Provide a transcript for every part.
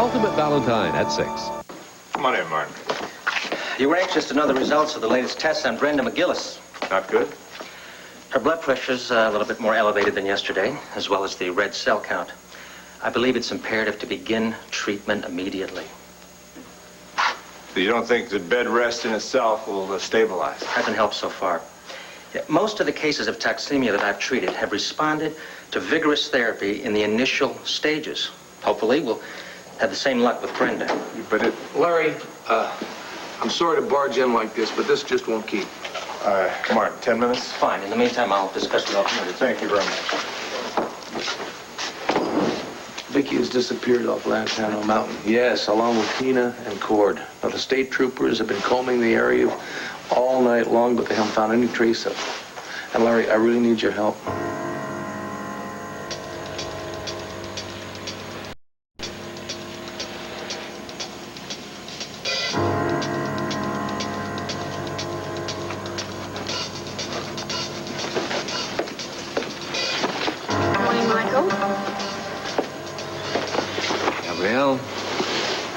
Ultimate Valentine at 6. Come on in, Martin. You were anxious to know the results of the latest tests on Brenda McGillis. Not good? Her blood pressure's a little bit more elevated than yesterday, as well as the red cell count. I believe it's imperative to begin treatment immediately. So you don't think that bed rest in itself will stabilize? Hasn't helped so far. Yeah, most of the cases of toxemia that I've treated have responded to vigorous therapy in the initial stages. Hopefully, we'll have the same luck with Brenda. But Larry, I'm sorry to barge in like this, but this just won't keep. Martin, 10 minutes? Fine. In the meantime, I'll discuss the alternatives. Thank you very much. Vicky has disappeared off Lantano Mountain. Yes, along with Tina and Cord. Now, the state troopers have been combing the area all night long, but they haven't found any trace of her. And Larry, I really need your help.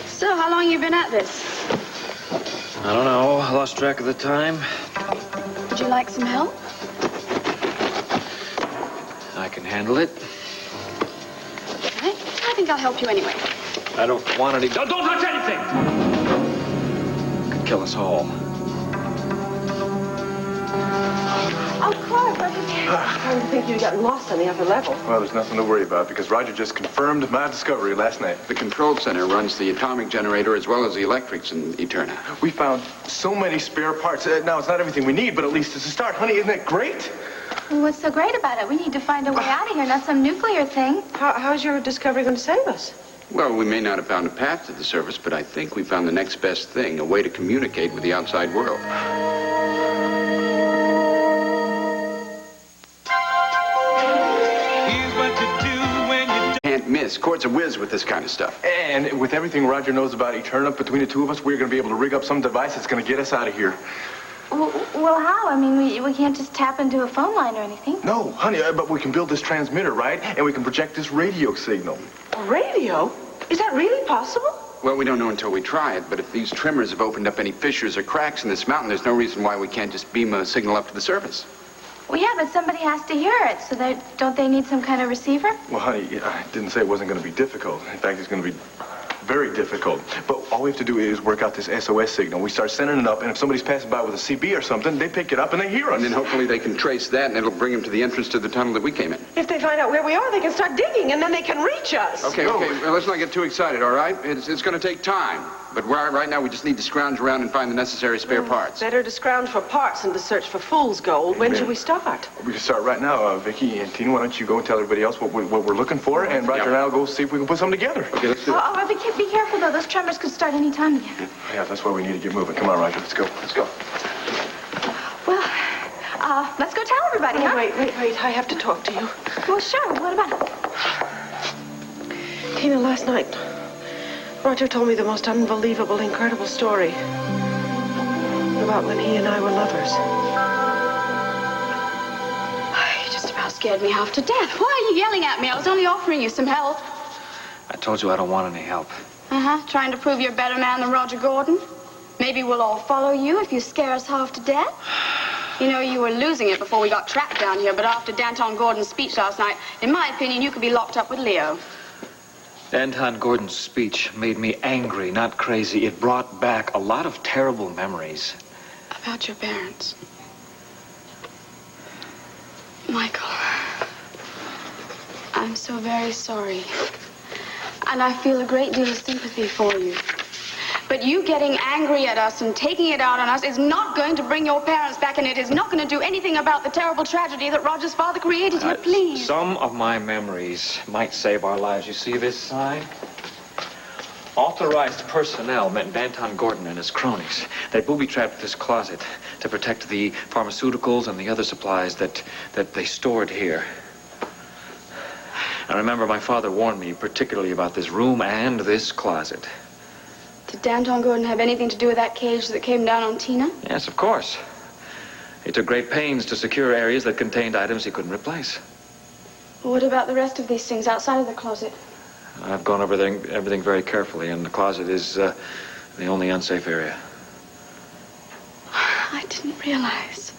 So, how long you been at this? I don't know. I lost track of the time. Would you like some help? I can handle it. Okay. I think I'll help you anyway. I don't want any... Don't touch anything! Could kill us all. Oh, Clark, I think you got lost on the upper level. Well, there's nothing to worry about because Roger just confirmed my discovery last night. The control center runs the atomic generator as well as the electrics in Eterna. We found so many spare parts. Now, it's not everything we need, but at least it's a start. Honey, isn't that great? Well, what's so great about it? We need to find a way out of here, not some nuclear thing. How's your discovery going to save us? Well, we may not have found a path to the surface, but I think we found the next best thing, a way to communicate with the outside world. Can't miss. Cord's a whiz with this kind of stuff. And with everything Roger knows about Eterna, between the two of us, we're going to be able to rig up some device that's going to get us out of here. Well, how? I mean, we can't just tap into a phone line or anything. No, honey, but we can build this transmitter, right? And we can project this radio signal. A radio? Is that really possible? Well, we don't know until we try it, but if these tremors have opened up any fissures or cracks in this mountain, there's no reason why we can't just beam a signal up to the surface. Well, yeah, but somebody has to hear it, so don't they need some kind of receiver? Well, honey, I didn't say it wasn't going to be difficult. In fact, it's going to be very difficult. But all we have to do is work out this SOS signal. We start sending it up, and if somebody's passing by with a CB or something, they pick it up and they hear us. And then hopefully they can trace that, and it'll bring them to the entrance to the tunnel that we came in. If they find out where we are, they can start digging, and then they can reach us. Okay. Well, let's not get too excited, all right? It's going to take time. But right now, we just need to scrounge around and find the necessary spare parts. Better to scrounge for parts than to search for fool's gold. When should we start? We can start right now. Vicky and Tina, why don't you go and tell everybody else what we're looking for, and Roger and I'll go see if we can put something together. Okay, let's do it. Oh, be careful, though. Those tremors could start any time again. Yeah, that's why we need to get moving. Come on, Roger. Let's go. Let's go. Well, let's go tell everybody, huh? Wait. I have to talk to you. Well, sure. What about it? Tina, last night, Roger told me the most unbelievable, incredible story about when he and I were lovers. You just about scared me half to death. Why are you yelling at me? I was only offering you some help. I told you I don't want any help. Trying to prove you're a better man than Roger Gordon? Maybe we'll all follow you if you scare us half to death. You know, you were losing it before we got trapped down here, but after Danton Gordon's speech last night, in my opinion, you could be locked up with Leo. Danton Gordon's speech made me angry, not crazy. It brought back a lot of terrible memories. About your parents. Michael, I'm so very sorry. And I feel a great deal of sympathy for you. But you getting angry at us and taking it out on us is not going to bring your parents back, and it is not going to do anything about the terrible tragedy that Roger's father created here, please. Some of my memories might save our lives. You see this sign? Authorized personnel meant Danton Gordon and his cronies. They booby-trapped this closet to protect the pharmaceuticals and the other supplies that they stored here. I remember my father warned me particularly about this room and this closet. Did Danton Gordon have anything to do with that cage that came down on Tina? Yes, of course. He took great pains to secure areas that contained items he couldn't replace. Well, what about the rest of these things outside of the closet? I've gone over everything very carefully, and the closet is the only unsafe area. I didn't realize.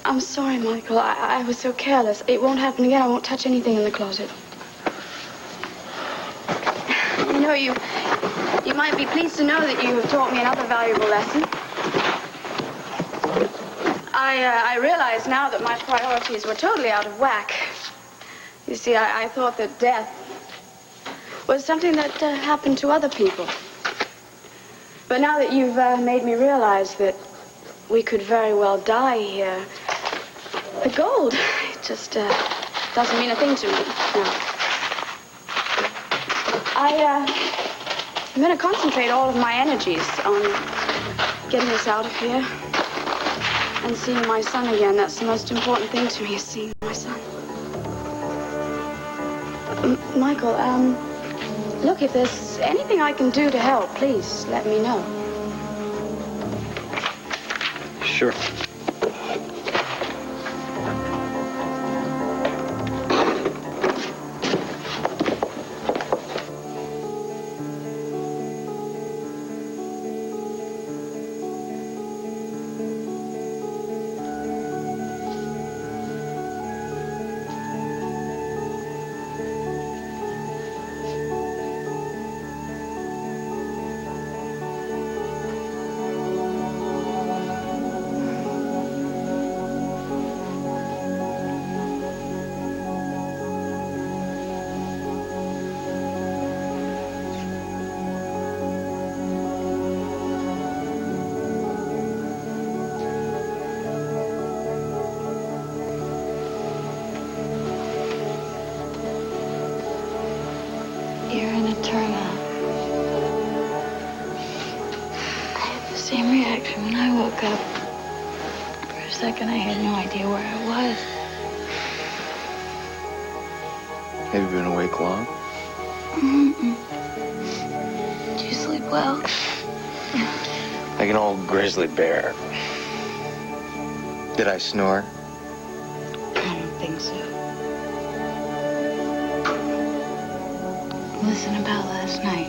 I'm sorry, Michael. I was so careless. It won't happen again. I won't touch anything in the closet. You know, you might be pleased to know that you have taught me another valuable lesson. I realize now that my priorities were totally out of whack. You see, I thought that death was something that happened to other people. But now that you've made me realize that we could very well die here, the gold, it just doesn't mean a thing to me. No. I'm going to concentrate all of my energies on getting us out of here and seeing my son again. That's the most important thing to me, is seeing my son. Michael, look, if there's anything I can do to help, please let me know. Sure. You're in a turnout. I had the same reaction when I woke up. For a second, I had no idea where I was. Have you been awake long? Mm-mm. Did you sleep well? Like an old grizzly bear. Did I snore? I don't think so. Listen, about last night.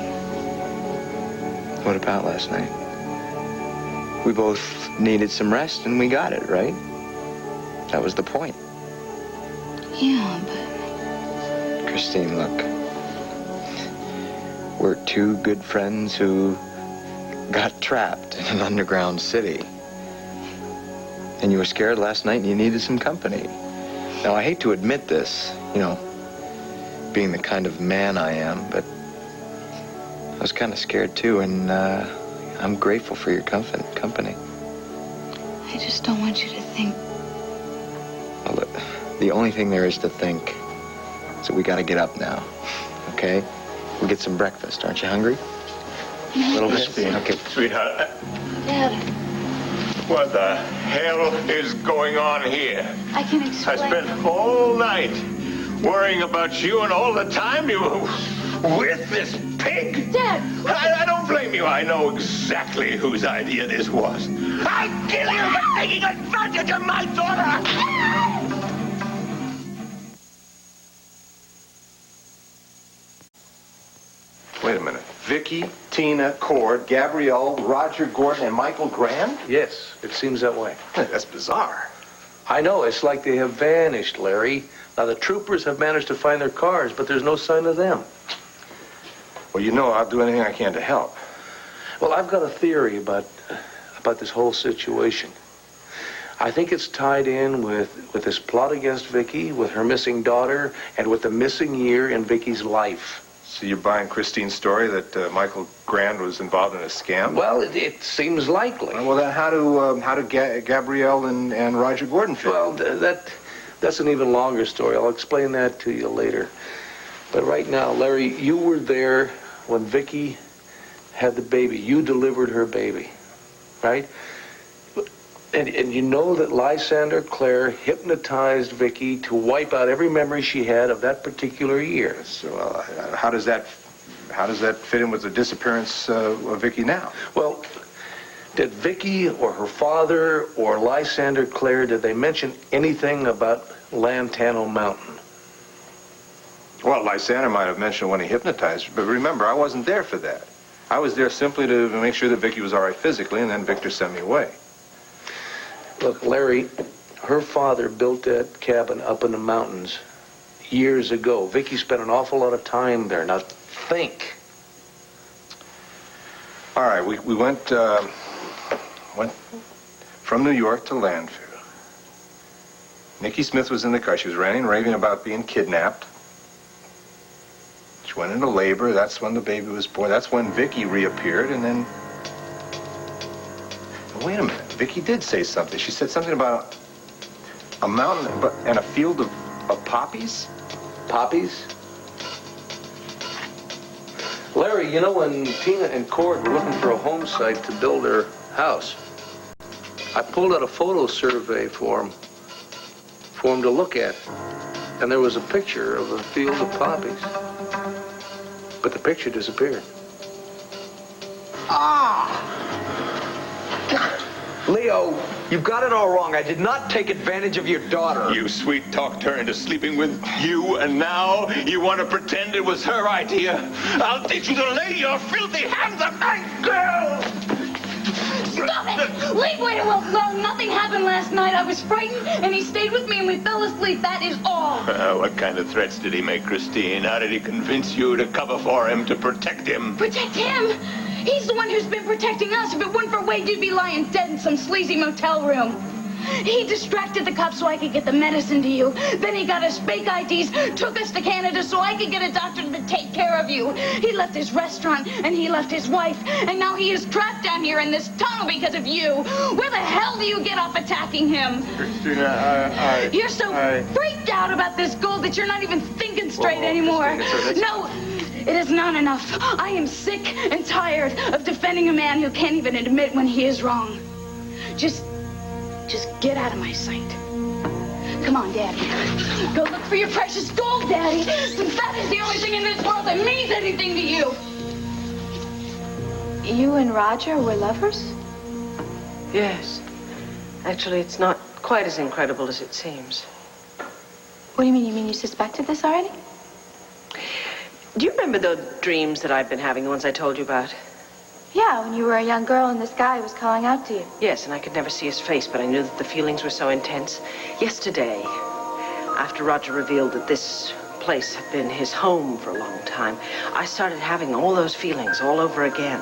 What about last night? We both needed some rest and we got it, right? That was the point. Yeah, but... Christine, look. We're two good friends who got trapped in an underground city. And you were scared last night and you needed some company. Now, I hate to admit this, you know, being the kind of man I am, but I was kind of scared too, and I'm grateful for your company. I just don't want you to think... Well, look, the only thing there is to think is that we got to get up now, okay? We'll get some breakfast. Aren't you hungry? A little bit? Okay. Sweetheart, Dad, what the hell is going on here? I can I explain. spent all night worrying about you, and all the time you were with this pig. Dad! I don't blame you. I know exactly whose idea this was. I'll kill you for taking advantage of my daughter! Wait a minute. Vicky, Tina, Cord, Gabrielle, Roger Gordon, and Michael Grand? Yes, it seems that way. That's bizarre. I know, it's like they have vanished, Larry. Now, the troopers have managed to find their cars, but there's no sign of them. Well, you know I'll do anything I can to help. Well, I've got a theory about this whole situation. I think it's tied in with this plot against Vicky, with her missing daughter, and with the missing year in Vicky's life. So you're buying Christine's story that Michael Grand was involved in a scam? Well, it seems likely. Well, then how do Gabrielle and Roger Gordon fit? Well, that's an even longer story. I'll explain that to you later. But right now, Larry, you were there when Vicky had the baby. You delivered her baby, right? And you know that Lysander Clare hypnotized Vicky to wipe out every memory she had of that particular year. So how does that fit in with the disappearance of Vicky now? Well, did Vicky or her father or Lysander Clare, did they mention anything about Lantano Mountain? Well, Lysander might have mentioned when he hypnotized her, but remember, I wasn't there for that. I was there simply to make sure that Vicky was all right physically, and then Victor sent me away. Look, Larry, her father built that cabin up in the mountains years ago. Vicky spent an awful lot of time there. Now, think. All right, we went from New York to Landfill. Nikki Smith was in the car. She was ranting and raving about being kidnapped. She went into labor. That's when the baby was born. That's when Vicky reappeared, and then... Wait a minute. Vicky did say something. She said something about a mountain and a field of poppies? Poppies? Larry, you know, when Tina and Cord were looking for a home site to build their house, I pulled out a photo survey for them to look at. And there was a picture of a field of poppies. But the picture disappeared. Leo, you've got it all wrong. I did not take advantage of your daughter. You sweet-talked her into sleeping with you, and now you want to pretend it was her idea? I'll teach you to lay your filthy hands on my girl! Stop it! Leave Wade alone. Nothing happened last night. I was frightened, and he stayed with me, and we fell asleep. That is all. What kind of threats did he make, Christine? How did he convince you to cover for him, to protect him? Protect him? He's the one who's been protecting us. If it weren't for Wade, you'd be lying dead in some sleazy motel room. He distracted the cops so I could get the medicine to you. Then he got us fake IDs, took us to Canada so I could get a doctor to take care of you. He left his restaurant, and he left his wife, and now he is trapped down here in this tunnel because of you. Where the hell do you get off attacking him? Christina, You're so freaked out about this gold that you're not even thinking straight anymore. Christina, No, it is not enough. I am sick and tired of defending a man who can't even admit when he is wrong. Just get out of my sight. Come on, Daddy. Go look for your precious gold, Daddy, since that is the only thing in this world that means anything to you. You and Roger were lovers? Yes. Actually, it's not quite as incredible as it seems. What do you mean? You mean you suspected this already? Do you remember the dreams that I've been having, the ones I told you about? Yeah, when you were a young girl and this guy was calling out to you. Yes, and I could never see his face, but I knew that the feelings were so intense. Yesterday, after Roger revealed that this place had been his home for a long time, I started having all those feelings all over again.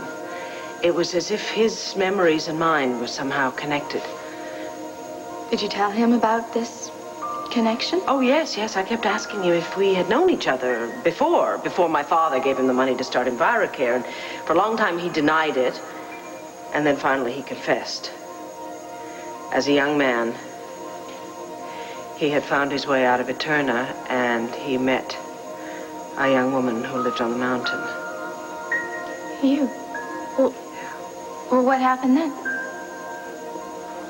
It was as if his memories and mine were somehow connected. Did you tell him about this connection? Oh, yes. I kept asking him if we had known each other before my father gave him the money to start EnviroCare. And for a long time, he denied it. And then finally, he confessed. As a young man, he had found his way out of Eterna, and he met a young woman who lived on the mountain. You? Well, what happened then?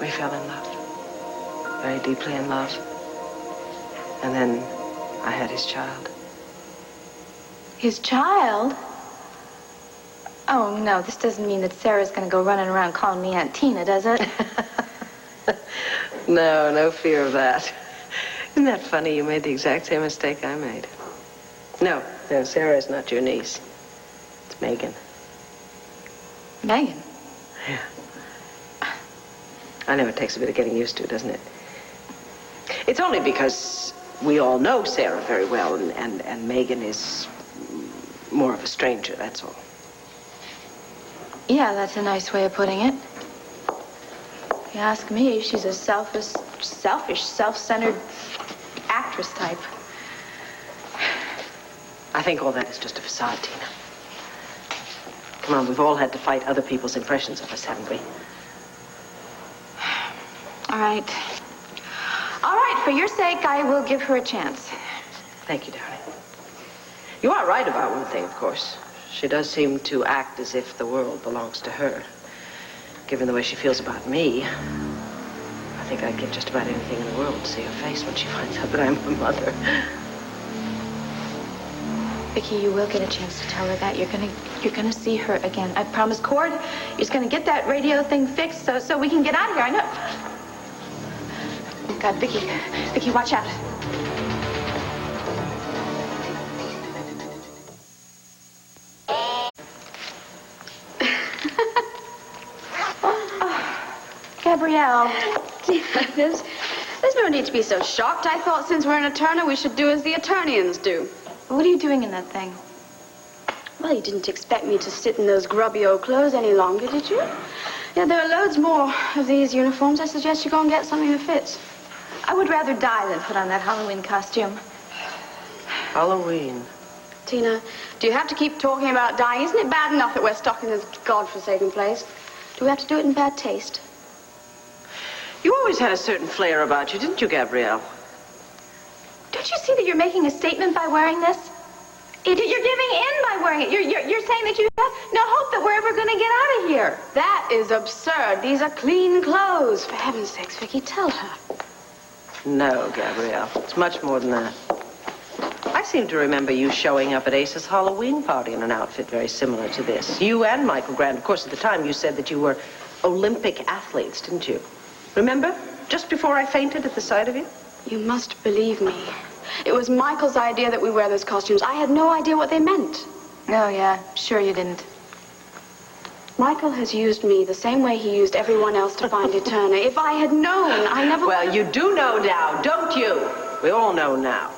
We fell in love. Very deeply in love. And then I had his child. His child? Oh, no, this doesn't mean that Sarah's going to go running around calling me Aunt Tina, does it? No fear of that. Isn't that funny? You made the exact same mistake I made. No, Sarah is not your niece. It's Megan. Megan? Yeah. I know it takes a bit of getting used to, doesn't it? It's only because we all know Sarah very well, and Megan is more of a stranger, that's all. Yeah, that's a nice way of putting it. If you ask me, she's a selfish, self-centered actress type. I think all that is just a facade, Tina. Come on, we've all had to fight other people's impressions of us, haven't we? All right. All right, for your sake, I will give her a chance. Thank you, darling. You are right about one thing, of course. She does seem to act as if the world belongs to her. Given the way she feels about me, I think I'd give just about anything in the world to see her face when she finds out that I'm her mother. Vicky, you will get a chance to tell her that. You're gonna see her again. I promise. Cord, you're just gonna get that radio thing fixed so we can get out of here. I know. Oh, God, Vicky, watch out. Gabrielle. There's no need to be so shocked. I thought since we're in a Turner, we should do as the attorneys do. What are you doing in that thing? Well, you didn't expect me to sit in those grubby old clothes any longer, did you? Yeah, there are loads more of these uniforms. I suggest you go and get something that fits. I would rather die than put on that Halloween costume. Halloween. Tina, do you have to keep talking about dying? Isn't it bad enough that we're stuck in this godforsaken place? Do we have to do it in bad taste? You always had a certain flair about you, didn't you, Gabrielle? Don't you see that you're making a statement by wearing this? You're giving in by wearing it. You're saying that you have no hope that we're ever going to get out of here. That is absurd. These are clean clothes. For heaven's sakes, Vicky, tell her. No, Gabrielle. It's much more than that. I seem to remember you showing up at Ace's Halloween party in an outfit very similar to this. You and Michael Grant. Of course, at the time, you said that you were Olympic athletes, didn't you? Remember? Just before I fainted at the sight of you? You must believe me. It was Michael's idea that we wear those costumes. I had no idea what they meant. Oh, yeah. Sure you didn't. Michael has used me the same way he used everyone else to find Eterna. If I had known, I never... Well, you do know now, don't you? We all know now.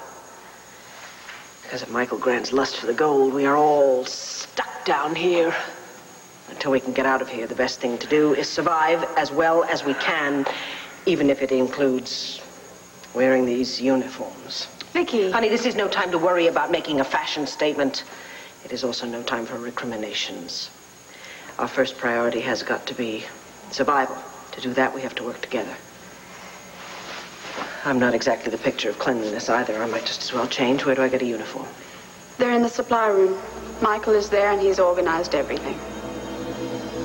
Because of Michael Grant's lust for the gold, we are all stuck down here. Until we can get out of here, the best thing to do is survive as well as we can, even if it includes wearing these uniforms. Vicky. Honey, this is no time to worry about making a fashion statement. It is also no time for recriminations. Our first priority has got to be survival. To do that, we have to work together. I'm not exactly the picture of cleanliness either. I might just as well change. Where do I get a uniform? They're in the supply room. Michael is there and he's organized everything.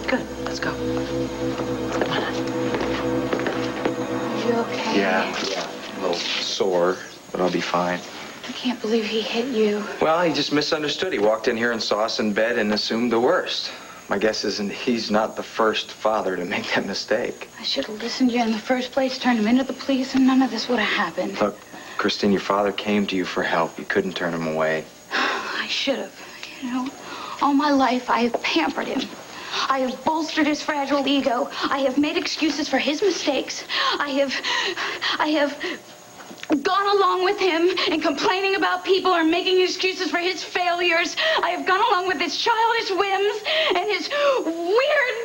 Good. Let's go. Come on. You okay? Yeah. A little sore, but I'll be fine. I can't believe he hit you. Well, he just misunderstood. He walked in here and saw us in bed and assumed the worst. My guess is he's not the first father to make that mistake. I should have listened to you in the first place, turned him into the police, and none of this would have happened. Look, Christine, your father came to you for help. You couldn't turn him away. I should have. You know, all my life I have pampered him. I have bolstered his fragile ego. I have made excuses for his mistakes. I have gone along with him in complaining about people or making excuses for his failures. I have gone along with his childish whims and his weird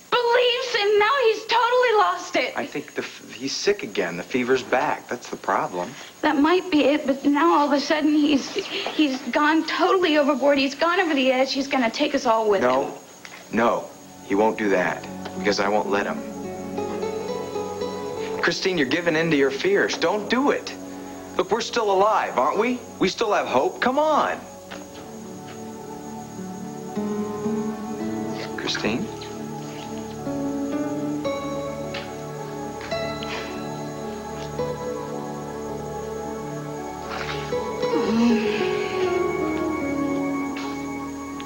beliefs, and now he's totally lost it. I think he's sick again. The fever's back. That's the problem. That might be it, but now all of a sudden he's gone totally overboard. He's gone over the edge. He's going to take us all with him. No, he won't do that because I won't let him. Christine, you're giving in to your fears. Don't do it. Look, we're still alive, aren't we? We still have hope. Come on. Christine?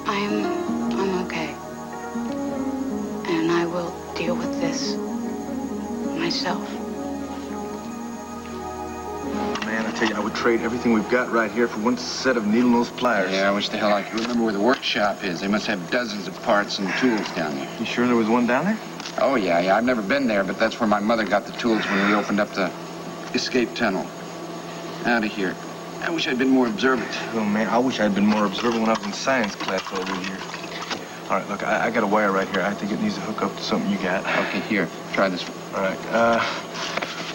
I'm okay. And I will deal with this myself. Man, I tell you, I would trade everything we've got right here for one set of needle-nose pliers. Yeah, I wish the hell I could remember where the workshop is. They must have dozens of parts and tools down there. You sure there was one down there? Oh, yeah. I've never been there, but that's where my mother got the tools when we opened up the escape tunnel. Out of here. I wish I'd been more observant. Oh, man, I wish I'd been more observant when I was in science class over here. All right, look, I got a wire right here. I think it needs to hook up to something you got. Okay, here. Try this one. All right.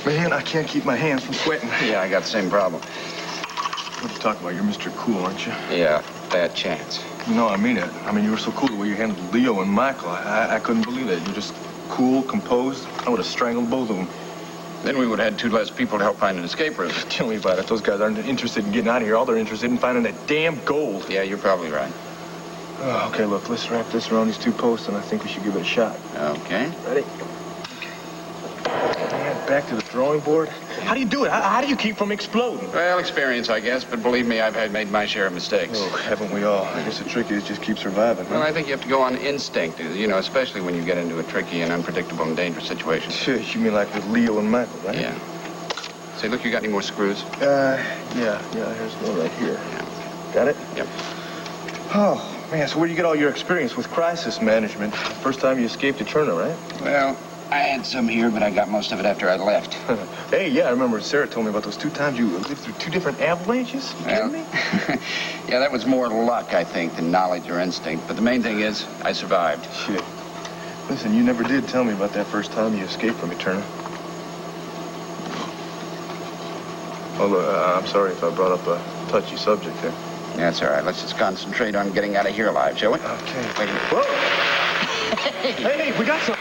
Man, I can't keep my hands from sweating. Yeah, I got the same problem. What are you talking about? You're Mr. Cool, aren't you? Yeah, bad chance. No, I mean it. I mean, you were so cool the way you handled Leo and Michael. I couldn't believe it. You're just cool, composed. I would have strangled both of them. Then we would have had 2 less people to help find an escape route. Tell me about it. Those guys aren't interested in getting out of here. All they're interested in finding that damn gold. Yeah, you're probably right. Oh, okay, look, let's wrap this around these 2 posts, and I think we should give it a shot. Okay. Ready? Man, back to the drawing board. How do you do it? How do you keep from exploding? Well, experience, I guess, but believe me, I've made my share of mistakes. Oh, haven't we all? I guess the trick is just keep surviving. Huh? Well, I think you have to go on instinct, you know, especially when you get into a tricky and unpredictable and dangerous situation. Sure, you mean like with Leo and Michael, right? Yeah. Say, look, you got any more screws? Yeah, here's one right here. Yeah. Got it? Yep. Oh, man, so where do you get all your experience with crisis management? First time you escaped Eterna, right? Well, I had some here, but I got most of it after I left. Hey, yeah, I remember Sarah told me about those 2 times you lived through 2 different avalanches. You kidding me? Yeah, that was more luck, I think, than knowledge or instinct. But the main thing is, I survived. Shit. Listen, you never did tell me about that first time you escaped from me, Turner. Oh, look, I'm sorry if I brought up a touchy subject there. That's all right. Let's just concentrate on getting out of here alive, shall we? Okay. Wait a minute. Whoa! Hey, we got some.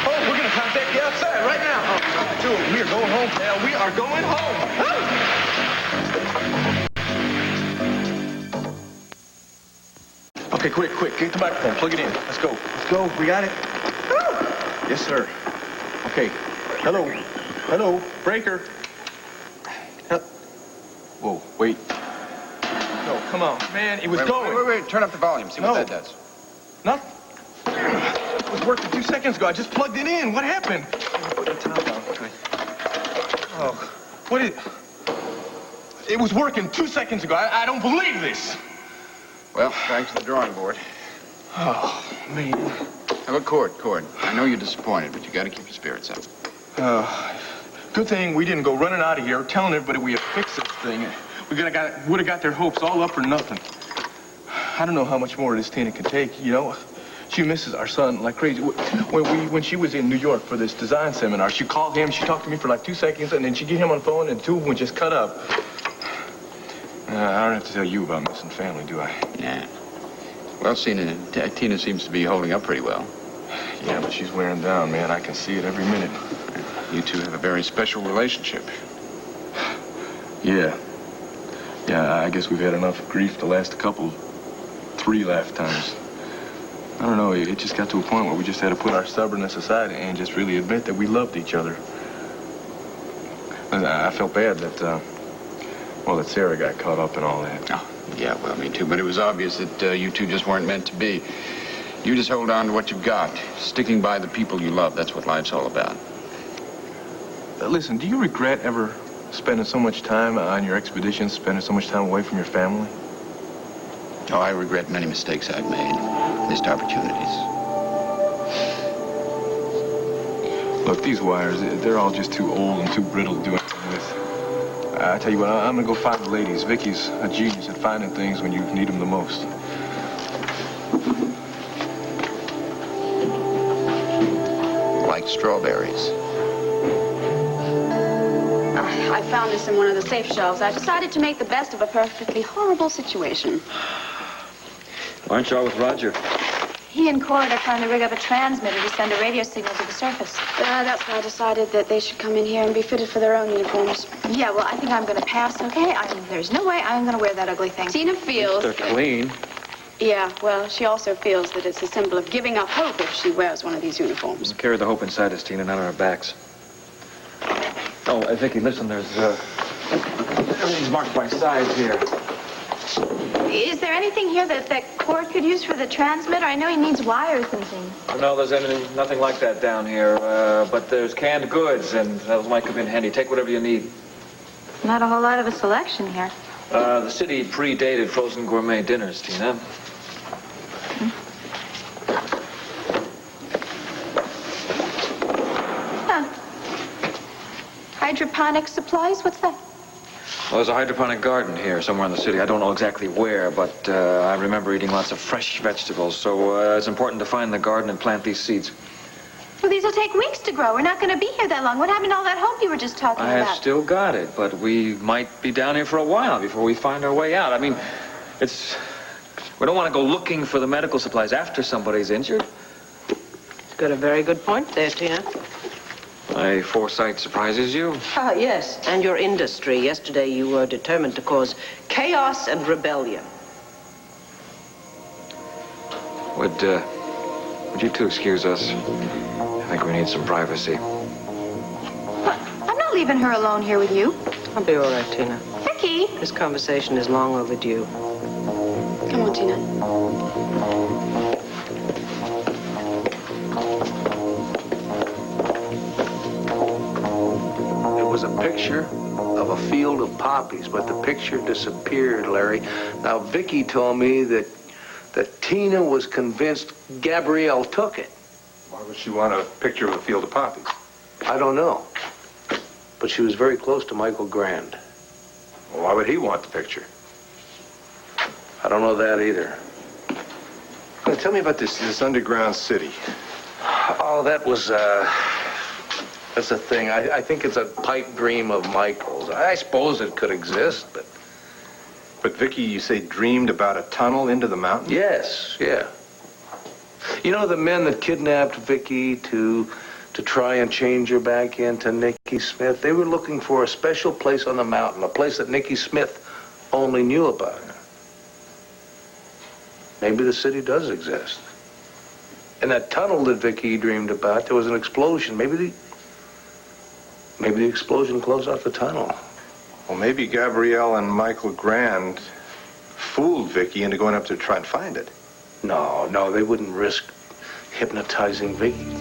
Oh, we're gonna contact you outside right now. Oh, dude, we are going home, pal. We are going home. Okay, quick. Get the microphone. Plug it in. Let's go. We got it. Yes, sir. Okay. Hello. Breaker. Whoa, wait. No, come on. Man, it was going. Wait. Turn up the volume. See what that does. Nothing. It was working 2 seconds ago. I just plugged it in. What happened? Put the top on. Okay. Oh, what is... It was working 2 seconds ago. I don't believe this. Well, back to the drawing board. Oh, man. How about Cord? I know you're disappointed, but you got to keep your spirits up. Good thing we didn't go running out of here telling everybody we had fixed this thing. We would have got their hopes all up for nothing. I don't know how much more this Tina can take, you know. She misses our son like crazy. When she was in New York for this design seminar, she called him, she talked to me for like 2 seconds, and then she'd get him on the phone, and the 2 of them would just cut up. I don't have to tell you about missing family, do I? Yeah. Well, Tina seems to be holding up pretty well. Yeah, but she's wearing down, man. I can see it every minute. You two have a very special relationship. Yeah, I guess we've had enough grief the last 3 lifetimes. I don't know, it just got to a point where we just had to put our stubbornness aside and just really admit that we loved each other. And I felt bad that, that Sarah got caught up in all that. Oh, yeah, well, me too. But it was obvious that you two just weren't meant to be. You just hold on to what you've got. Sticking by the people you love, that's what life's all about. Listen, do you regret ever spending so much time on your expeditions, spending so much time away from your family? Oh, I regret many mistakes I've made, missed opportunities. Look, these wires, they're all just too old and too brittle to do anything with. I tell you what, I'm gonna go find the ladies. Vicky's a genius at finding things when you need them the most. Like strawberries. I found this in one of the safe shelves. I decided to make the best of a perfectly horrible situation. Why aren't you all with Roger? He and Cord are trying to rig up a transmitter to send a radio signal to the surface. That's why I decided that they should come in here and be fitted for their own uniforms. Yeah, well, I think I'm going to pass, okay? There's no way I'm going to wear that ugly thing. Tina feels... They're clean. Yeah, well, she also feels that it's a symbol of giving up hope if she wears one of these uniforms. We'll carry the hope inside us, Tina, not on our backs. Oh, Vicky, listen, there's, everything's marked by size here. Is there anything here that Cord could use for the transmitter? I know he needs wires and things. No, there's nothing like that down here, but there's canned goods, and those might come in handy. Take whatever you need. Not a whole lot of a selection here. The city predated frozen gourmet dinners, Tina. Hydroponic supplies? What's that? Well, there's a hydroponic garden here somewhere in the city. I don't know exactly where, but I remember eating lots of fresh vegetables, so it's important to find the garden and plant these seeds. Well, these will take weeks to grow. We're not going to be here that long. What happened to all that hope you were just talking I about? have still got it, but we might be down here for a while before we find our way out. I mean, we don't want to go looking for the medical supplies after somebody's injured. You've got a very good point there, Tina. My foresight surprises you. Ah, yes. And your industry. Yesterday you were determined to cause chaos and rebellion. Would you two excuse us? I think we need some privacy. What? I'm not leaving her alone here with you. I'll be all right, Tina. Vicky! This conversation is long overdue. Come on, Tina. Was a picture of a field of poppies, but the picture disappeared, Larry. Now, Vicky told me that Tina was convinced Gabrielle took it. Why would she want a picture of a field of poppies? I don't know. But she was very close to Michael Grand. Well, why would he want the picture? I don't know that either. Now, tell me about this underground city. Oh, that's a thing. I think it's a pipe dream of Michael's. I suppose it could exist, but... But Vicky, you say dreamed about a tunnel into the mountain? Yes, yeah. You know the men that kidnapped Vicky to try and change her back into Nicky Smith? They were looking for a special place on the mountain, a place that Nicky Smith only knew about. Maybe the city does exist. In that tunnel that Vicky dreamed about, there was an explosion. Maybe the explosion closed off the tunnel. Well, maybe Gabrielle and Michael Grand fooled Vicky into going up there to try and find it. No, they wouldn't risk hypnotizing Vicky.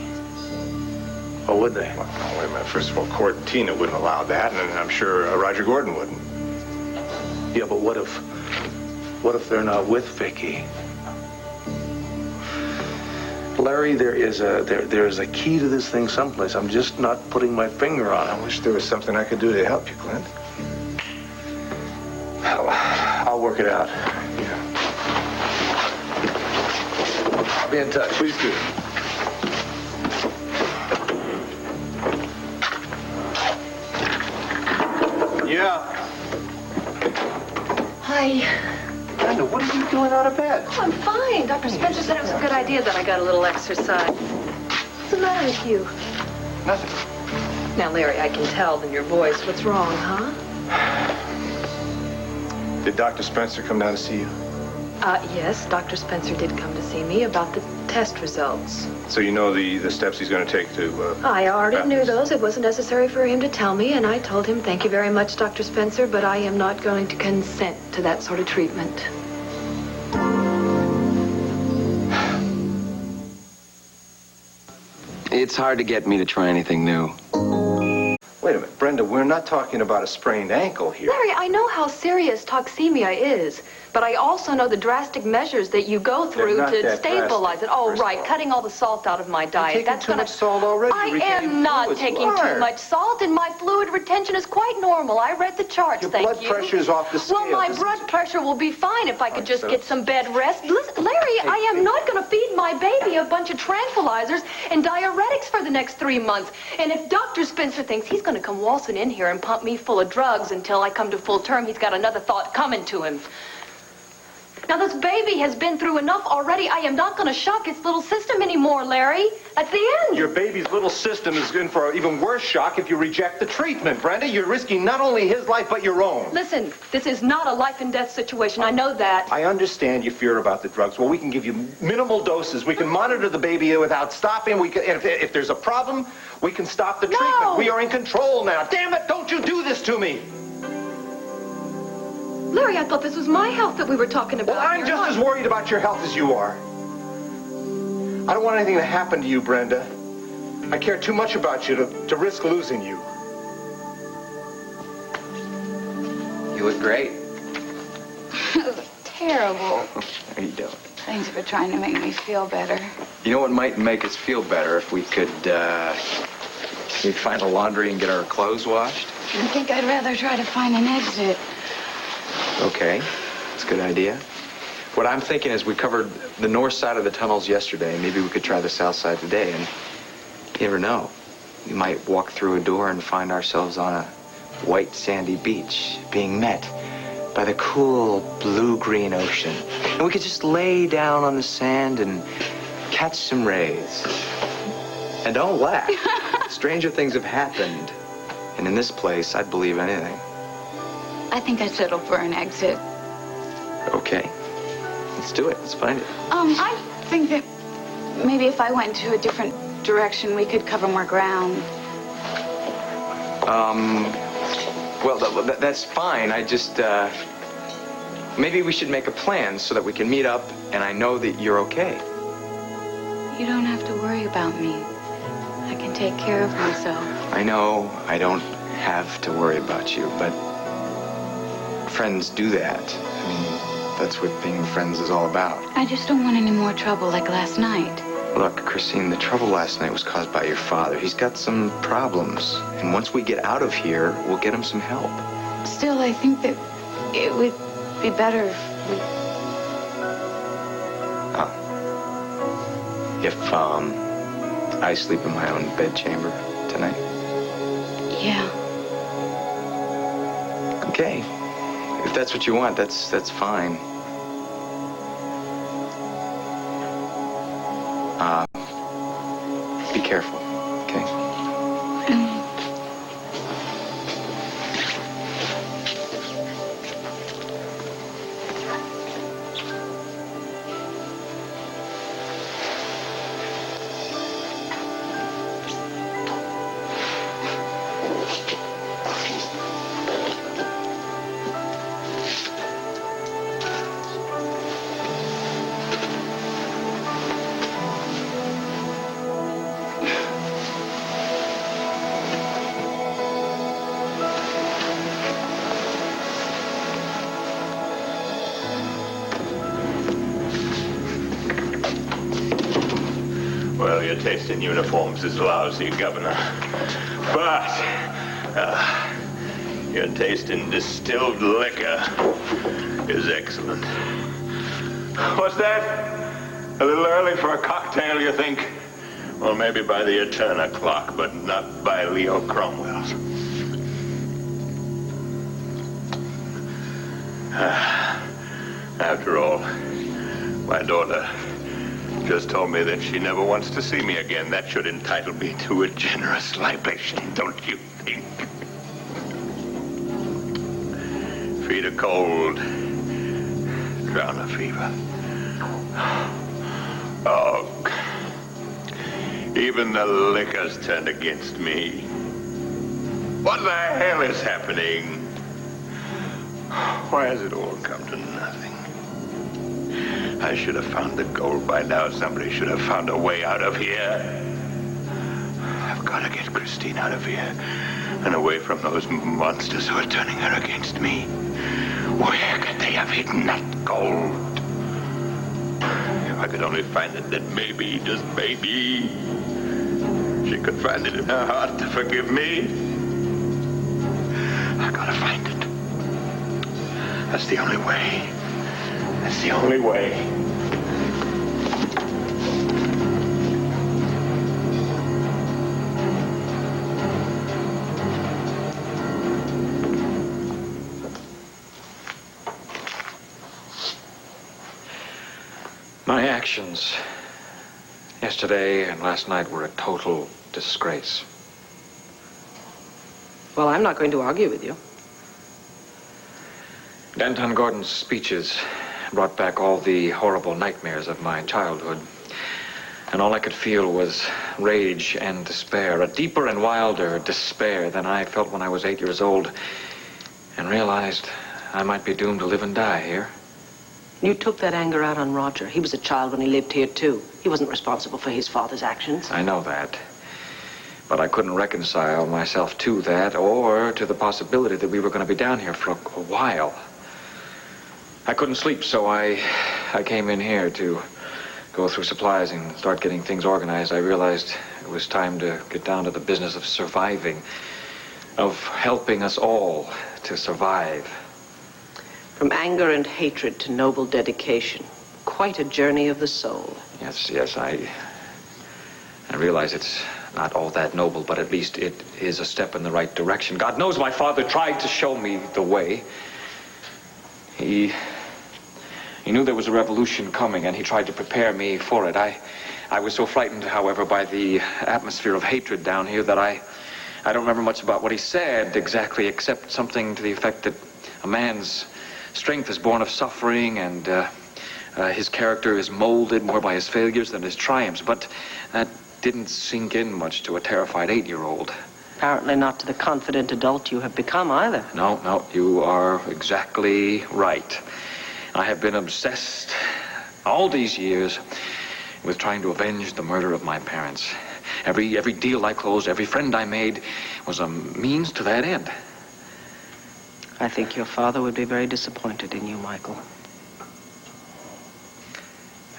Or would they? Well, no, wait a minute. First of all, Cord and Tina wouldn't allow that, and I'm sure Roger Gordon wouldn't. Yeah, but what if they're not with Vicky? Larry, there is a key to this thing someplace. I'm just not putting my finger on it. I wish there was something I could do to help you, Clint. I'll work it out. Yeah. I'll be in touch. Please do. Yeah. Hi. Brenda, what are you doing out of bed? Oh, I'm fine. Dr. Spencer said it was a good idea that I got a little exercise. What's the matter with you? Nothing. Now, Larry, I can tell in your voice. What's wrong, huh? Did Dr. Spencer come down to see you? Yes, Dr. Spencer did come to see me about the test results. So you know the steps he's going to take to... I already knew Baptist. those. It wasn't necessary for him to tell me, and I told him, thank you very much, Dr. Spencer, but I am not going to consent to that sort of treatment. It's hard to get me to try anything new. Wait a minute, Brenda, we're not talking about a sprained ankle here. Larry, I know how serious toxemia is, but I also know the drastic measures that you go through They're not to that stabilize drastic, it. Oh, first of right, all. cutting all the salt out of my diet. You're taking too much salt already. I You're retaining am not fluids. taking You are. too much salt, and my fluid retention is quite normal. I read the charts, Your thank blood you. pressure's off the scale. Well, my This blood pressure will be fine if I could just so- get some bed rest. Listen, Larry, I am not going to feed my baby a bunch of tranquilizers and diuretics for the next 3 months. And if Dr. Spencer thinks he's going to come waltzing in here and pump me full of drugs until I come to full term, he's got another thought coming to him. Now, this baby has been through enough already. I am not going to shock its little system anymore, Larry. That's the end. Your baby's little system is in for an even worse shock if you reject the treatment, Brenda. You're risking not only his life, but your own. Listen, this is not a life and death situation. I know that. I understand you fear about the drugs. Well, we can give you minimal doses. We can monitor the baby without stopping. We can, if there's a problem, we can stop the treatment. We are in control now. Damn it, don't you do this to me. Larry, I thought this was my health that we were talking about. Well, I'm here. just as worried about your health as you are. I don't want anything to happen to you, Brenda. I care too much about you to risk losing you. You look great. Terrible. No, you don't. Things were trying to make me feel better. You know what might make us feel better if we could, we'd find a laundry and get our clothes washed? I think I'd rather try to find an exit. Okay, that's a good idea. What I'm thinking is we covered the north side of the tunnels yesterday. Maybe we could try the south side today, and you never know. We might walk through a door and find ourselves on a white sandy beach, being met by the cool blue-green ocean. And we could just lay down on the sand and catch some rays. And don't laugh. Stranger things have happened. And in this place, I'd believe anything. I think I'd settle for an exit. Okay. Let's do it. Let's find it. I think that maybe if I went to a different direction, we could cover more ground. Well, that's fine. I just, maybe we should make a plan so that we can meet up and I know that you're okay. You don't have to worry about me. I can take care of myself. I know I don't have to worry about you, but friends do that. I mean, that's what being friends is all about. I just don't want any more trouble like last night. Look, Christine, the trouble last night was caused by your father. He's got some problems. And once we get out of here, we'll get him some help. Still, I think that it would be better if we... If, I sleep in my own bedchamber tonight? Yeah. Okay. If that's what you want, that's fine. Be careful, okay? Well, your taste in uniforms is lousy, Governor. But your taste in distilled liquor is excellent. What's that? A little early for a cocktail, you think? Well, maybe by the Eterna clock, but not by Leo Cromwell's. After all, my daughter just told me that she never wants to see me again. That should entitle me to a generous libation, don't you think? Feed a cold, drown a fever. Oh, even the liquor's turned against me. What the hell is happening? Why has it all come to nothing? I should have found the gold by now. Somebody should have found a way out of here. I've got to get Christine out of here and away from those monsters who are turning her against me. Where could they have hidden that gold? If I could only find it, then maybe, just maybe, she could find it in her heart to forgive me. I gotta find it. That's the only way. That's the only way. My actions yesterday and last night were a total disgrace. Well, I'm not going to argue with you. Danton Gordon's speeches brought back all the horrible nightmares of my childhood. And all I could feel was rage and despair, a deeper and wilder despair than I felt when I was 8 years old, and realized I might be doomed to live and die here. You took that anger out on Roger. He was a child when he lived here, too. He wasn't responsible for his father's actions. I know that. But I couldn't reconcile myself to that or to the possibility that we were going to be down here for a while. I couldn't sleep, so I came in here to go through supplies and start getting things organized. I realized it was time to get down to the business of surviving, of helping us all to survive. From anger and hatred to noble dedication. Quite a journey of the soul. Yes, I realize it's not all that noble, but at least it is a step in the right direction. God knows my father tried to show me the way. He knew there was a revolution coming, and he tried to prepare me for it. I was so frightened, however, by the atmosphere of hatred down here that I don't remember much about what he said exactly, except something to the effect that a man's strength is born of suffering, and his character is molded more by his failures than his triumphs. But that didn't sink in much to a terrified 8-year-old. Apparently not to the confident adult you have become either. No, you are exactly right. I have been obsessed all these years with trying to avenge the murder of my parents. Every deal I closed, every friend I made was a means to that end. I think your father would be very disappointed in you, Michael.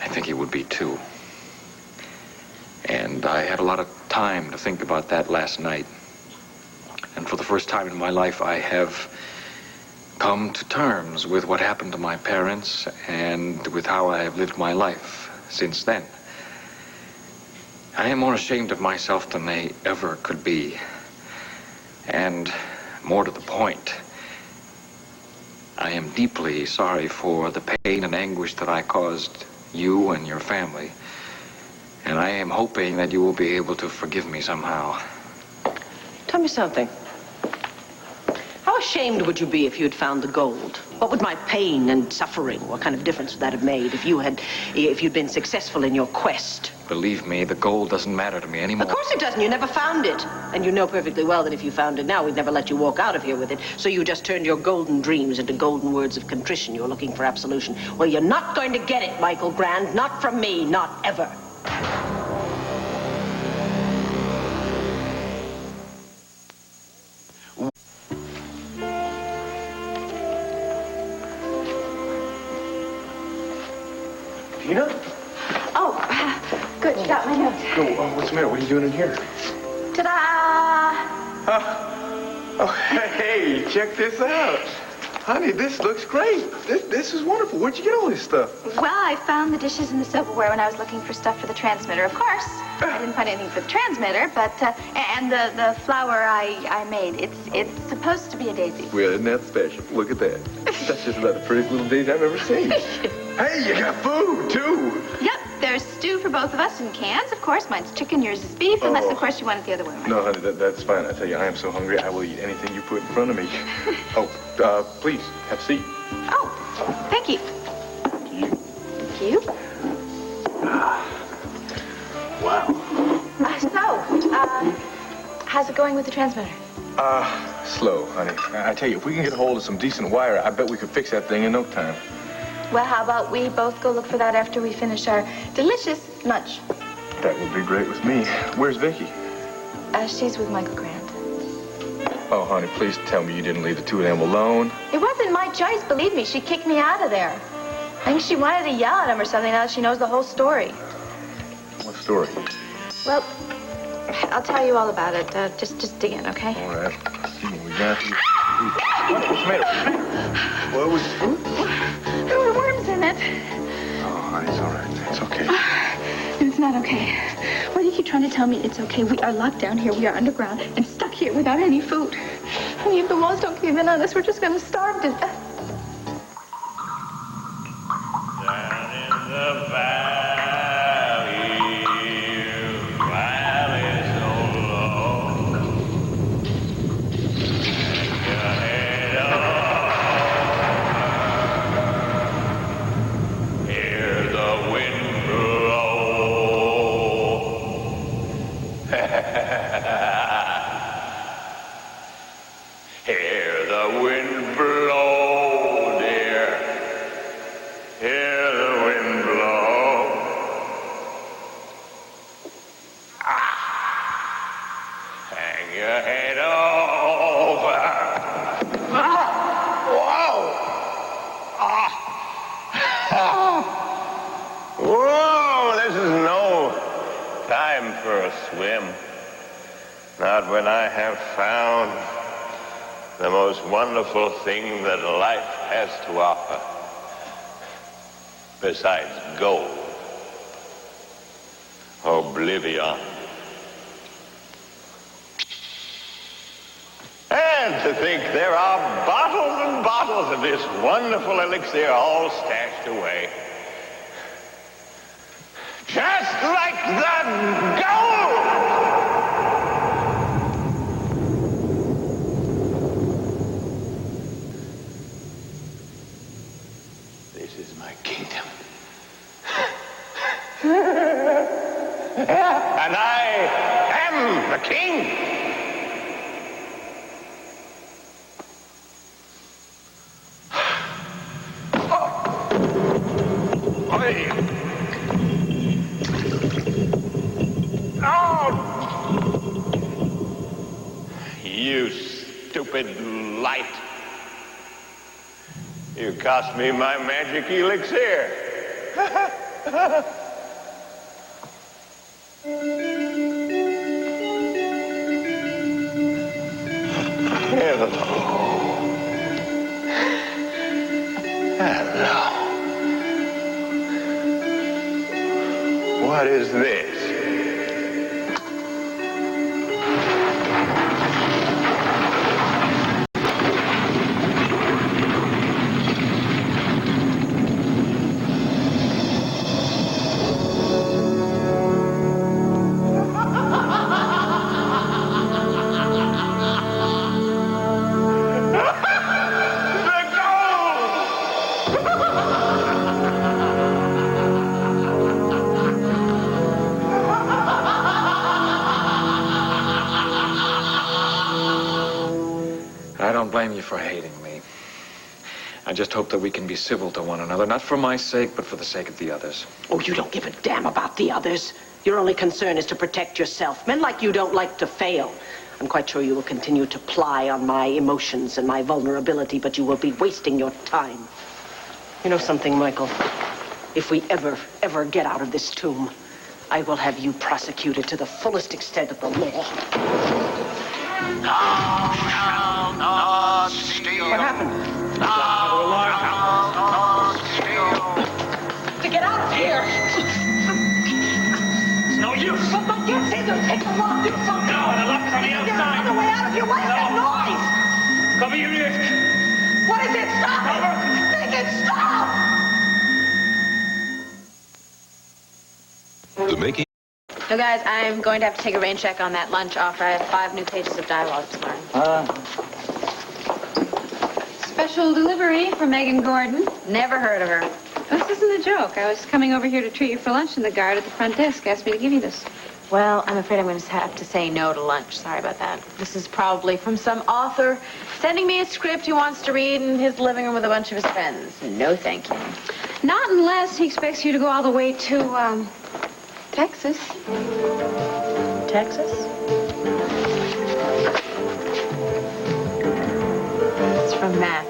I think he would be, too. And I had a lot of time to think about that last night. And for the first time in my life, I have come to terms with what happened to my parents and with how I have lived my life since then. I am more ashamed of myself than I ever could be. And more to the point, I am deeply sorry for the pain and anguish that I caused you and your family. And I am hoping that you will be able to forgive me somehow. Tell me something. How ashamed would you be if you had found the gold? What would my pain and suffering, what kind of difference would that have made if you'd been successful in your quest? Believe me, the gold doesn't matter to me anymore. Of course it doesn't. You never found it. And you know perfectly well that if you found it now, we'd never let you walk out of here with it. So you just turned your golden dreams into golden words of contrition. You're looking for absolution. Well, you're not going to get it, Michael Grand. Not from me. Not ever. Tina? Oh, good. You got my note. Oh, what's the matter? What are you doing in here? Ta-da! Oh, hey, check this out. Honey, this looks great. This is wonderful. Where'd you get all this stuff? Well, I found the dishes and the silverware when I was looking for stuff for the transmitter. Of course, I didn't find anything for the transmitter, but and the flower I made. It's supposed to be a daisy. Well, isn't that special? Look at that. That's just about the prettiest little daisy I've ever seen. Hey, you got food, too. Yep, there's stew for both of us in cans, of course. Mine's chicken, yours is beef, unless, of course, you want it the other way around. No, honey, that's fine. I tell you, I am so hungry, I will eat anything you put in front of me. Please, have a seat. Oh, thank you. Thank you. Thank you. Wow. How's it going with the transmitter? Slow, honey. I tell you, if we can get a hold of some decent wire, I bet we could fix that thing in no time. Well, how about we both go look for that after we finish our delicious lunch? That would be great with me. Where's Vicky? She's with Michael Grant. Oh, honey, please tell me you didn't leave the two of them alone. It wasn't my choice, believe me. She kicked me out of there. I think she wanted to yell at him or something now that she knows the whole story. What story? Well, I'll tell you all about it. Just dig in, okay? All right. See, we got you. What's the matter? What was the food? There were worms in it. Oh, honey, it's all right. It's okay. It's not okay. Why do you keep trying to tell me it's okay? We are locked down here. We are underground and stuck here without any food. I mean, if the walls don't give in on us, we're just going to starve to death. Down in the valley so low, hang your head up, hear the wind blow. Hear the wind blow, dear. Hear the wind blow. Hang your head over. Whoa! Whoa! This is no time for a swim. Not when I have found the most wonderful thing that life has to offer. Besides gold. Oblivion. And to think there are bottles and bottles of this wonderful elixir all stashed away. Just like the gold! This is my kingdom. And I am the king. You stupid light. You cost me my magic elixir. What is this? I don't blame you for hating me. I just hope that we can be civil to one another, not for my sake, but for the sake of the others. Oh, you don't give a damn about the others. Your only concern is to protect yourself. Men like you don't like to fail. I'm quite sure you will continue to ply on my emotions and my vulnerability, but you will be wasting your time. You know something, Michael? If we ever get out of this tomb, I will have you prosecuted to the fullest extent of the law. Thou shalt not steal. What happened? To get out of here! It's no use. But my kids say they'll take the law, do something! No, the lock is on the outside. There's another way out of here. What is that noise? Cover your ears. What is it? Stop it! Make it stop! The making. No, guys, I'm going to have to take a rain check on that lunch offer. I have 5 new pages of dialogue to learn. Special delivery for Megan Gordon. Never heard of her. This isn't a joke. I was coming over here to treat you for lunch, and the guard at the front desk asked me to give you this. Well, I'm afraid I'm going to have to say no to lunch. Sorry about that. This is probably from some author sending me a script he wants to read in his living room with a bunch of his friends. No, thank you. Not unless he expects you to go all the way to, Texas. Texas? It's from Max.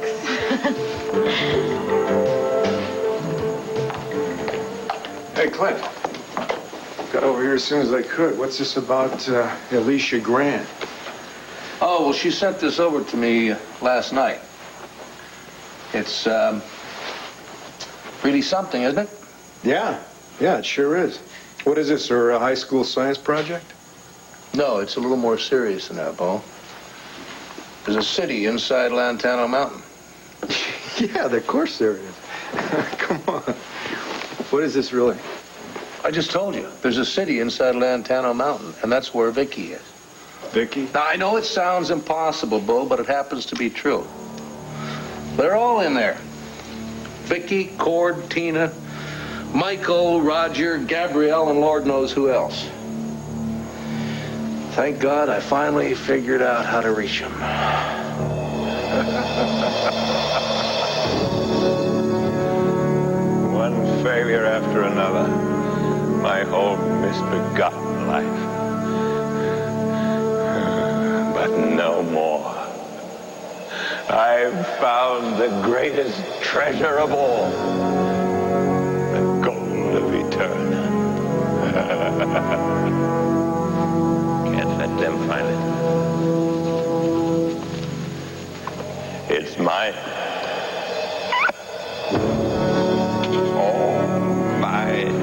Hey, Clint. Got over here as soon as I could. What's this about Alicia Grant? Oh, well, she sent this over to me last night. It's, really something, isn't it? Yeah, it sure is. What is this, her high school science project? No, it's a little more serious than that, Bo. There's a city inside Lantano Mountain. Yeah, of course there is. Come on. What is this really? I just told you. There's a city inside Lantano Mountain, and that's where Vicky is. Vicky? Now, I know it sounds impossible, Bo, but it happens to be true. They're all in there. Vicky, Cord, Tina, Michael, Roger, Gabrielle, and Lord knows who else. Thank God I finally figured out how to reach them. One failure after another. My whole misbegotten life. But no more. I've found the greatest treasure of all. The gold of Eterna. Can't let them find it. It's mine. All mine.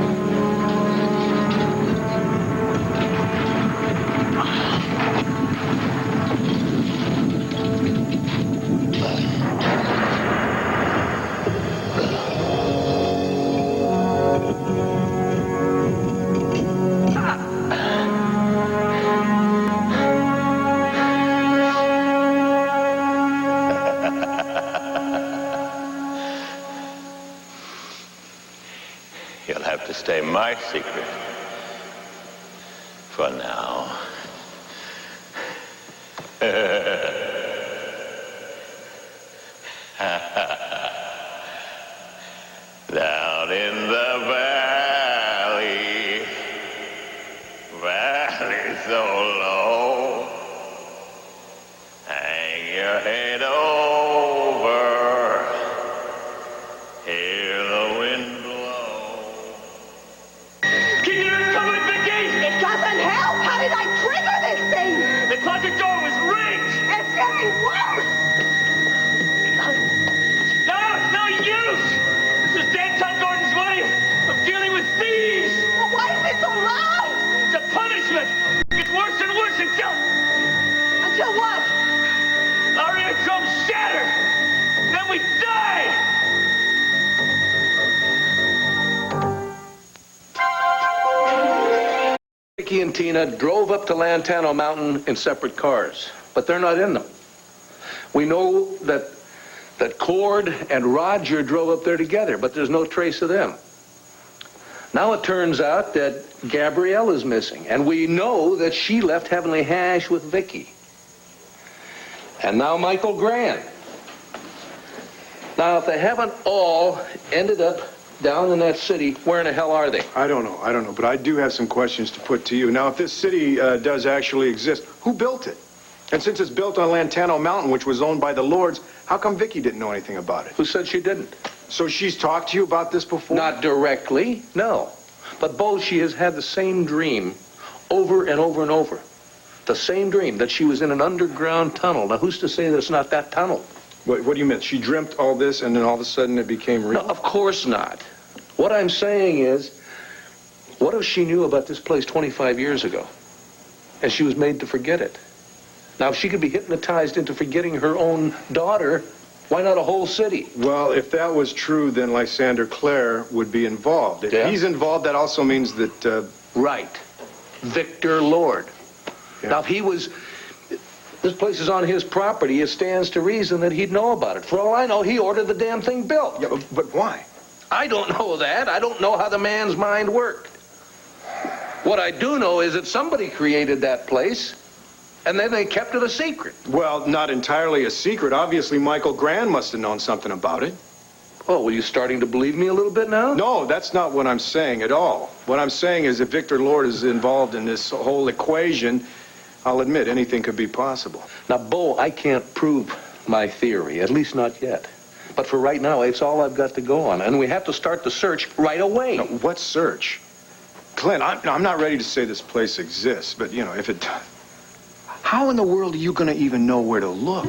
You'll have to stay my secret for now. Down in the valley, valley so low, hang your head over, hear the wind blow. Can you recover it, Vicky? It doesn't help! How did I trigger this thing? The closet door was rigged! It's getting worse! No, it's no use! This is Danton Gordon's way of dealing with thieves! Well, why Vicky and Tina drove up to Lantano Mountain in separate cars, but they're not in them. We know that Cord and Roger drove up there together, but there's no trace of them. Now it turns out that Gabrielle is missing, and we know that she left Heavenly Hash with Vicky. And now Michael Grant. Now, if they haven't all ended up down in that city, where in the hell are they? I don't know, but I do have some questions to put to you. Now, if this city does actually exist, who built it? And since it's built on Lantano Mountain, which was owned by the Lords, how come Vicky didn't know anything about it? Who said she didn't? So she's talked to you about this before? Not directly, no. But both, she has had the same dream over and over and over. The same dream, that she was in an underground tunnel. Now, who's to say that it's not that tunnel? What do you mean? She dreamt all this and then all of a sudden it became real? No, of course not. What I'm saying is, what if she knew about this place 25 years ago and she was made to forget it? Now, if she could be hypnotized into forgetting her own daughter, why not a whole city? Well, if that was true, then Lysander Clare would be involved. If he's involved, that also means that... Right. Victor Lord. Yeah. Now, if he was... This place is on his property. It stands to reason that he'd know about it. For all I know, he ordered the damn thing built. Yeah, but why? I don't know that. I don't know how the man's mind worked. What I do know is that somebody created that place, and then they kept it a secret. Well, not entirely a secret. Obviously, Michael Grant must have known something about it. Oh, were you starting to believe me a little bit now? No, that's not what I'm saying at all. What I'm saying is if Victor Lord is involved in this whole equation, I'll admit anything could be possible. Now, Bo, I can't prove my theory, at least not yet. But for right now, it's all I've got to go on, and we have to start the search right away. No, what search? Clint, I'm not ready to say this place exists, but, you know, if it... How in the world are you going to even know where to look?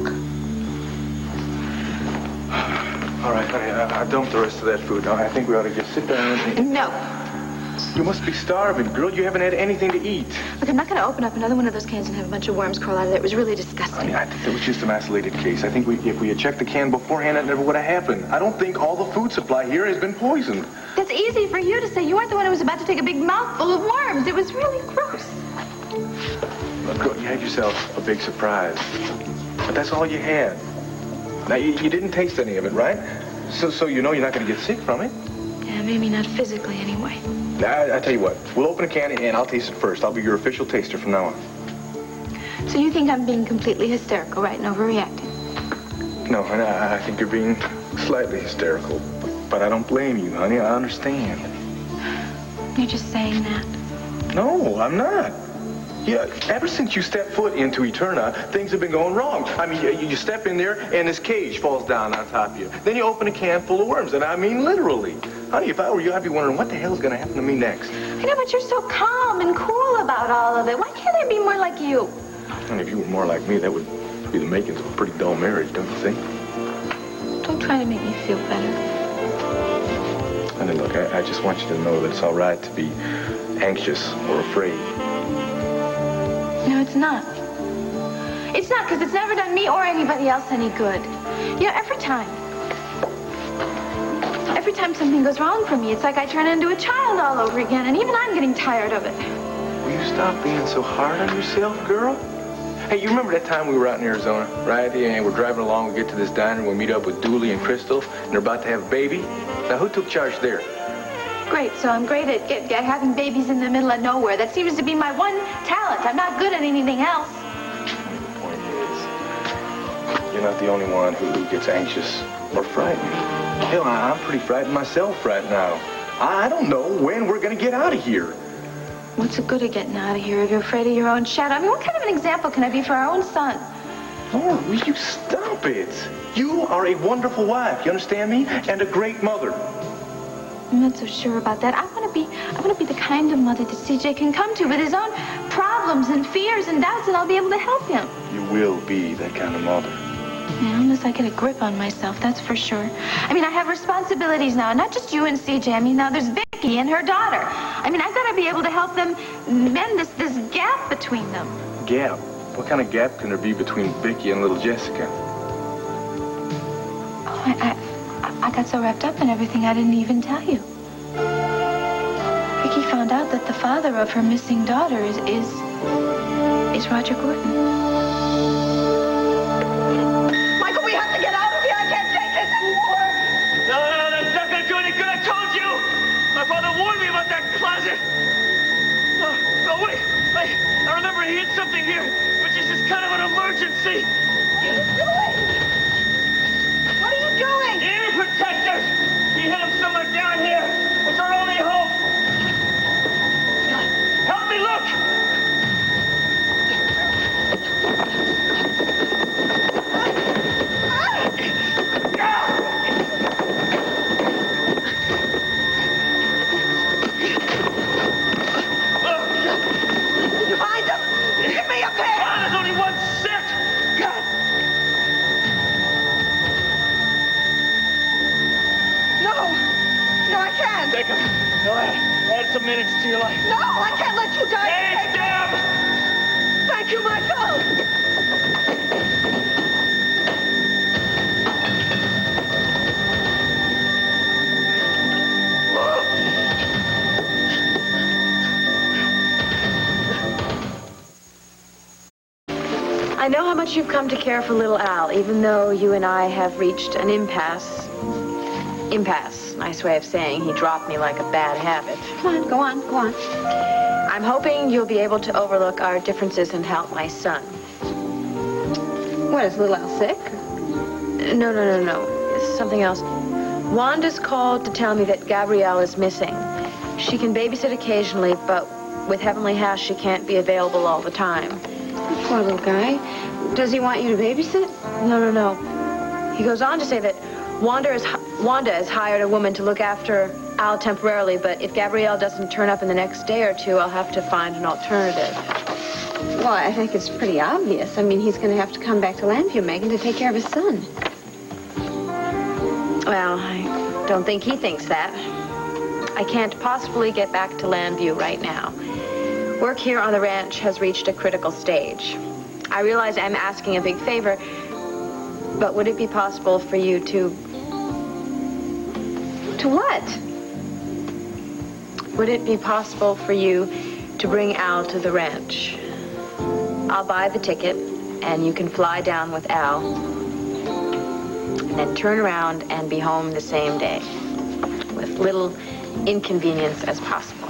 All right, honey, I dumped the rest of that food. Now, I think we ought to just sit down and... No. You must be starving, girl. You haven't had anything to eat. Look, I'm not going to open up another one of those cans and have a bunch of worms crawl out of it. It was really disgusting. Honey, I think that was just an isolated case. I think if we had checked the can beforehand, that never would have happened. I don't think all the food supply here has been poisoned. That's easy for you to say. You weren't the one who was about to take a big mouthful of worms. It was really gross. Look, girl, you had yourself a big surprise. But that's all you had. Now, you didn't taste any of it, right? So you know you're not going to get sick from it. Yeah, maybe not physically anyway. I tell you what, we'll open a can and I'll taste it first. I'll be your official taster from now on. So you think I'm being completely hysterical, right, and overreacting? No, honey, I think you're being slightly hysterical. But I don't blame you, honey. I understand. You're just saying that? No, I'm not. Yeah, ever since you stepped foot into Eterna, things have been going wrong. I mean, you step in there and this cage falls down on top of you. Then you open a can full of worms, and I mean literally. Honey, if I were you, I'd be wondering what the hell's going to happen to me next. I know, but you're so calm and cool about all of it. Why can't I be more like you? And if you were more like me, that would be the makings of a pretty dull marriage, don't you think? Don't try to make me feel better. Honey, look, I just want you to know that it's all right to be anxious or afraid. No, it's not. It's not, because it's never done me or anybody else any good. You know, every time something goes wrong for me, it's like I turn into a child all over again, and even I'm getting tired of it. Will you stop being so hard on yourself, girl? Hey, you remember that time we were out in Arizona, right? And we're driving along, we get to this diner, and we meet up with Dooley and Crystal, and they're about to have a baby. Now, who took charge there? Great, so I'm great at having babies in the middle of nowhere. That seems to be my one talent. I'm not good at anything else. The point is, you're not the only one who gets anxious or frightened. Hell, I'm pretty frightened myself right now. I don't know when we're going to get out of here. What's the good of getting out of here if you're afraid of your own shadow? I mean, what kind of an example can I be for our own son? Laura, will you stop it? You are a wonderful wife, you understand me? And a great mother. I'm not so sure about that. I want to be the kind of mother that CJ can come to with his own problems and fears and doubts, and I'll be able to help him. You will be that kind of mother. Yeah, unless I get a grip on myself, that's for sure. I mean, I have responsibilities now, not just you and CJ. I mean, now there's Vicky and her daughter. I mean, I've got to be able to help them mend this gap between them. Gap? What kind of gap can there be between Vicky and little Jessica? Oh, I got so wrapped up in everything I didn't even tell you. Vicky Vicky found out that the father of her missing daughter is Roger Gordon. Michael, we have to get out of here. I can't take this anymore. No, that's not going to do any good. I told you. My father warned me about that closet. Oh, wait. I remember he hid something here, which is just kind of an emergency. What are you doing? What are you doing? Ear protectors. He hid them somewhere down here. It's our only hope. Help me look. You find them? Give me a pair. Oh, there's only one set. God. No, I can't. Take him. Go ahead. Add some minutes to your life. No, I can't let you die. Hey, Deb! Thank you, Michael. I know how much you've come to care for little Al, even though you and I have reached an impasse. Impasse, nice way of saying he dropped me like a bad habit. Come on, go on, go on. I'm hoping you'll be able to overlook our differences and help my son. What, is little Al sick? No. This is something else. Wanda's called to tell me that Gabrielle is missing. She can babysit occasionally, but with Heavenly House, she can't be available all the time. Poor little guy. Does he want you to babysit? No. He goes on to say that Wanda has hired a woman to look after Al temporarily, but if Gabrielle doesn't turn up in the next day or two, I'll have to find an alternative. Well, I think it's pretty obvious. I mean, he's going to have to come back to Lambview, Megan, to take care of his son. Well, I don't think he thinks that. I can't possibly get back to Lambview right now. Work here on the ranch has reached a critical stage. I realize I'm asking a big favor, but would it be possible for you to... To what? Would it be possible for you to bring Al to the ranch? I'll buy the ticket, and you can fly down with Al, and then turn around and be home the same day, with little inconvenience as possible.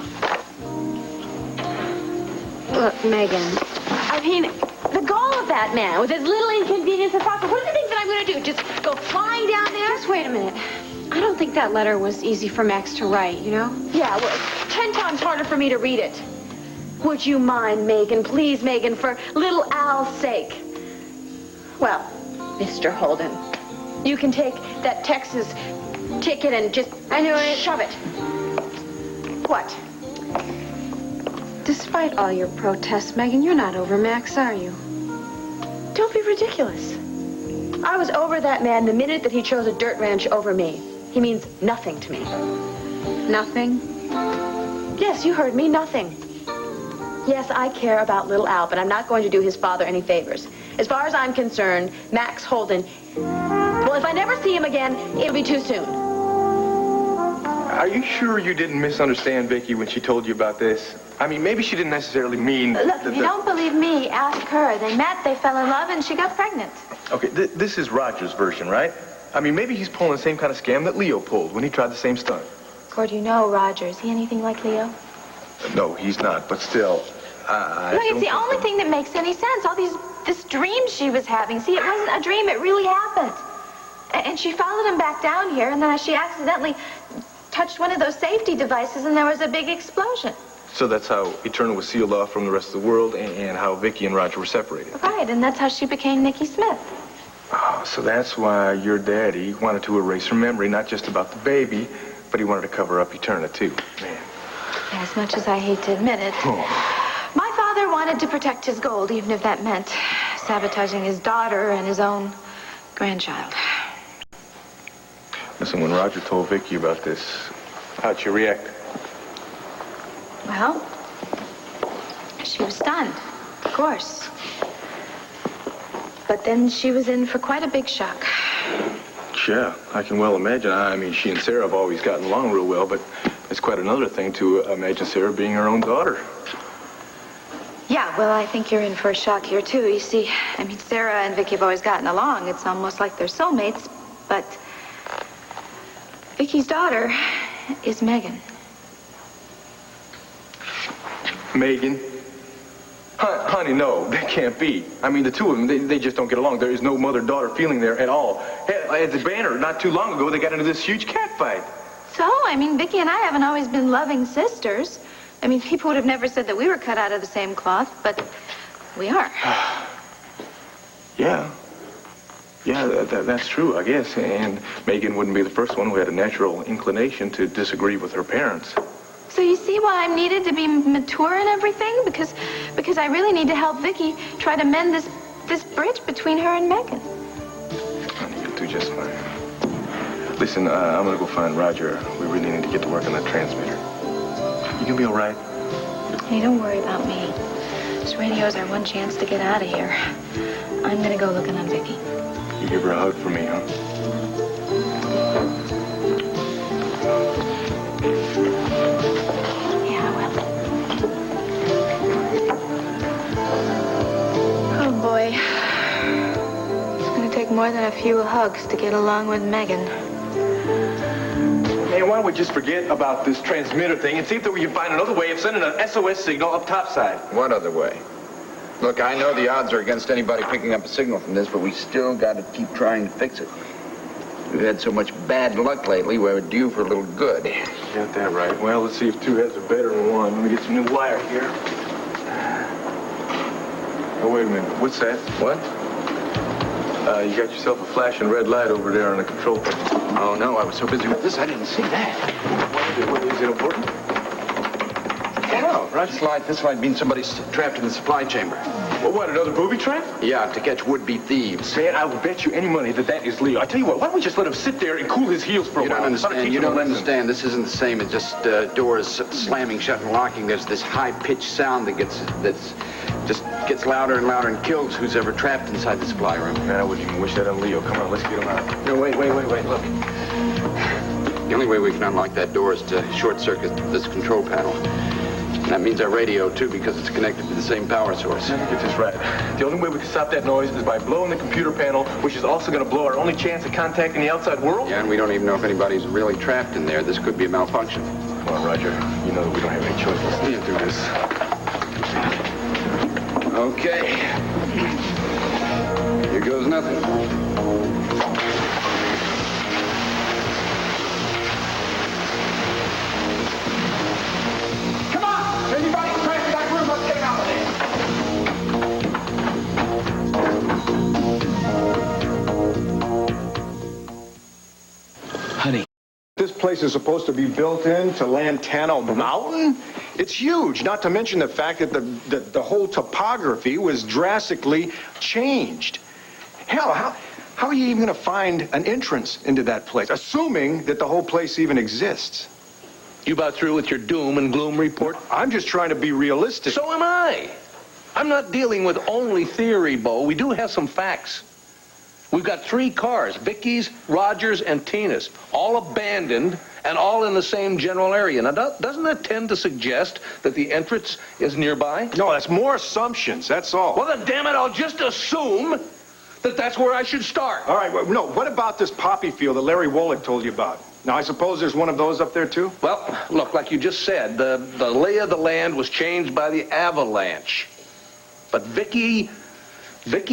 Look, Megan. I mean, the goal of that man, with as little inconvenience as possible, what do you think that I'm going to do? Just go flying down there? Just wait a minute. I don't think that letter was easy for Max to write, you know? Yeah, well, it's 10 times harder for me to read it. Would you mind, Megan? Please, Megan, for little Al's sake. Well, Mr. Holden, you can take that Texas ticket and just shove it. What? Despite all your protests, Megan, you're not over Max, are you? Don't be ridiculous. I was over that man the minute that he chose a dirt ranch over me. He means nothing to me. Nothing? Yes, you heard me, nothing. Yes, I care about little Al, but I'm not going to do his father any favors. As far as I'm concerned, Max Holden... Well, if I never see him again, it'll be too soon. Are you sure you didn't misunderstand Vicky when she told you about this? I mean, maybe she didn't necessarily mean... Look, if you don't believe me, ask her. They met, they fell in love, and she got pregnant. Okay, this is Roger's version, right? I mean, maybe he's pulling the same kind of scam that Leo pulled when he tried the same stunt. Cord, you know Roger. Is he anything like Leo? No, he's not, but still, Look, it's the only thing that makes any sense. All this dream she was having. See, it wasn't a dream. It really happened. And she followed him back down here, and then she accidentally touched one of those safety devices, and there was a big explosion. So that's how Eternal was sealed off from the rest of the world, and how Vicky and Roger were separated. Right, and that's how she became Nikki Smith. Oh, so that's why your daddy wanted to erase her memory, not just about the baby, but he wanted to cover up Eterna, too. Man. As much as I hate to admit it. My father wanted to protect his gold, even if that meant sabotaging his daughter and his own grandchild. Listen, when Roger told Vicky about this, how'd she react? Well, she was stunned, of course. But then she was in for quite a big shock. Yeah, I can well imagine. I mean, she and Sarah have always gotten along real well, but It's quite another thing to imagine Sarah being her own daughter. Yeah, well, I think you're in for a shock here, too. You see, I mean, Sarah and Vicky have always gotten along. It's almost like they're soulmates, but Vicky's daughter is Megan. Megan? Honey, no, that can't be. I mean, the two of them, they just don't get along. There is no mother-daughter feeling there at all. At the Banner, not too long ago, they got into this huge catfight. So, I mean, Vicky and I haven't always been loving sisters. I mean, people would have never said that we were cut out of the same cloth, but we are. Yeah. Yeah, that's true, I guess. And Megan wouldn't be the first one who had a natural inclination to disagree with her parents. So you see why I'm needed to be mature and everything? Because I really need to help Vicky try to mend this bridge between her and Megan. Honey, you'll do just fine. Listen, I'm gonna go find Roger. We really need to get to work on that transmitter. You gonna be all right? Hey, don't worry about me. This radio's our one chance to get out of here. I'm gonna go looking on Vicky. You give her a hug for me, huh? Oh, boy. It's going to take more than a few hugs to get along with Megan. Hey, why don't we just forget about this transmitter thing and see if we can find another way of sending an SOS signal up topside? What other way? Look, I know the odds are against anybody picking up a signal from this, but we still got to keep trying to fix it. We've had so much bad luck lately, we're due for a little good. Got that right. Well, let's see if two heads are better than one. Let me get some new wire here. Oh, wait a minute. What's that? What? You got yourself a flashing red light over there on the control panel. Oh, no, I was so busy with this, I didn't see that. Is it important? Oh, no. This light means somebody's trapped in the supply chamber. Well, what, another booby trap? Yeah, to catch would-be thieves. Man, I will bet you any money that is Leo. I tell you what, why don't we just let him sit there and cool his heels for a while? You don't understand. This isn't the same as just doors slamming shut and locking. There's this high-pitched sound that just gets louder and louder and kills who's ever trapped inside the supply room. Man, I wouldn't even wish that on Leo. Come on, let's get him out. No, wait, look. The only way we can unlock that door is to short-circuit this control panel. And that means our radio, too, because it's connected to the same power source. Let me get this right. The only way we can stop that noise is by blowing the computer panel, which is also going to blow our only chance of contacting the outside world? Yeah, and we don't even know if anybody's really trapped in there. This could be a malfunction. Come on, Roger. You know that we don't have any choice. Let's get through this. Okay. Here goes nothing. Come on! Anybody trapped in that room, let's get out of there. Honey. This place is supposed to be built into Lantano Mountain? It's huge, not to mention the fact that the whole topography was drastically changed. Hell, how are you even going to find an entrance into that place, assuming that the whole place even exists? You about through with your doom and gloom report? I'm just trying to be realistic. So am I. I'm not dealing with only theory, Bo. We do have some facts. We've got 3 cars, Vicky's, Roger's, and Tina's, all abandoned and all in the same general area. Now, doesn't that tend to suggest that the entrance is nearby? No, that's more assumptions, that's all. Well, then, damn it, I'll just assume that that's where I should start. All right, well, no, what about this poppy field that Larry Woltl told you about? Now, I suppose there's one of those up there, too? Well, look, like you just said, the lay of the land was changed by the avalanche. But Vicky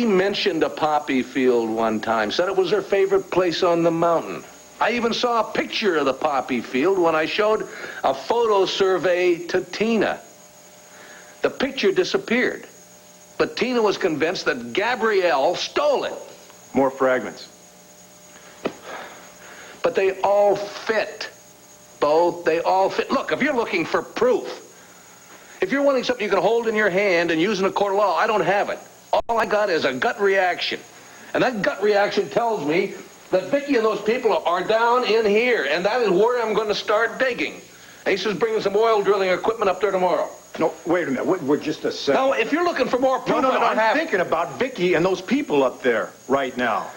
mentioned a poppy field one time, said it was her favorite place on the mountain. I even saw a picture of the poppy field when I showed a photo survey to Tina. The picture disappeared, but Tina was convinced that Gabrielle stole it. More fragments. But they all fit, Bo. They all fit. Look, if you're looking for proof, if you're wanting something you can hold in your hand and use in a court of law, I don't have it. All I got is a gut reaction. And that gut reaction tells me that Vicky and those people are down in here, and that is where I'm going to start digging. Ace is bringing some oil drilling equipment up there tomorrow. No, wait a minute. We're just a second. No, if you're looking for more proof, No, I don't have I'm thinking about Vicky and those people up there right now.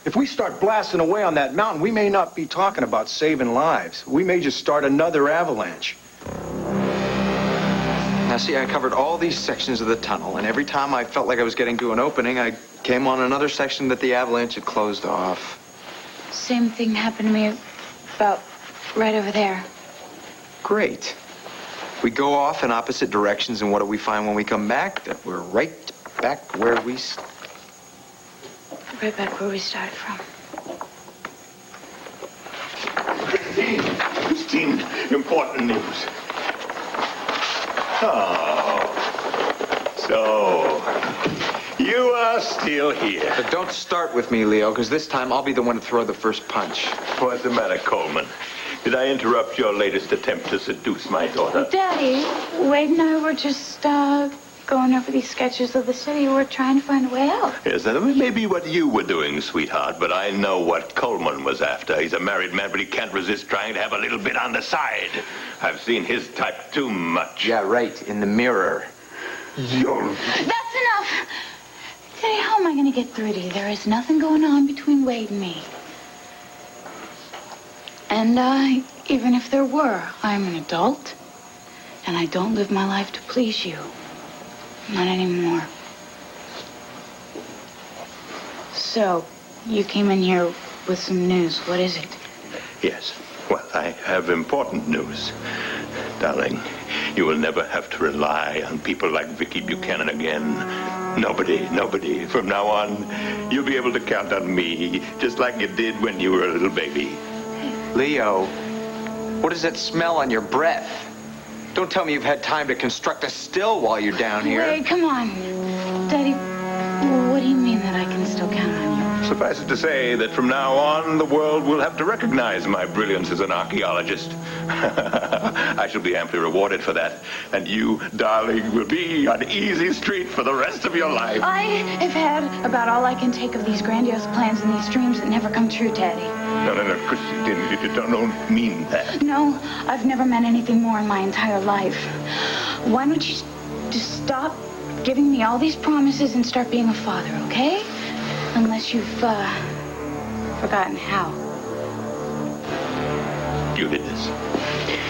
If we start blasting away on that mountain, we may not be talking about saving lives. We may just start another avalanche. Now, see, I covered all these sections of the tunnel, and every time I felt like I was getting to an opening, I came on another section that the avalanche had closed off. Same thing happened to me about right over there. Great. We go off in opposite directions, and what do we find when we come back? That we're right back where we... Right back where we started from. Christine, important news. Oh, so you are still here. But don't start with me, Leo, because this time I'll be the one to throw the first punch. What's the matter, Coleman? Did I interrupt your latest attempt to seduce my daughter? Daddy, Wade and I were just going over these sketches of the city. We're trying to find a way out. Yes, that may be what you were doing, sweetheart, but I know what Coleman was after. He's a married man, but he can't resist trying to have a little bit on the side. I've seen his type too much. Yeah, right, in the mirror. That's enough! Daddy, how am I going to get through to you? There is nothing going on between Wade and me. And even if there were, I'm an adult, and I don't live my life to please you. Not anymore. So, you came in here with some news. What is it? Yes. Well, I have important news. Darling, you will never have to rely on people like Vicky Buchanan again. Nobody. From now on, you'll be able to count on me, just like you did when you were a little baby. Leo, what does that smell on your breath? Don't tell me you've had time to construct a still while you're down here. Wait, come on. Daddy, what do you mean that I can still count on you? Suffice it to say that from now on, the world will have to recognize my brilliance as an archaeologist. I shall be amply rewarded for that. And you, darling, will be on Easy Street for the rest of your life. I have had about all I can take of these grandiose plans and these dreams that never come true, Daddy. No, Christine, you don't mean that. No, I've never meant anything more in my entire life. Why don't you just stop giving me all these promises and start being a father, okay? Unless you've, forgotten how. You did this.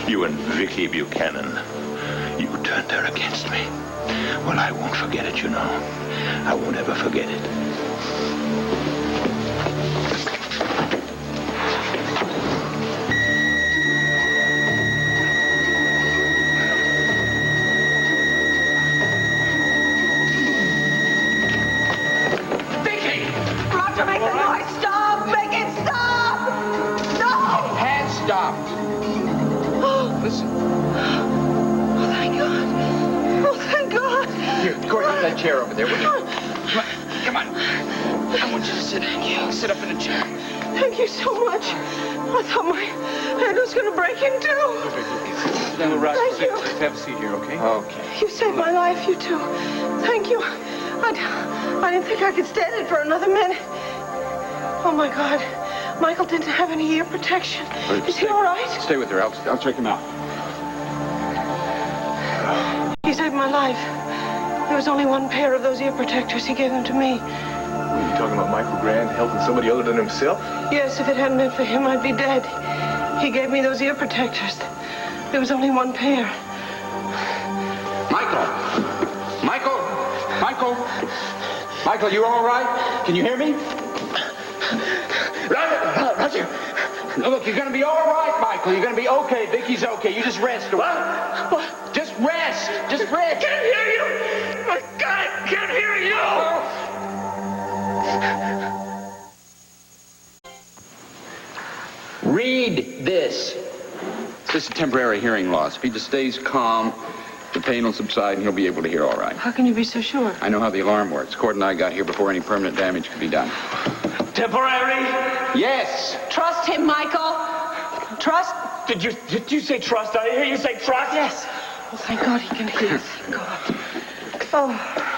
You and Vicky Buchanan. You turned her against me. Well, I won't forget it, you know. I won't ever forget it. That chair over there, will you? Come on. I want you to sit. Sit up in a chair. Thank you so much. I thought my head was going to break in two. Then we'll rush. Thank you. Have a seat here, okay? Okay. You saved my life, you two. Thank you. I didn't think I could stand it for another minute. Oh, my God. Michael didn't have any ear protection. Is he all right? Stay with her. I'll check him out. He saved my life. There was only one pair of those ear protectors. He gave them to me. Were you talking about Michael Grant helping somebody other than himself? Yes, if it hadn't been for him, I'd be dead. He gave me those ear protectors. There was only one pair. Michael, you all right? Can you hear me? Roger. Look, you're going to be all right, Michael. You're going to be okay. Vicky's okay. You just rest. What? Just rest. Just rest. I can't hear you. My God, I can't hear you. Read this. This is temporary hearing loss. If he just stays calm, the pain will subside and he'll be able to hear all right. How can you be so sure? I know how the alarm works. Cord and I got here before any permanent damage could be done. Temporary? Yes. Trust him, Michael. Trust? Did you say trust? I hear you say trust? Yes. Oh, thank God he can hear. Thank God. Oh.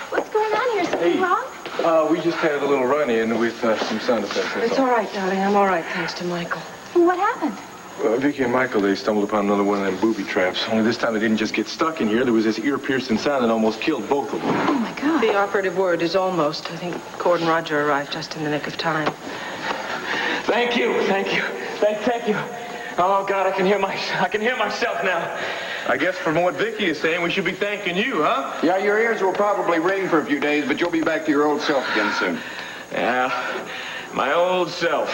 What's going on here? Something wrong? We just had a little run-in with some sound effects. It's all right, darling. I'm all right, thanks to Michael. What happened? Vicky and Michael, they stumbled upon another one of them booby traps. Only this time they didn't just get stuck in here. There was this ear-piercing sound that almost killed both of them. Oh, my God. The operative word is almost. I think Cord and Roger arrived just in the nick of time. Thank you. Thank you. Oh, God, I can hear myself now. I guess from what Vicky is saying, we should be thanking you, huh? Yeah, your ears will probably ring for a few days, but you'll be back to your old self again soon. Yeah, my old self.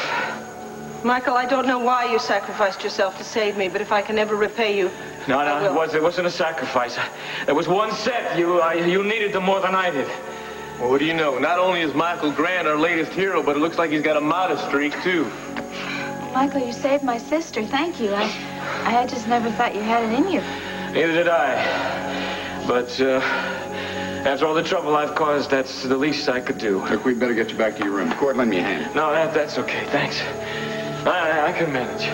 Michael, I don't know why you sacrificed yourself to save me, but if I can ever repay you... No, it wasn't a sacrifice. There was one set. You needed them more than I did. Well, what do you know? Not only is Michael Grant our latest hero, but it looks like he's got a modest streak, too. Michael, you saved my sister. Thank you. I just never thought you had it in you. Neither did I. But, after all the trouble I've caused, that's the least I could do. Look, we'd better get you back to your room. Cord, lend me a hand. No, that's okay. Thanks. I can manage.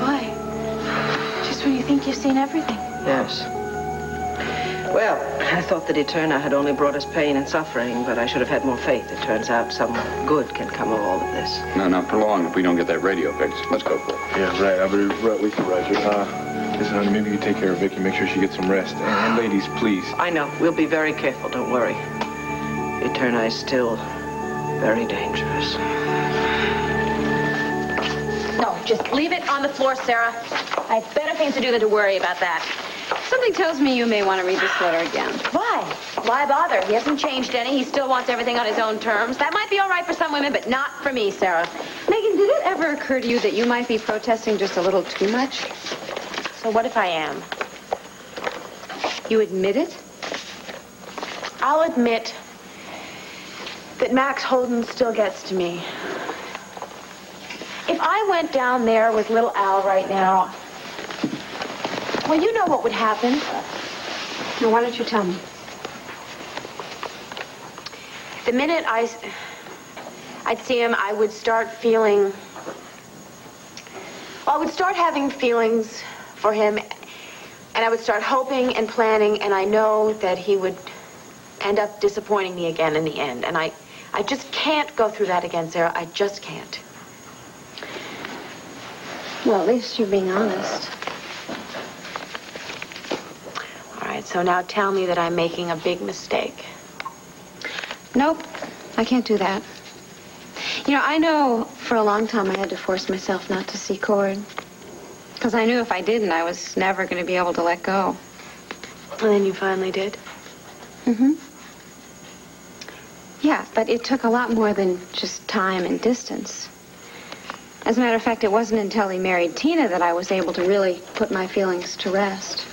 Boy, just when you think you've seen everything. Yes. Well, I thought that Eterna had only brought us pain and suffering, but I should have had more faith. It turns out some good can come of all of this. No, not for long if we don't get that radio fixed. Let's go for it. Yeah, right. I'll be right with you, Roger. Listen, honey, maybe you take care of Vicky, make sure she gets some rest. And ladies, please. I know. We'll be very careful. Don't worry. Eterna is still very dangerous. No, just leave it on the floor, Sarah. I have better things to do than to worry about that. Something tells me you may want to read this letter again. Why? Why bother? He hasn't changed any. He still wants everything on his own terms. That might be all right for some women, but not for me, Sarah. Megan, did it ever occur to you that you might be protesting just a little too much? So what if I am? You admit it? I'll admit that Max Holden still gets to me. If I went down there with little Al right now, well, you know what would happen. Now, why don't you tell me? The minute I'd see him, I would start feeling... Well, I would start having feelings for him, and I would start hoping and planning, and I know that he would end up disappointing me again in the end. And I just can't go through that again, Sarah. I just can't. Well, at least you're being honest. All right, so now tell me that I'm making a big mistake. Nope, I can't do that. You know, I know for a long time I had to force myself not to see Cord. Because I knew if I didn't, I was never going to be able to let go. And then you finally did? Mm-hmm. Yeah, but it took a lot more than just time and distance. As a matter of fact, it wasn't until he married Tina that I was able to really put my feelings to rest.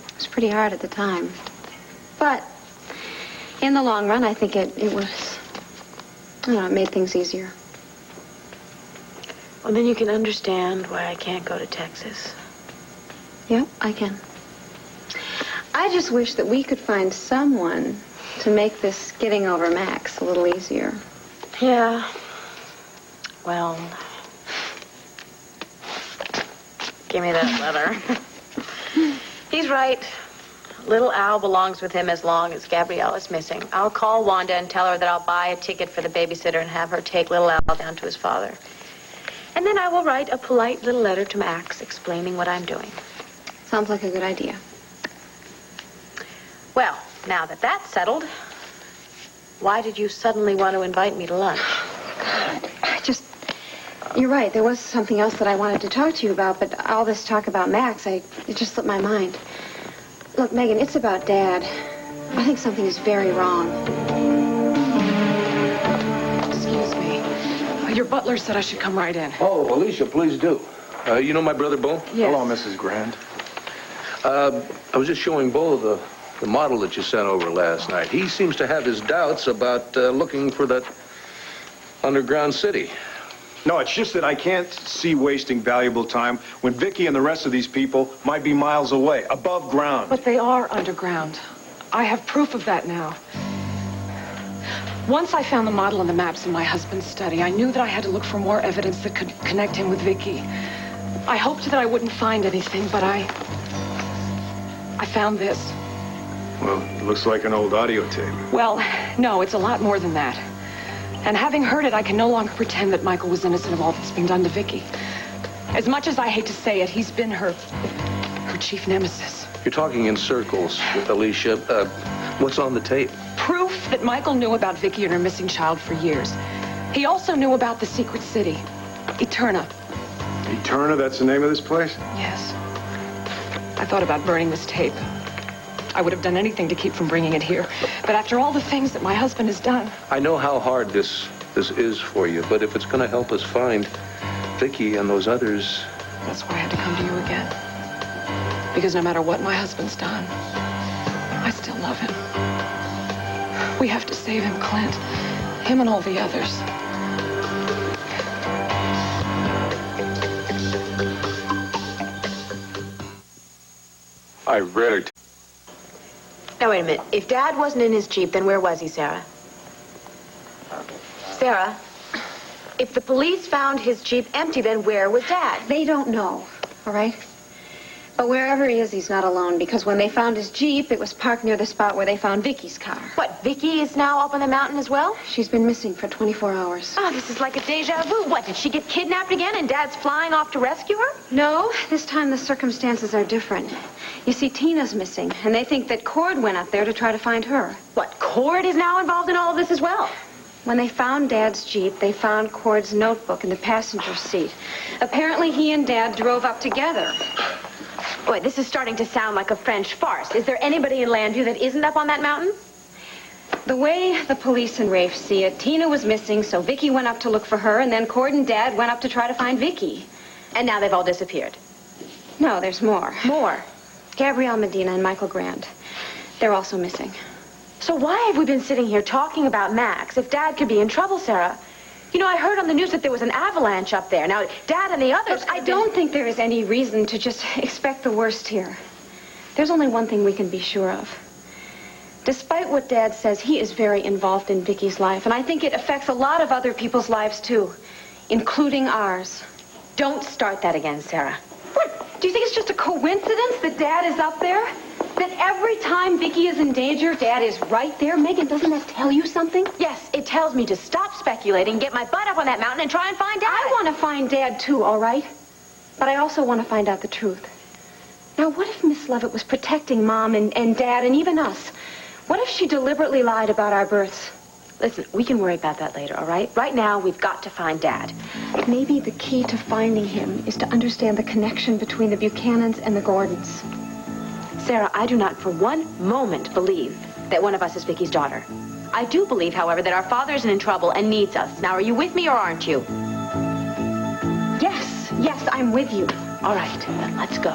It was pretty hard at the time. But in the long run, I think it was, I don't know, it made things easier. Well, then you can understand why I can't go to Texas. Yep, I can. I just wish that we could find someone to make this getting over Max a little easier. Yeah. Well, give me that letter. He's right. Little Al belongs with him as long as Gabrielle is missing. I'll call Wanda and tell her that I'll buy a ticket for the babysitter and have her take little Al down to his father. And then I will write a polite little letter to Max explaining what I'm doing. Sounds like a good idea. Well, now that that's settled, why did you suddenly want to invite me to lunch? God, you're right. There was something else that I wanted to talk to you about, but all this talk about Max, it just slipped my mind. Look, Megan, it's about Dad. I think something is very wrong. Excuse me. Your butler said I should come right in. Oh, Alicia, please do. You know my brother, Bo? Yes. Hello, Mrs. Grant. I was just showing Bo the model that you sent over last night. He seems to have his doubts about looking for that underground city. No, it's just that I can't see wasting valuable time when Vicky and the rest of these people might be miles away, above ground. But they are underground. I have proof of that now. Once I found the model and the maps in my husband's study, I knew that I had to look for more evidence that could connect him with Vicky. I hoped that I wouldn't find anything, but I found this. Well, it looks like an old audio tape. Well, no, it's a lot more than that. And having heard it, I can no longer pretend that Michael was innocent of all that's been done to Vicky. As much as I hate to say it, he's been her chief nemesis. You're talking in circles, Alicia. What's on the tape? Proof that Michael knew about Vicky and her missing child for years. He also knew about the secret city, Eterna. Eterna, that's the name of this place? Yes. I thought about burning this tape. I would have done anything to keep from bringing it here. But after all the things that my husband has done... I know how hard this is for you, but if it's going to help us find Vicky and those others... That's why I had to come to you again. Because no matter what my husband's done, I still love him. We have to save him, Clint. Him and all the others. I really... Now, wait a minute. If Dad wasn't in his Jeep, then where was he, Sarah? Sarah, if the police found his Jeep empty, then where was Dad? They don't know, all right? But wherever he is, he's not alone, because when they found his Jeep, it was parked near the spot where they found Vicky's car. What, Vicky is now up on the mountain as well? She's been missing for 24 hours. Oh, this is like a deja vu. What, did she get kidnapped again and Dad's flying off to rescue her? No, this time the circumstances are different. You see, Tina's missing, and they think that Cord went up there to try to find her. What, Cord is now involved in all of this as well? When they found Dad's Jeep, they found Cord's notebook in the passenger seat. Apparently, he and Dad drove up together. Boy, this is starting to sound like a French farce. Is there anybody in Landview that isn't up on that mountain? The way the police and Rafe see it, Tina was missing, so Vicky went up to look for her, and then Cord and Dad went up to try to find Vicky. And now they've all disappeared. No, there's more. More? Gabrielle Medina and Michael Grant. They're also missing. So why have we been sitting here talking about Max if Dad could be in trouble, Sarah? You know, I heard on the news that there was an avalanche up there. Now, Dad and the others... Look, I don't think there is any reason to just expect the worst here. There's only one thing we can be sure of. Despite what Dad says, he is very involved in Vicky's life, and I think it affects a lot of other people's lives, too, including ours. Don't start that again, Sarah. What? Do you think it's just a coincidence that Dad is up there? That every time Vicky is in danger, Dad is right there? Megan, doesn't that tell you something? Yes, it tells me to stop speculating, get my butt up on that mountain, and try and find Dad. I want to find Dad, too, all right? But I also want to find out the truth. Now, what if Miss Lovett was protecting Mom and Dad and even us? What if she deliberately lied about our births? Listen, we can worry about that later, all right? Right now, we've got to find Dad. Maybe the key to finding him is to understand the connection between the Buchanans and the Gordons. Sarah, I do not for one moment believe that one of us is Vicky's daughter. I do believe, however, that our father is in trouble and needs us. Now, are you with me or aren't you? Yes, I'm with you. All right, then let's go.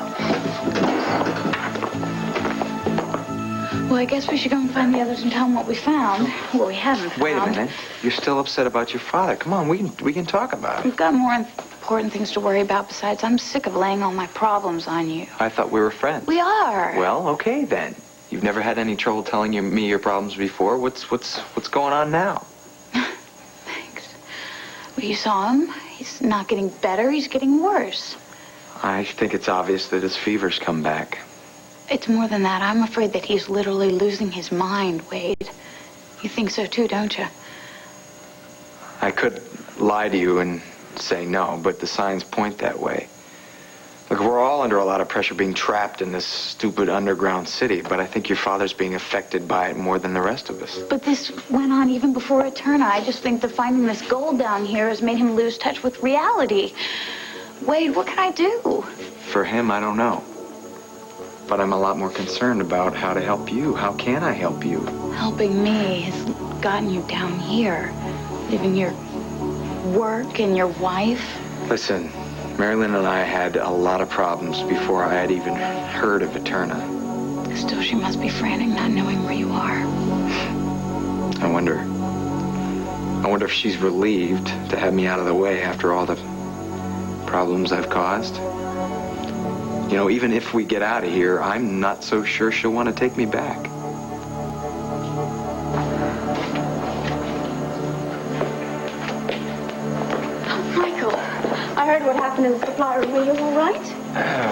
Well, I guess we should go and find the others and tell them what we found. What we haven't found. Wait a minute. You're still upset about your father. Come on, we can talk about it. We've got more important things to worry about besides I'm sick of laying all my problems on you. I thought we were friends. We are. Well, okay then. You've never had any trouble telling me your problems before. What's going on now? Thanks. Well, you saw him. He's not getting better. He's getting worse. I think it's obvious that his fever's come back. It's more than that. I'm afraid that he's literally losing his mind, Wade. You think so too, don't you? I could lie to you and say no, but the signs point that way. Look, we're all under a lot of pressure being trapped in this stupid underground city, but I think your father's being affected by it more than the rest of us. But this went on even before Eterna. I just think that finding this gold down here has made him lose touch with reality. Wade, what can I do? For him, I don't know. But I'm a lot more concerned about how to help you. How can I help you? Helping me has gotten you down here, leaving your work and your wife. Listen, Marilyn and I had a lot of problems before I had even heard of Eterna. Still, she must be frantic, not knowing where you are. I wonder if she's relieved to have me out of the way after all the problems I've caused. You know, even if we get out of here, I'm not so sure she'll want to take me back. Oh, Michael, I heard what happened in the supply room. Were you all right?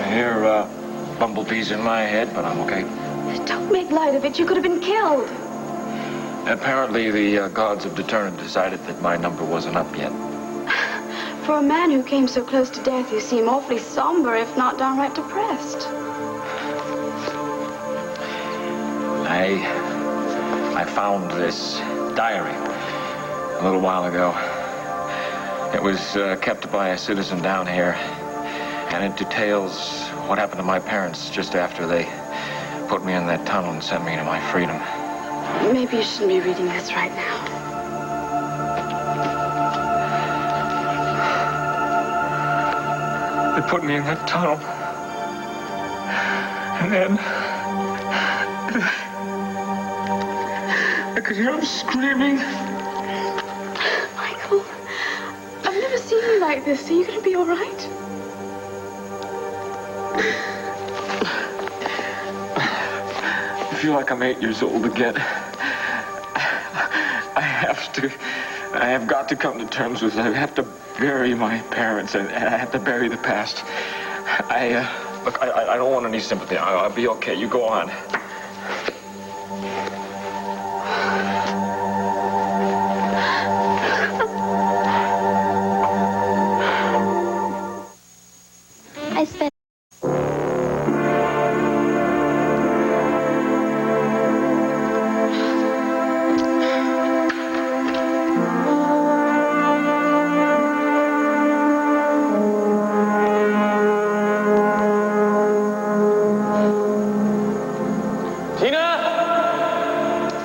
Here, bumblebees in my head, but I'm okay. Don't make light of it. You could have been killed. Apparently, the gods of deterrent decided that my number wasn't up yet. For a man who came so close to death, you seem awfully somber, if not downright depressed. I found this diary a little while ago. It was kept by a citizen down here, and it details what happened to my parents just after they put me in that tunnel and sent me to my freedom. Maybe you shouldn't be reading this right now. They put me in that tunnel. And then I could hear them screaming. Michael, I've never seen you like this. Are you going to be all right? I feel like I'm 8 years old again. I have got to come to terms with it. I have to bury my parents, and I have to bury the past. Look, I don't want any sympathy. I'll be okay. You go on. I spent...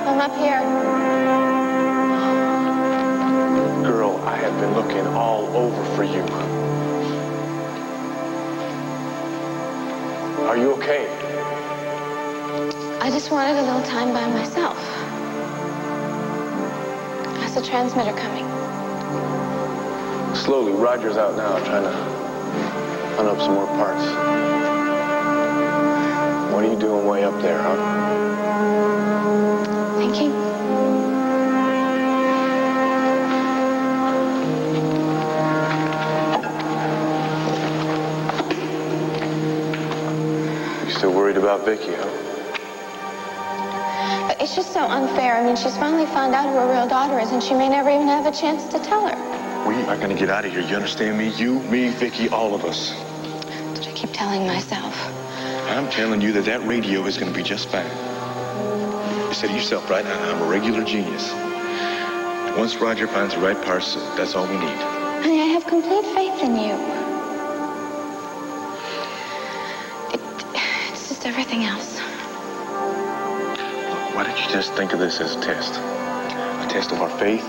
I'm up here. Girl, I have been looking all over for you. Are you okay? I just wanted a little time by myself. How's the transmitter coming? Slowly. Roger's out now trying to hunt up some more parts. What are you doing way up there, huh? Thinking? You still worried about Vicky, huh? But it's just so unfair. I mean, she's finally found out who her real daughter is, and she may never even have a chance to tell her. We are gonna get out of here. You understand me? You, me, Vicky, all of us. That's what I keep telling myself. I'm telling you that radio is gonna be just fine. You said it yourself, right? I'm a regular genius. Once Roger finds the right parts, that's all we need. Honey, I have complete faith in you. It's just everything else. Why don't you just think of this as a test? A test of our faith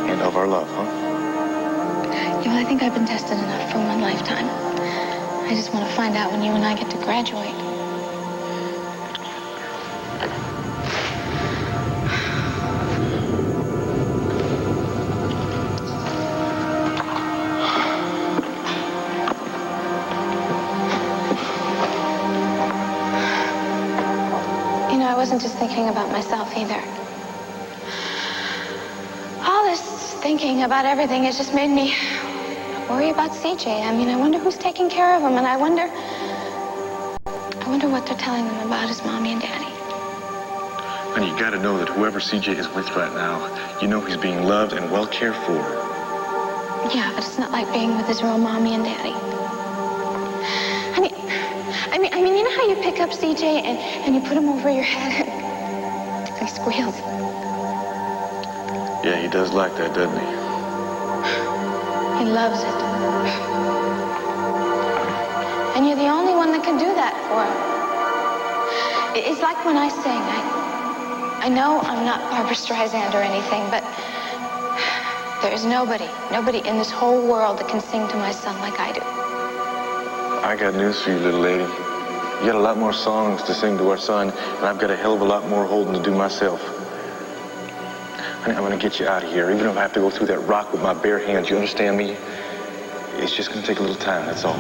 and of our love, huh? Yeah, well, I think I've been tested enough for one lifetime. I just want to find out when you and I get to graduate. You know, I wasn't just thinking about myself either. All this thinking about everything has just made me worry about CJ. I mean, I wonder who's taking care of him, and I wonder what they're telling them about his mommy and daddy. And you gotta know that whoever CJ is with right now, you know he's being loved and well cared for. Yeah, but it's not like being with his real mommy and daddy. I mean, you know how you pick up CJ and you put him over your head and he squeals? Yeah, he does like that, doesn't he? He loves it. And you're the only one that can do that for him. It's like when I sing. I know I'm not Barbra Streisand or anything, but there is nobody in this whole world that can sing to my son like I do. I got news for you, little lady. You got a lot more songs to sing to our son, and I've got a hell of a lot more holding to do myself. Honey, I'm gonna get you out of here, even if I have to go through that rock with my bare hands. You understand me? It's just gonna take a little time, that's all.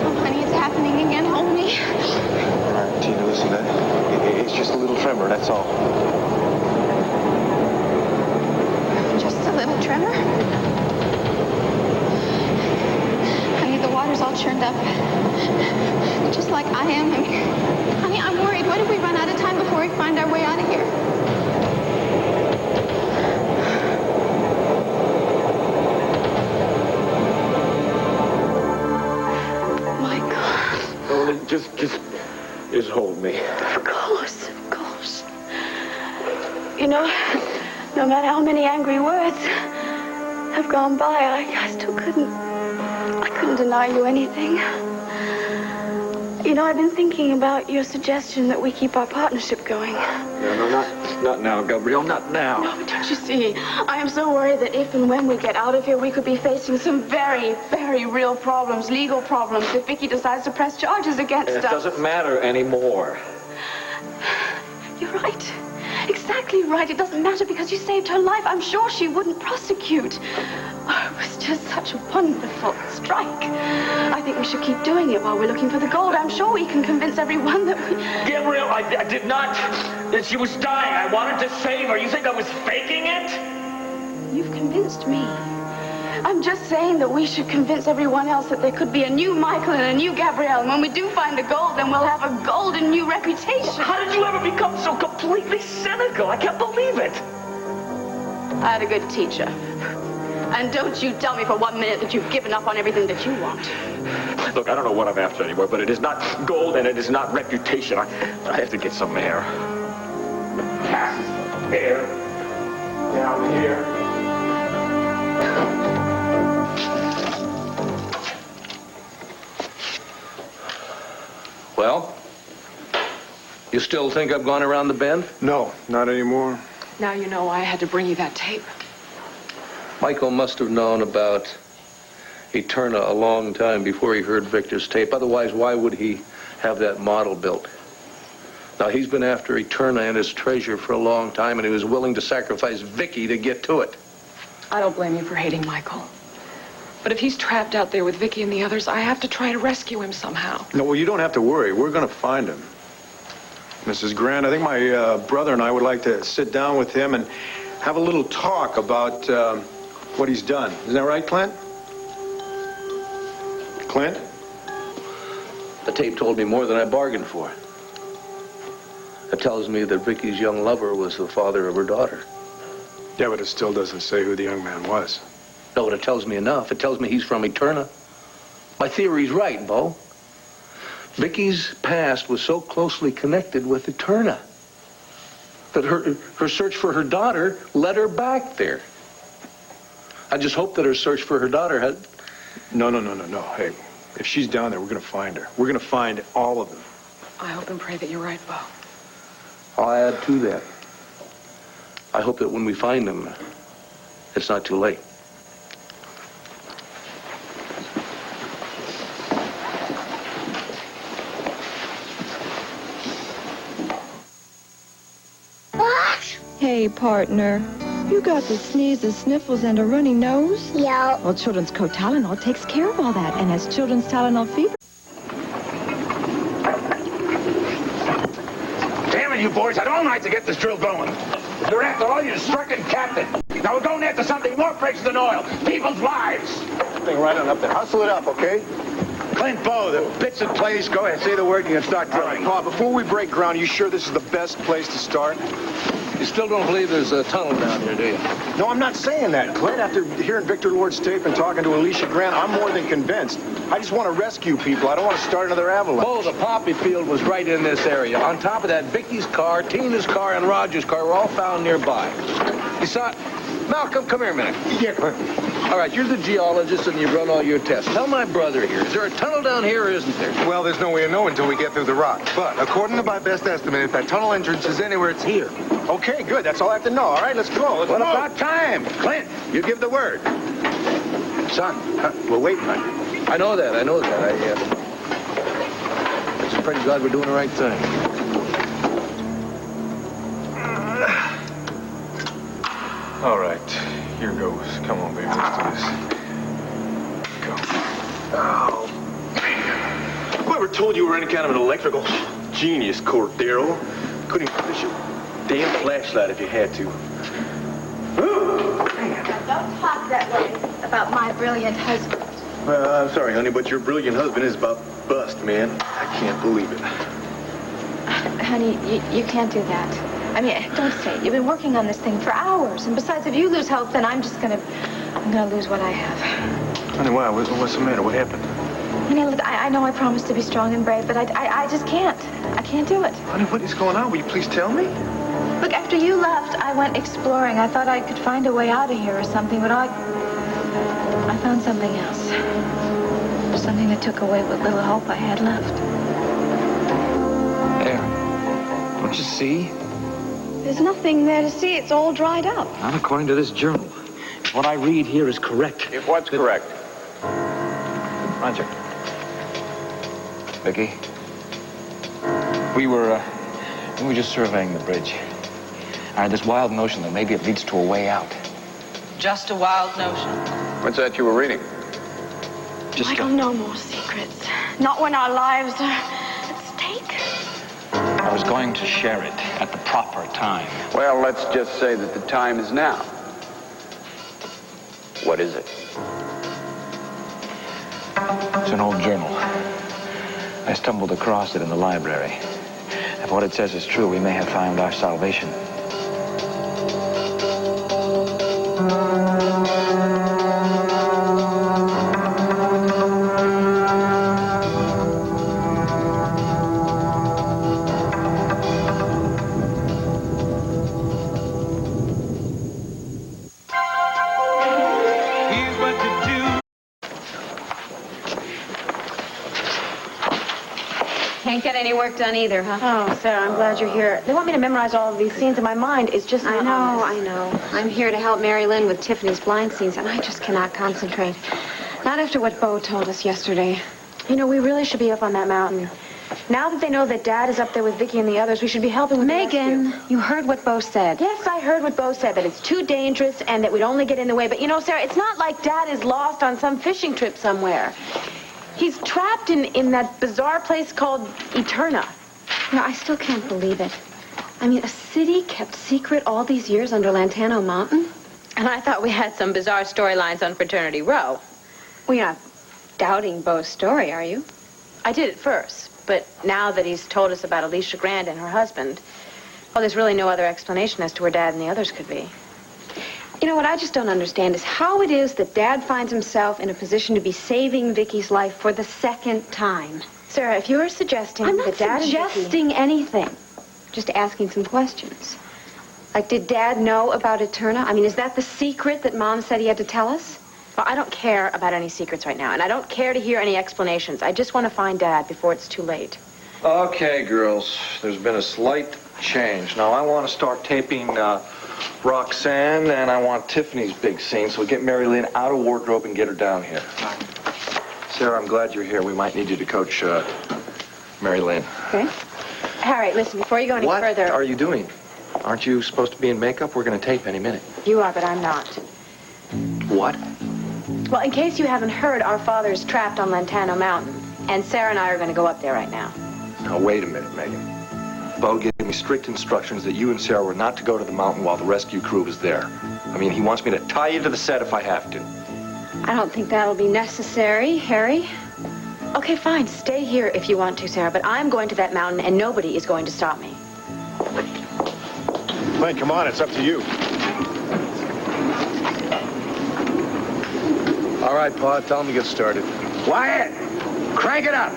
Oh, honey, it's happening again. Hold me. All right, Tina, listen, it's just a little tremor, that's all. Just a little tremor? Honey, the water's all churned up. Just like I am. Honey, I'm worried. What if we run out of time before we find our way out of here? Just hold me. Of course, of course. You know, no matter how many angry words have gone by, I still couldn't deny you anything. You know, I've been thinking about your suggestion that we keep our partnership going. No, not now, Gabrielle, not now. No, but don't you see? I am so worried that if and when we get out of here, we could be facing some very, very real problems, legal problems, if Vicky decides to press charges against us. It doesn't matter anymore. You're right. Exactly right. It doesn't matter because you saved her life. I'm sure she wouldn't prosecute. Oh, it was just such a wonderful strike. I think we should keep doing it while we're looking for the gold. I'm sure we can convince everyone that we... Gabrielle, I did not. She was dying. I wanted to save her. You think I was faking it? You've convinced me. I'm just saying that we should convince everyone else that there could be a new Michael and a new Gabrielle. And when we do find the gold, then we'll have a golden new reputation. How did you ever become so completely cynical? I can't believe it. I had a good teacher. And don't you tell me for 1 minute that you've given up on everything that you want. Look, I don't know what I'm after anymore, but it is not gold and it is not reputation. I have to get some hair. Hair. Down here. Well, you still think I've gone around the bend? No, not anymore. Now you know why I had to bring you that tape. Michael must have known about Eterna a long time before he heard Victor's tape. Otherwise, why would he have that model built? Now, he's been after Eterna and his treasure for a long time, and he was willing to sacrifice Vicky to get to it. I don't blame you for hating Michael. But if he's trapped out there with Vicky and the others, I have to try to rescue him somehow. No, well, you don't have to worry. We're going to find him. Mrs. Grant, I think my brother and I would like to sit down with him and have a little talk about what he's done. Isn't that right, Clint? Clint? The tape told me more than I bargained for. It tells me that Vicky's young lover was the father of her daughter. Yeah, but it still doesn't say who the young man was. No, but it tells me enough. It tells me he's from Eterna. My theory's right, Bo. Vicky's past was so closely connected with Eterna that her search for her daughter led her back there. I just hope that her search for her daughter had... No. Hey, if she's down there, we're going to find her. We're going to find all of them. I hope and pray that you're right, Bo. I'll add to that. I hope that when we find them, it's not too late. Hey, partner. You got the sneezes, sniffles, and a runny nose? Yeah. Well, Children's Coat Tylenol takes care of all that and has Children's Tylenol fever. Damn it, you boys, I'd all night to get this drill going. You're after all you stricken captain. Now we're going after something more precious than oil. People's lives. Thing right on up there. Hustle it up, okay? Clint, Bo, the bit's in place. Go ahead, say the word, and you can start drilling. Paul, before we break ground, you sure this is the best place to start? You still don't believe there's a tunnel down here, do you? No, I'm not saying that, Clint. After hearing Victor Lord's tape and talking to Alicia Grant, I'm more than convinced. I just want to rescue people. I don't want to start another avalanche. Oh, the poppy field was right in this area. On top of that, Vicky's car, Tina's car, and Roger's car were all found nearby. You saw... Malcolm, come here a minute. Yeah, Clint. All right, you're the geologist and you've run all your tests. Tell my brother here, is there a tunnel down here or isn't there? Well, there's no way of knowing until we get through the rock. But according to my best estimate, if that tunnel entrance is anywhere, it's here. Okay, good. That's all I have to know. All right, let's go. Let's What move. about time? Clint, you give the word. Son, we're waiting on you. I know that. I'm just pretty glad we're doing the right thing. All right, here goes. Come on, baby, let's do this. Go. Oh, man. Whoever told you were any kind of an electrical genius, Cordero? Couldn't even finish a damn flashlight if you had to. Don't talk that way about my brilliant husband. Well, I'm sorry, honey, but your brilliant husband is about bust, man. I can't believe it. Honey, you can't do that. I mean, don't say it. You've been working on this thing for hours. And besides, if you lose hope, then I'm gonna lose what I have. Honey, why? What's the matter? What happened? Honey, look, I know I promised to be strong and brave, but I just can't. I can't do it. Honey, what is going on? Will you please tell me? Look, after you left, I went exploring. I thought I could find a way out of here or something, but I found something else. Something that took away what little hope I had left. There. Don't you see? There's nothing there to see. It's all dried up. Not according to this journal. What I read here is correct. If what's correct? Roger. Vicky, we were just surveying the bridge. I had this wild notion that maybe it leads to a way out. Just a wild notion. What's that you were reading? Michael, no more secrets. Not when our lives are at stake. I was going to share it at the proper time. Well, let's just say that the time is now. What is it? It's an old journal. I stumbled across it in the library. If what it says is true, we may have found our salvation. Can't get any work done either, huh? Oh, Sarah, I'm glad you're here. They want me to memorize all of these scenes, and my mind is just not on this. I know. I'm here to help Mary Lynn with Tiffany's blind scenes, and I just cannot concentrate. Not after what Bo told us yesterday. You know, we really should be up on that mountain. Now that they know that Dad is up there with Vicky and the others, we should be helping with Megan, you heard what Bo said. Yes, I heard what Bo said, that it's too dangerous and that we'd only get in the way. But, you know, Sarah, it's not like Dad is lost on some fishing trip somewhere. He's trapped in that bizarre place called Eterna. No, I still can't believe it. I mean, a city kept secret all these years under Lantano Mountain? And I thought we had some bizarre storylines on Fraternity Row. Well, you're not doubting Bo's story, are you? I did at first, but now that he's told us about Alicia Grant and her husband, well, there's really no other explanation as to where Dad and the others could be. You know, what I just don't understand is how it is that Dad finds himself in a position to be saving Vicky's life for the second time. Sarah, if you're suggesting I'm not that Dad suggesting anything. Just asking some questions. Like, did Dad know about Eterna? I mean, is that the secret that Mom said he had to tell us? Well, I don't care about any secrets right now, and I don't care to hear any explanations. I just want to find Dad before it's too late. Okay, girls. There's been a slight change. Now, I want to start taping Roxanne, and I want Tiffany's big scene, so we get Mary Lynn out of wardrobe and get her down here. Sarah, I'm glad you're here. We might need you to coach Mary Lynn. Okay. Harry, listen, before you go any further... What are you doing? Aren't you supposed to be in makeup? We're going to tape any minute. You are, but I'm not. What? Well, in case you haven't heard, our father's trapped on Lantano Mountain, and Sarah and I are going to go up there right now. Now, wait a minute, Megan. Bo gave me strict instructions that you and Sarah were not to go to the mountain while the rescue crew was there. I mean, he wants me to tie you to the set if I have to. I don't think that'll be necessary, Harry. Okay, fine. Stay here if you want to, Sarah, but I'm going to that mountain, and nobody is going to stop me. Glenn, come on, it's up to you. All right, Pa, tell him to get started. Wyatt, crank it up.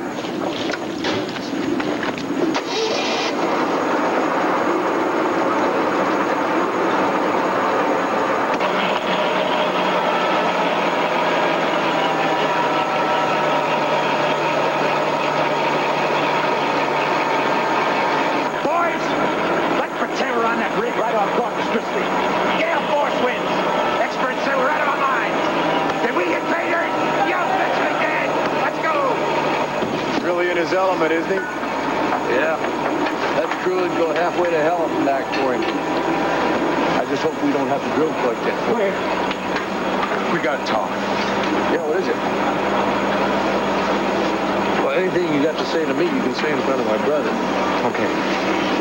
His element, isn't he? Yeah. That crew would go halfway to hell and back for him. I just hope we don't have to drill plug that. We got to talk. Yeah, what is it? Well, anything you got to say to me, you can say in front of my brother. Okay.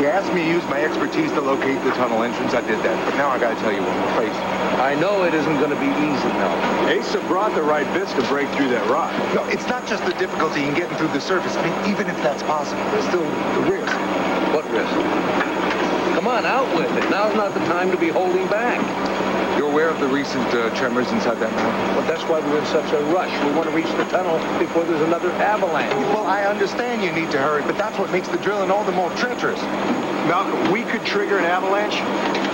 You asked me to use my expertise to locate the tunnel entrance. I did that. But now I gotta tell you one more place. I know it isn't going to be easy, Mel. Asa brought the right bits to break through that rock. No, it's not just the difficulty in getting through the surface. I mean, even if that's possible, there's still the risk. What risk? Come on, out with it. Now's not the time to be holding back. You're aware of the recent tremors inside that mountain? Well, that's why we're in such a rush. We want to reach the tunnel before there's another avalanche. Well, I understand you need to hurry, but that's what makes the drilling all the more treacherous. Malcolm, we could trigger an avalanche.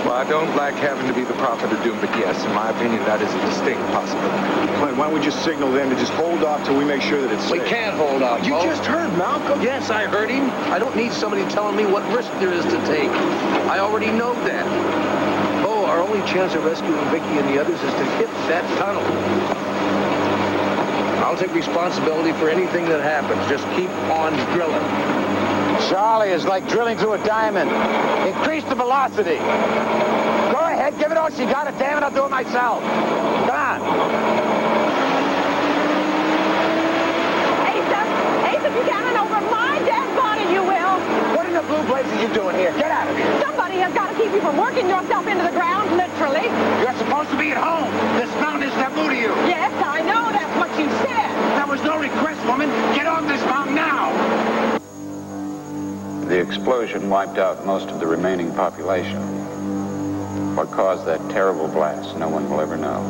Well, I don't like having to be the prophet of doom, but yes, in my opinion, that is a distinct possibility. Clint, why don't we just signal them to just hold off till we make sure that it's safe? We can't hold off. You just heard Malcolm. Yes, I heard him. I don't need somebody telling me what risk there is to take. I already know that. Oh, our only chance of rescuing Vicky and the others is to hit that tunnel. I'll take responsibility for anything that happens. Just keep on drilling. Charlie, is like drilling through a diamond. Increase the velocity. Go ahead, give it all she got it. Damn it, I'll do it myself. Come on. Asa, if you can't run over my dead body, you will. What in the blue blazes are you doing here? Get out of here. Somebody has got to keep you from working yourself into the ground, literally. You're supposed to be at home. This mountain is taboo to you. Yes, I know. That's what you said. That was no request, woman. Get off this mountain now. The explosion wiped out most of the remaining population. What caused that terrible blast, no one will ever know.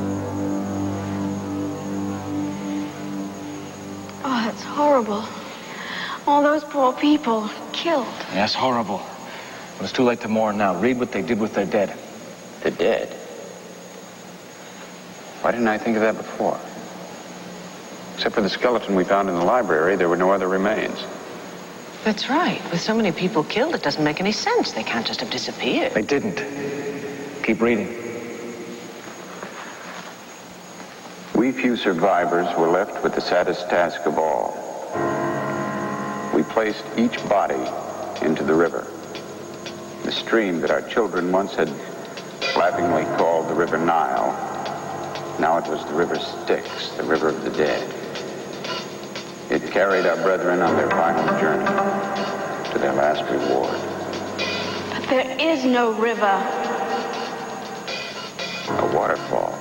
Oh, that's horrible. All those poor people killed. That's horrible. But it's too late to mourn now. Read what they did with their dead. The dead? Why didn't I think of that before? Except for the skeleton we found in the library, there were no other remains. That's right. With so many people killed, it doesn't make any sense. They can't just have disappeared. They didn't. Keep reading. We few survivors were left with the saddest task of all. We placed each body into the river. The stream that our children once had laughingly called the River Nile. Now it was the River Styx, the river of the dead. It carried our brethren on their final journey to their last reward. But there is no river. A waterfall.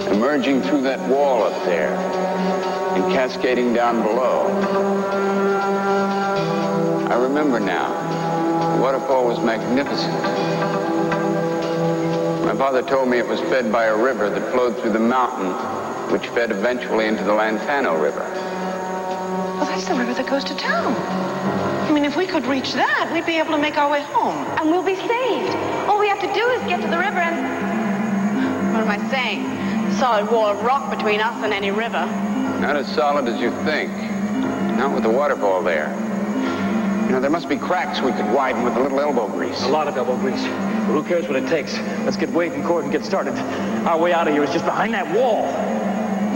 Emerging through that wall up there and cascading down below. I remember now. The waterfall was magnificent. My father told me it was fed by a river that flowed through the mountain, which fed eventually into the Lantano River. Well, that's the river that goes to town. I mean, if we could reach that, we'd be able to make our way home. And we'll be saved. All we have to do is get to the river and... What am I saying? Solid wall of rock between us and any river. Not as solid as you think. Not with the waterfall there. You know, there must be cracks we could widen with a little elbow grease. A lot of elbow grease. But who cares what it takes? Let's get weight and cord and get started. Our way out of here is just behind that wall.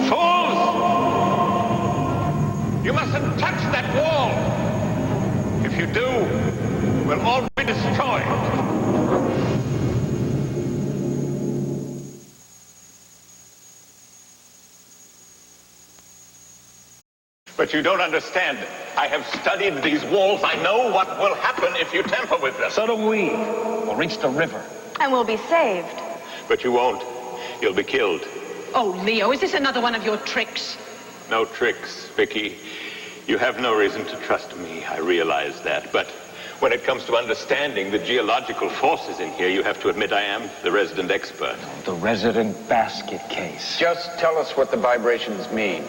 Fools! You mustn't touch that wall. If you do, we'll all be destroyed. But you don't understand. I have studied these walls. I know what will happen if you tamper with them. So do we. We'll reach the river. And we'll be saved. But you won't. You'll be killed. Oh, Leo, is this another one of your tricks? No tricks, Vicky. You have no reason to trust me. I realize that. But when it comes to understanding the geological forces in here, you have to admit I am the resident expert. The resident basket case. Just tell us what the vibrations mean.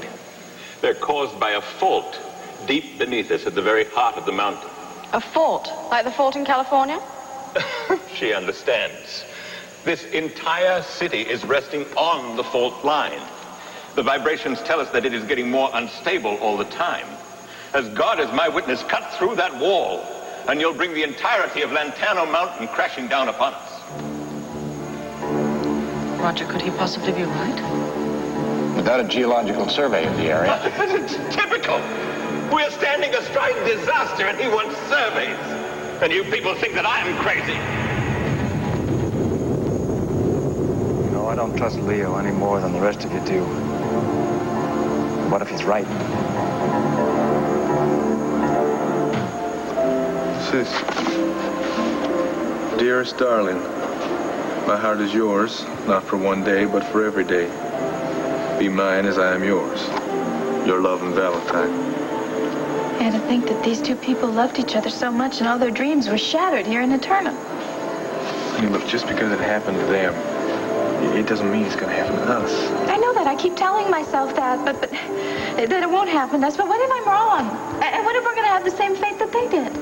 They're caused by a fault deep beneath us at the very heart of the mountain. A fault? Like the fault in California? She understands. This entire city is resting on the fault line. The vibrations tell us that it is getting more unstable all the time. As God is my witness, cut through that wall, and you'll bring the entirety of Lantano Mountain crashing down upon us. Roger, could he possibly be right? Without a geological survey of the area. It's typical. We're standing astride disaster, and he wants surveys. and you people think that I'm crazy. No, I don't trust Leo any more than the rest of you do. What if he's right? Sis, dearest darling, my heart is yours, not for one day, but for every day. Be mine as I am yours. Your love and Valentine. And to think that these two people loved each other so much and all their dreams were shattered here in Eternum. I mean, look, just because it happened to them, it doesn't mean it's going to happen to us. I know that. I keep telling myself that, but that it won't happen to us. But what if I'm wrong? And what if we're going to have the same fate that they did?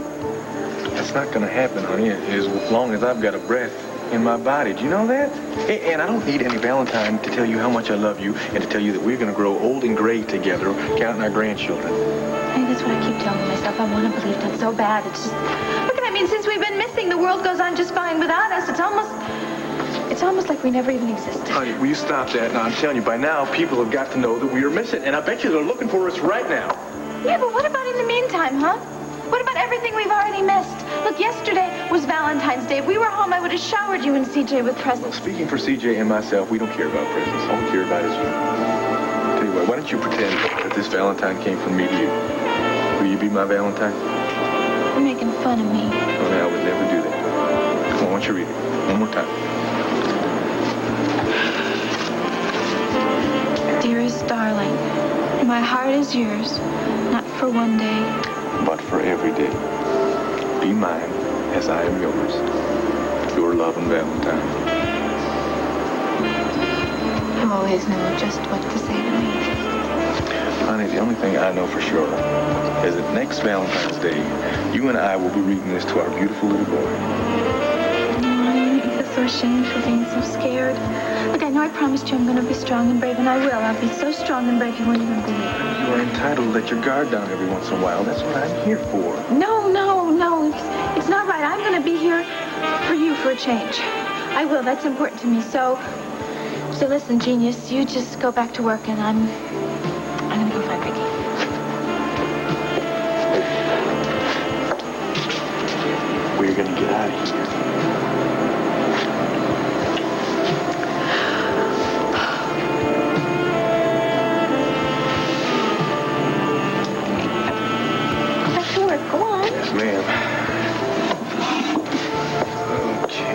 That's not going to happen, honey, as long as I've got a breath in my body. Do you know that? And I don't need any Valentine to tell you how much I love you and to tell you that we're going to grow old and gray together, counting our grandchildren. I think that's what I keep telling myself. I want to believe that so bad. It's just, look at, I mean, since we've been missing, the world goes on just fine without us. It's almost like we never even existed. Honey, will you stop that? Now, I'm telling you, by now, people have got to know that we are missing, and I bet you they're looking for us right now. Yeah, but what about in the meantime, huh? What about everything we've already missed? Look, yesterday was Valentine's Day. If we were home, I would have showered you and CJ with presents. Speaking for CJ and myself, we don't care about presents. All we care about is you. Tell you what, why don't you pretend that this Valentine came from me to you? Will you be my Valentine? You're making fun of me. Well, I would never do that. Come on, why don't you read it? One more time. Dearest darling, my heart is yours, not for one day, but for every day. Be mine as I am yours. Your love and Valentine. You always know just what to say to me. Honey, the only thing I know for sure is that next Valentine's Day, you and I will be reading this to our beautiful little boy. I feel so ashamed for being so scared. Look, I know I promised you I'm going to be strong and brave, and I will. I'll be so strong and brave you won't even believe it. You are entitled to let your guard down every once in a while. That's what I'm here for. No. It's not right. I'm going to be here for you for a change. I will. That's important to me. So listen, genius, you just go back to work, and I'm going to go find Ricky. We're going to get out of here. Go on. Yes, ma'am. Okay.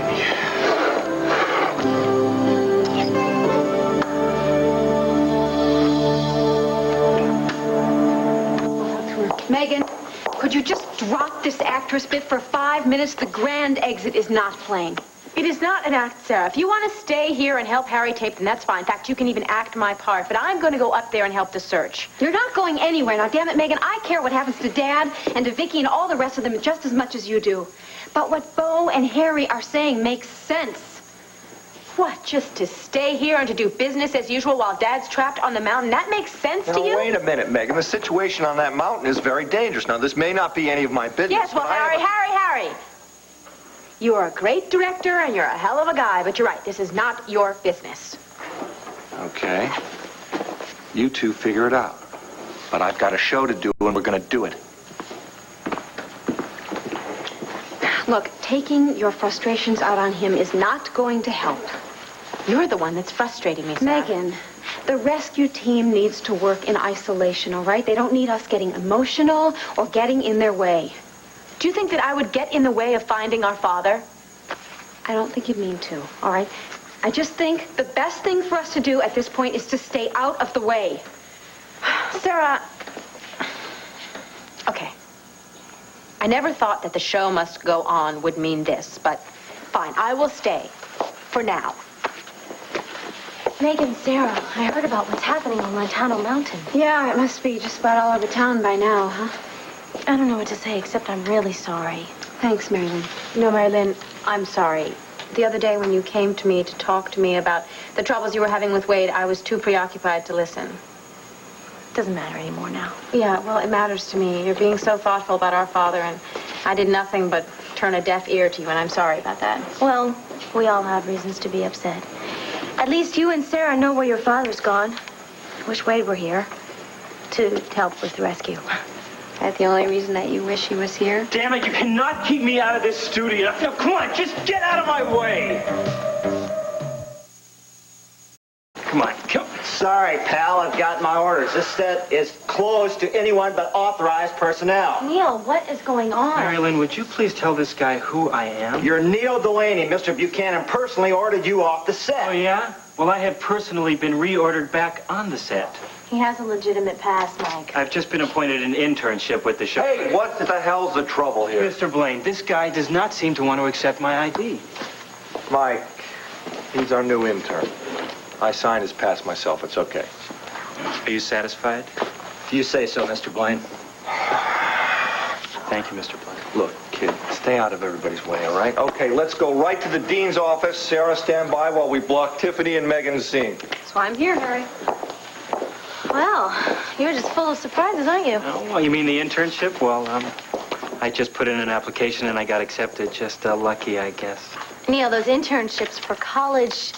Megan, could you just drop this actress bit for 5 minutes? The grand exit is not playing. It is not an act, Sarah. If you want to stay here and help Harry tape, then that's fine. In fact, you can even act my part. But I'm going to go up there and help the search. You're not going anywhere. Now, damn it, Megan, I care what happens to Dad and to Vicky and all the rest of them just as much as you do. But what Bo and Harry are saying makes sense. What, just to stay here and to do business as usual while Dad's trapped on the mountain? That makes sense to you? Now, wait a minute, Megan. The situation on that mountain is very dangerous. Now, this may not be any of my business. Yes, well, Harry. You're a great director and you're a hell of a guy, but you're right. This is not your business. Okay. You two figure it out. But I've got a show to do, and we're going to do it. Look, taking your frustrations out on him is not going to help. You're the one that's frustrating me, Sarah. Megan, the rescue team needs to work in isolation, all right? They don't need us getting emotional or getting in their way. Do you think that I would get in the way of finding our father? I don't think you mean to, all right? I just think the best thing for us to do at this point is to stay out of the way. Sarah, okay. I never thought that the show must go on would mean this, but fine, I will stay for now. Megan, Sarah, I heard about what's happening on Montano Mountain. Yeah, it must be just about all over town by now, huh? I don't know what to say, except I'm really sorry. Thanks, Marilyn. You know, Marilyn, I'm sorry. The other day when you came to me to talk to me about the troubles you were having with Wade, I was too preoccupied to listen. It doesn't matter anymore now. Yeah, well, it matters to me. You're being so thoughtful about our father, and I did nothing but turn a deaf ear to you, and I'm sorry about that. Well, we all have reasons to be upset. At least you and Sarah know where your father's gone. I wish Wade were here to help with the rescue. that the only reason that you wish he was here? Damn it, you cannot keep me out of this studio. Now, come on, just get out of my way. Come on, come. Sorry, pal, I've got my orders. This set is closed to anyone but authorized personnel. Neil, what is going on? Marilyn, would you please tell this guy who I am? You're Neil Delaney. Mr. Buchanan personally ordered you off the set. Oh, yeah? Well, I have personally been reordered back on the set. He has a legitimate pass, Mike. I've just been appointed an internship with the show. Hey, what the hell's the trouble here? Mr. Blaine, this guy does not seem to want to accept my ID. Mike, he's our new intern. I signed his pass myself. It's okay. Are you satisfied? If you say so, Mr. Blaine. Thank you, Mr. Blaine. Look, kid, stay out of everybody's way, all right? Okay, let's go right to the dean's office. Sarah, stand by while we block Tiffany and Megan's scene. That's why I'm here, Harry. Well, you're just full of surprises, aren't you? Oh, well, you mean the internship? Well, I just put in an application and I got accepted. Just lucky, I guess. Neil, those internships for college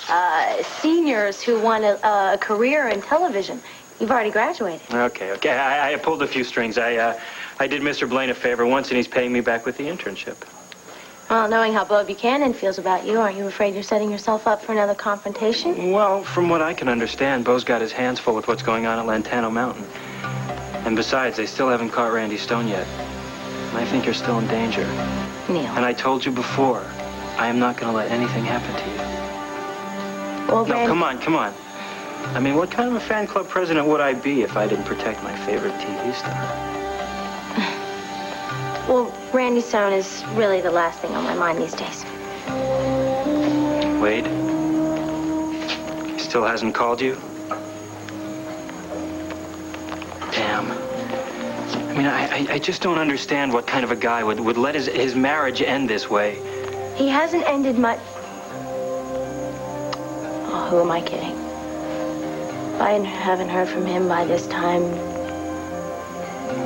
seniors who want a career in television. You've already graduated. Okay. I pulled a few strings. I did Mr. Blaine a favor once, and he's paying me back with the internship. Well, knowing how Bo Buchanan feels about you, aren't you afraid you're setting yourself up for another confrontation? Well, from what I can understand, Bo's got his hands full with what's going on at Lantano Mountain. And besides, they still haven't caught Randy Stone yet. And I think you're still in danger. Neil. And I told you before, I am not going to let anything happen to you. Well, no, come on. I mean, what kind of a fan club president would I be if I didn't protect my favorite TV star? Well, Randy Stone is really the last thing on my mind these days. Wade? He still hasn't called you? Damn. I mean, I just don't understand what kind of a guy would let his marriage end this way. He hasn't ended much. Oh, who am I kidding? If I haven't heard from him by this time.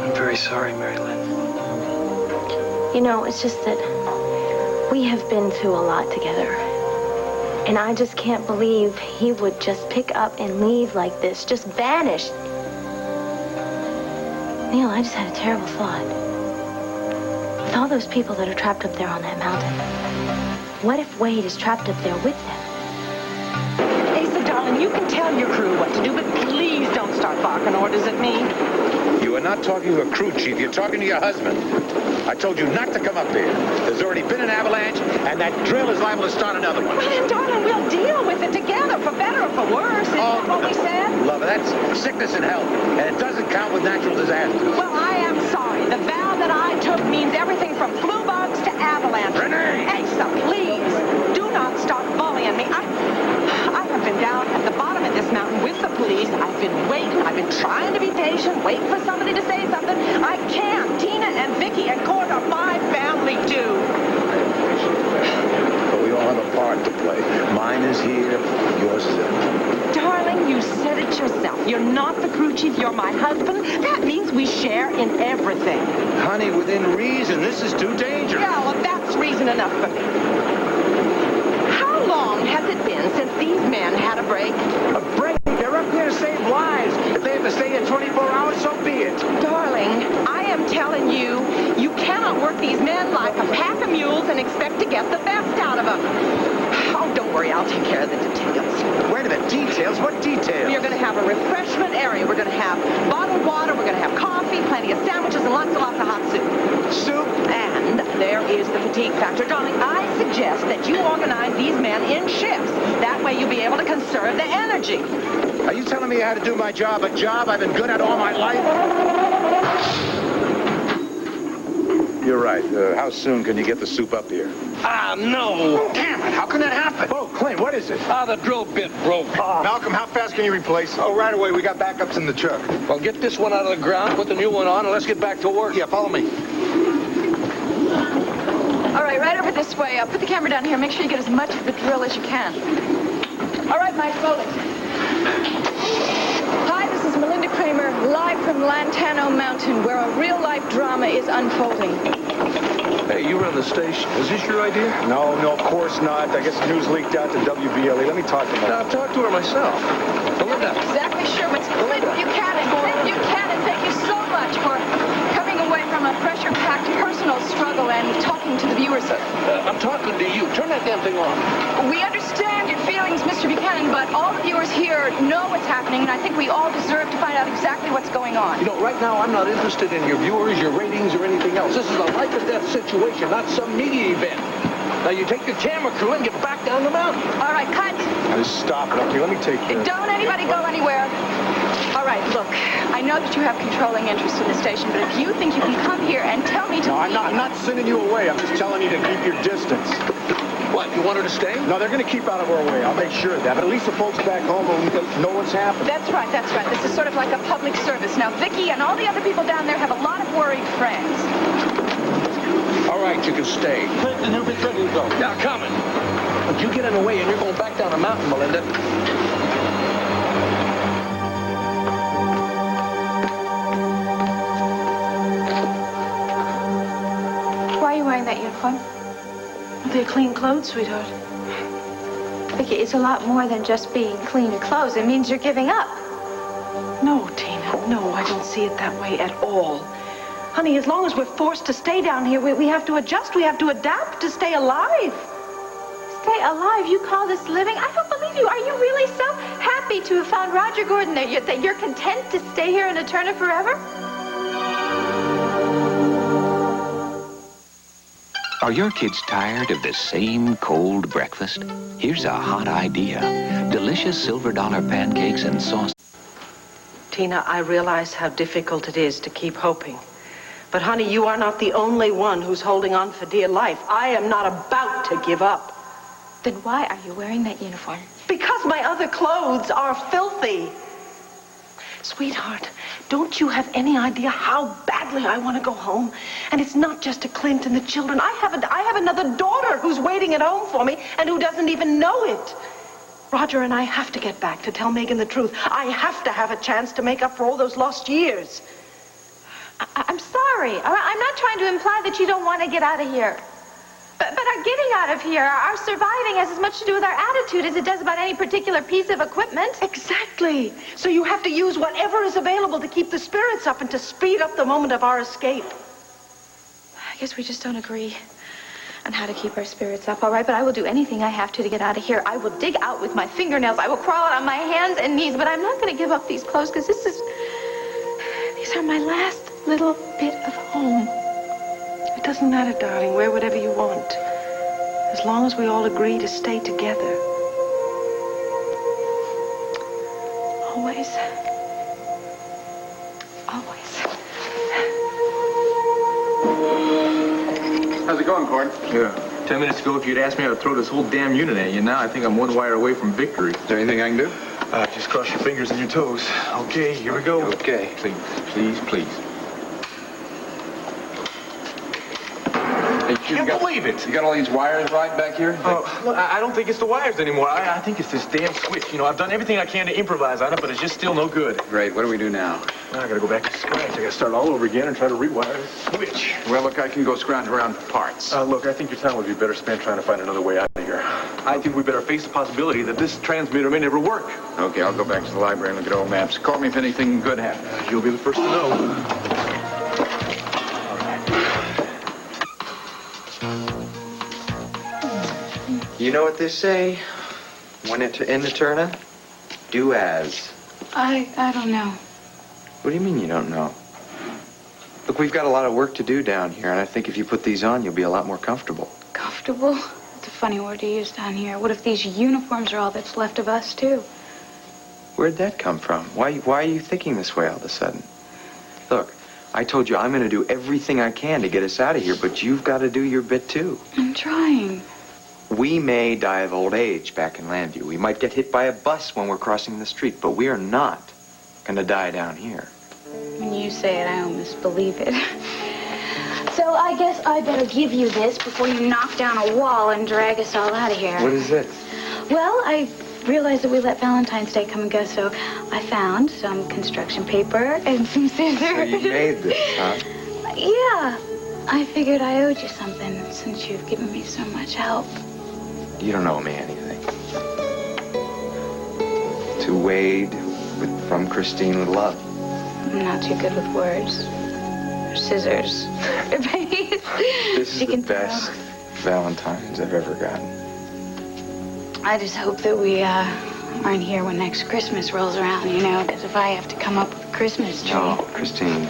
I'm very sorry, Mary Lynn. You know, it's just that we have been through a lot together. And I just can't believe he would just pick up and leave like this, just vanish. Neil, I just had a terrible thought. With all those people that are trapped up there on that mountain, what if Wade is trapped up there with them? Asa, darling, you can tell your crew what to do, but please don't start barking orders at me. You are not talking to a crew chief. You're talking to your husband. I told you not to come up there. There's already been an avalanche, and that drill is liable to start another one. Well, then, darling, we'll deal with it together, for better or for worse. Isn't that what we said? Love, that's sickness and health, and it doesn't count with natural disasters. Well, I am sorry. The vow that I took means everything from flu bugs to avalanches. Renee! Asa, please, do not start bullying me. I have been down at the bottom of this mountain with the police. I've been waiting. I've been trying to be patient, waiting for somebody to say something. I can't. Tina and Vicky and Cord are my family, too. But we all have a part to play. Mine is here, yours is there. Darling, you said it yourself. You're not the crew chief, you're my husband. That means we share in everything. Honey, within reason, this is too dangerous. Yeah, well, that's reason enough for me. How long has it been since these men had a break? A break? They're up there to save lives. If they have to stay here 24 hours, so be it. Darling, I am telling you, you cannot work these men like a pack of mules and expect to get the best out of them. Oh, don't worry, I'll take care of the details. Wait a minute, details? What details? We're going to have a refreshment area. We're going to have bottled water. We're going to have coffee, plenty of sandwiches, and lots and lots of hot soup. Soup? And there is the fatigue factor. Darling, I suggest that you organize these men in shifts. That way you'll be able to conserve the energy. Are you telling me how to do my job? A job I've been good at all my life? You're right. How soon can you get the soup up here? No. Damn it, how can that happen? Oh, Clint, what is it? The drill bit broke. Malcolm, how fast can you replace? Oh, right away. We got backups in the truck. Well, get this one out of the ground, put the new one on, and let's get back to work. Yeah, follow me. All right, right over this way. Put the camera down here. Make sure you get as much of the drill as you can. All right, Mike, roll it. Hi, this is Melinda Kramer, live from Lantano Mountain, where a real-life drama is unfolding. Hey, you run the station. Is this your idea? No, of course not. I guess the news leaked out to WBLE. Let me talk to her. I've talked to her myself. Melinda. Exactly sure, but Clint Buchanan, thank you so much for coming away from a pressure-packed personal struggle and talking to the viewers. I'm talking to you. Turn that damn thing off. We understand your feelings, Mr. Buchanan, but all the viewers here know what's happening, and I think we all deserve to find out exactly what's going on. You know, right now, I'm not interested in your viewers, your ratings, or anything else. This is a life-or-death situation, not some media event. Now, you take your camera crew and get back down the mountain. All right, cut. Just stop it, okay? Let me take care of it. Don't anybody go anywhere. All right, look, I know that you have controlling interest in the station, but if you think you can come here and tell me to No, leave... I'm not sending you away. I'm just telling you to keep your distance. What, you want her to stay? No, they're going to keep out of our way. I'll make sure of that. But at least the folks back home will know what's happening. That's right, that's right. This is sort of like a public service. Now, Vicky and all the other people down there have a lot of worried friends. All right, you can stay. Clinton, you'll be ready to go. Now, coming. But you get in the way and you're going back down the mountain, Melinda. Why are you wearing that uniform? They're clean clothes, sweetheart. Vicky, it's a lot more than just being clean clothes. It means you're giving up. No, Tina, no, I don't see it that way at all. Honey, as long as we're forced to stay down here, we have to adjust, we have to adapt to stay alive. Stay alive? You call this living? I don't believe you. Are you really so happy to have found Roger Gordon that you're content to stay here in Eterna forever? Are your kids tired of the same cold breakfast? Here's a hot idea. Delicious silver dollar pancakes and sauce. Tina, I realize how difficult it is to keep hoping. But honey, you are not the only one who's holding on for dear life. I am not about to give up. Then why are you wearing that uniform? Because my other clothes are filthy. Sweetheart, don't you have any idea how badly I want to go home? And it's not just to Clint and the children. I have another daughter who's waiting at home for me and who doesn't even know it. Roger and I have to get back to tell Megan the truth. I have to have a chance to make up for all those lost years. I'm sorry. I'm not trying to imply that you don't want to get out of here. But our getting out of here, our surviving has as much to do with our attitude as it does about any particular piece of equipment. Exactly. So you have to use whatever is available to keep the spirits up and to speed up the moment of our escape. I guess we just don't agree on how to keep our spirits up, all right? But I will do anything I have to get out of here. I will dig out with my fingernails. I will crawl out on my hands and knees, but I'm not going to give up these clothes because these are my last little bit of home. It doesn't matter, darling. Wear whatever you want. As long as we all agree to stay together. Always. Always. How's it going, Cord? Yeah. 10 minutes ago, if you'd asked me, I'd throw this whole damn unit at you. Now I think I'm one wire away from victory. Is there anything I can do? Just cross your fingers and your toes. Okay, here we go. Okay. Please, please, please. You can't believe it. You got all these wires right back here? Look, I don't think it's the wires anymore. I think it's this damn switch. You know, I've done everything I can to improvise on it, but it's just still no good. Great. What do we do now? Now I gotta go back to scratch. I gotta start all over again and try to rewire the switch. Well, look, I can go scrounge around for parts. Look, I think your time would be better spent trying to find another way out of here. I think we better face the possibility that this transmitter may never work. Okay, I'll go back to the library and look at old maps. Call me if anything good happens. You'll be the first to know. You know what they say? When in Eterna, do as. I don't know. What do you mean you don't know? Look, we've got a lot of work to do down here, and I think if you put these on, you'll be a lot more comfortable. Comfortable? It's a funny word to use down here. What if these uniforms are all that's left of us, too? Where'd that come from? Why are you thinking this way all of a sudden? Look, I told you I'm going to do everything I can to get us out of here, but you've got to do your bit, too. I'm trying. We may die of old age back in Landview. We might get hit by a bus when we're crossing the street, but we are not going to die down here. When you say it, I almost believe it. So I guess I better give you this before you knock down a wall and drag us all out of here. What is this? Well, I realized that we let Valentine's Day come and go, so I found some construction paper and some scissors. So you made this, huh? Yeah. I figured I owed you something since you've given me so much help. You don't owe me anything. To Wade, from Christine with love. I'm not too good with words. Or scissors. This is the best Valentine's I've ever gotten. I just hope that we aren't here when next Christmas rolls around, you know, because if I have to come up with a Christmas tree. No, Christine.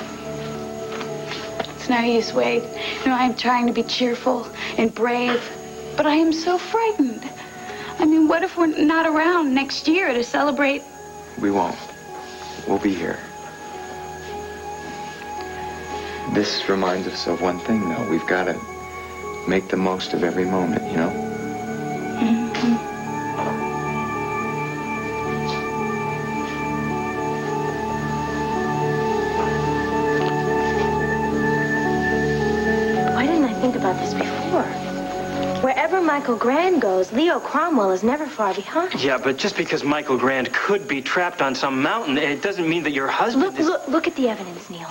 It's no use, Wade. You know, I'm trying to be cheerful and brave, but I am so frightened. I mean, what if we're not around next year to celebrate? We won't. We'll be here. This reminds us of one thing, though. We've got to make the most of every moment, you know? Why didn't I think about this before? Wherever Michael Grand goes, Leo Cromwell is never far behind. Yeah, but just because Michael Grand could be trapped on some mountain, it doesn't mean that your husband is... Look at the evidence, Neil.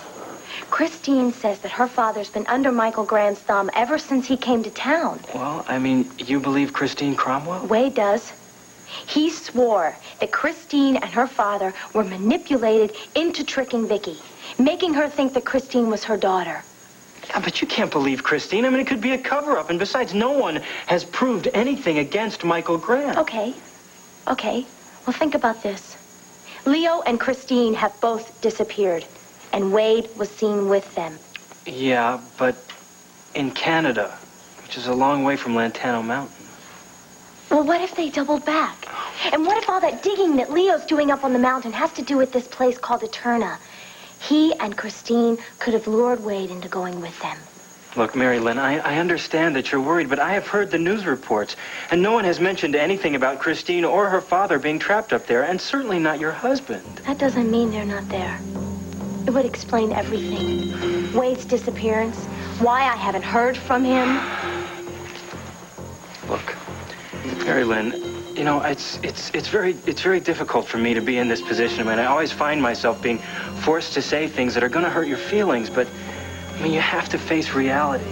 Christine says that her father's been under Michael Grand's thumb ever since he came to town. Well, I mean, you believe Christine Cromwell? Wade does. He swore that Christine and her father were manipulated into tricking Vicky, making her think that Christine was her daughter. Yeah, but you can't believe Christine. I mean, it could be a cover-up. And besides, no one has proved anything against Michael Grant. Okay. Well, think about this. Leo and Christine have both disappeared, and Wade was seen with them. Yeah, but in Canada, which is a long way from Lantano Mountain. Well, what if they doubled back? And what if all that digging that Leo's doing up on the mountain has to do with this place called Eterna? He and Christine could have lured Wade into going with them. Look, Mary Lynn, I understand that you're worried, but I have heard the news reports, and no one has mentioned anything about Christine or her father being trapped up there, and certainly not your husband. That doesn't mean they're not there. It would explain everything. Wade's disappearance, why I haven't heard from him. Look, Mary Lynn, you know, it's very difficult for me to be in this position. I mean, I always find myself being forced to say things that are going to hurt your feelings, but I mean, you have to face reality.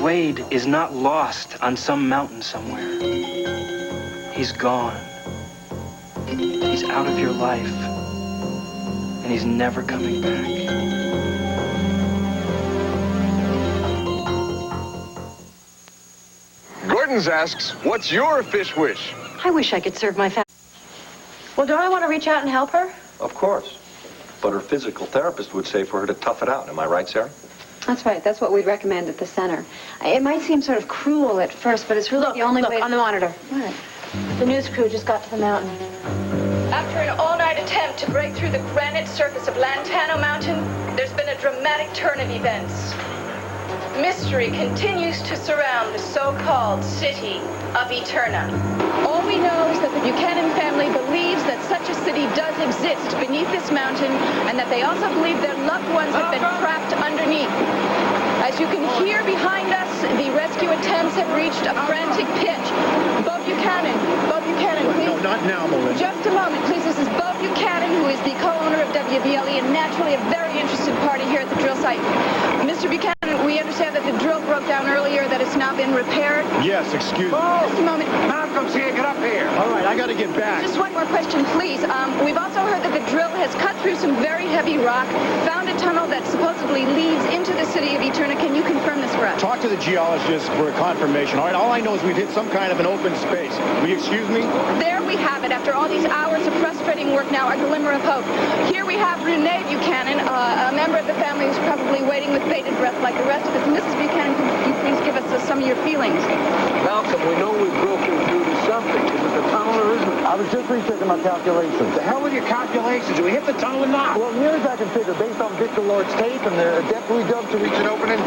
Wade is not lost on some mountain somewhere. He's gone. He's out of your life. And he's never coming back. Gordon's asks, what's your fish wish? I wish I could serve my family. Well, don't I want to reach out and help her? Of course. But her physical therapist would say for her to tough it out. Am I right, Sarah? That's right. That's what we'd recommend at the center. It might seem sort of cruel at first, but it's really the only way... Look, on the monitor. What? The news crew just got to the mountain. After an all-night attempt to break through the granite surface of Lantano Mountain, there's been a dramatic turn of events. Mystery continues to surround the so-called city of Eterna. All we know is that the Buchanan family believes that such a city does exist beneath this mountain, and that they also believe their loved ones have been trapped underneath. As you can hear behind us, the rescue attempts have reached a frantic pitch. Bo Buchanan, please. No, not now, Melinda. Just a moment, please. This is Bo Buchanan, who is the co-owner of WBLE and naturally a very interested party here at the drill site. Mr. Buchanan, we understand that the drill broke down earlier, that it's now been repaired. Yes, excuse me. Just a moment. Malcolm's here, get up here. All right, I gotta get back. Just one more question, please. We've also heard that the drill has cut through some very heavy rock, found a tunnel that supposedly leads into the city of Eterna. Can you confirm this for us? Talk to the geologist for a confirmation. All right, all I know is we've hit some kind of an open space. Will you excuse me? There we have it. After all these hours of frustrating work now, a glimmer of hope. Here we have Renee Buchanan, a member of the family who's probably waiting with bated breath like the rest of us. Mrs. Buchanan, can you please give us some of your feelings? Malcolm, we know we've broken through to something. Is it the tunnel or isn't it? I was just rechecking my calculations. The hell with your calculations? Did we hit the tunnel or not? Well, near as I can figure, based on Victor Lord's tape and the depth we dug to reach an opening.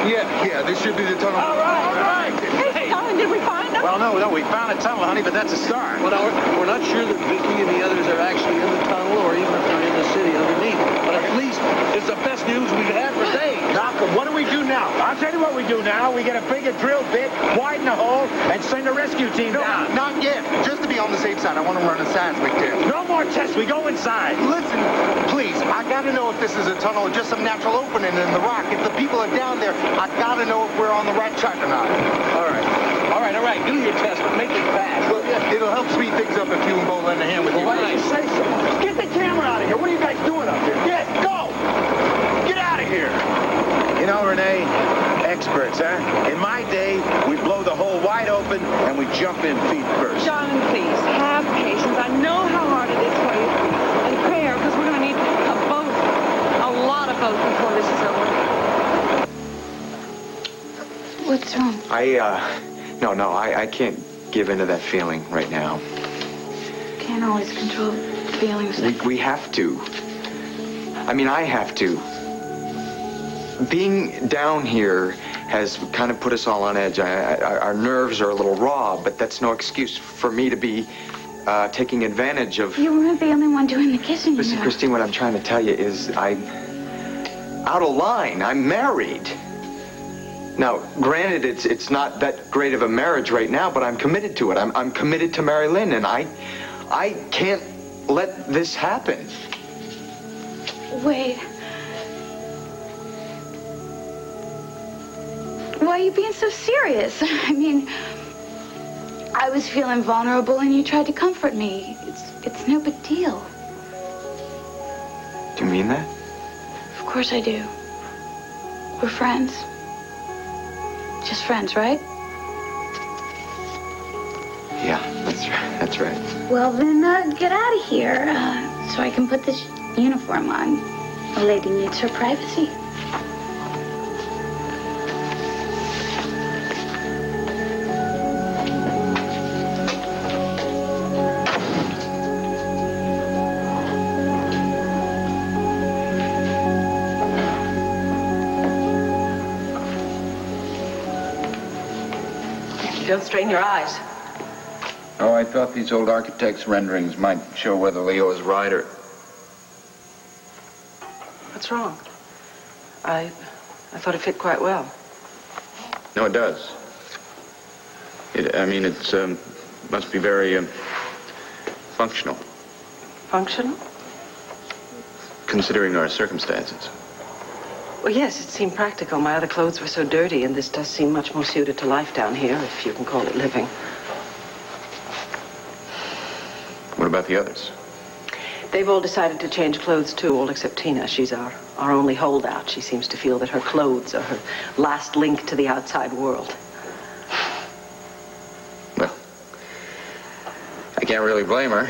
Yeah, this should be the tunnel. All right. Hey, Colin, did we find them? Well, no, we found a tunnel, honey, but that's a start. Well, we're not sure that Vicky and the others are actually in the tunnel or even if they're in the city underneath. But at least it's the best news we've had for days. Malcolm, what do we do now? I'll tell you what we do now. We get a bigger drill bit, widen the hole, and send a rescue team down. Not yet. Just to be on the safe side, I want to run a seismic test. No more tests. We go inside. Listen, please, I got to know if this is a tunnel or just some natural opening in the rock. If the people are down there, I got to know if we're on the right track or not. All right. Do your test, but make it fast. Well, it'll help speed things up if you and Bo lend a hand with you. Why don't you say so? Get the camera out of here. What are you guys doing up here? Get, go! Get out of here. You know, Renee, experts, huh? In my day, we blow the hole wide open and we jump in feet first. John, please, have patience. I know how hard it is for you. And prayer, because we're going to need a boat, a lot of boats before this is over. What's wrong? I can't give into that feeling right now. Can't always control feelings. We have to. I mean, I have to. Being down here has kind of put us all on edge. Our nerves are a little raw, but that's no excuse for me to be taking advantage of... You weren't the only one doing the kissing. Listen, Christine, what I'm trying to tell you is I'm out of line. I'm married. Now, granted, it's not that great of a marriage right now, but I'm committed to it. I'm committed to Mary Lynn, and I can't let this happen. Wait. Why are you being so serious? I mean, I was feeling vulnerable and you tried to comfort me. It's no big deal. Do you mean that? Of course I do. We're friends. Just friends, right? Yeah, that's right. Well, then get out of here so I can put this uniform on. A lady needs her privacy. Don't strain your eyes. Oh, I thought these old architects' renderings might show whether Leo is right or... What's wrong? I thought it fit quite well. No, it does. It's must be very functional. Functional? Considering our circumstances. Well, yes, it seemed practical. My other clothes were so dirty, and this does seem much more suited to life down here, if you can call it living. What about the others? They've all decided to change clothes, too, all except Tina. She's our only holdout. She seems to feel that her clothes are her last link to the outside world. Well, I can't really blame her.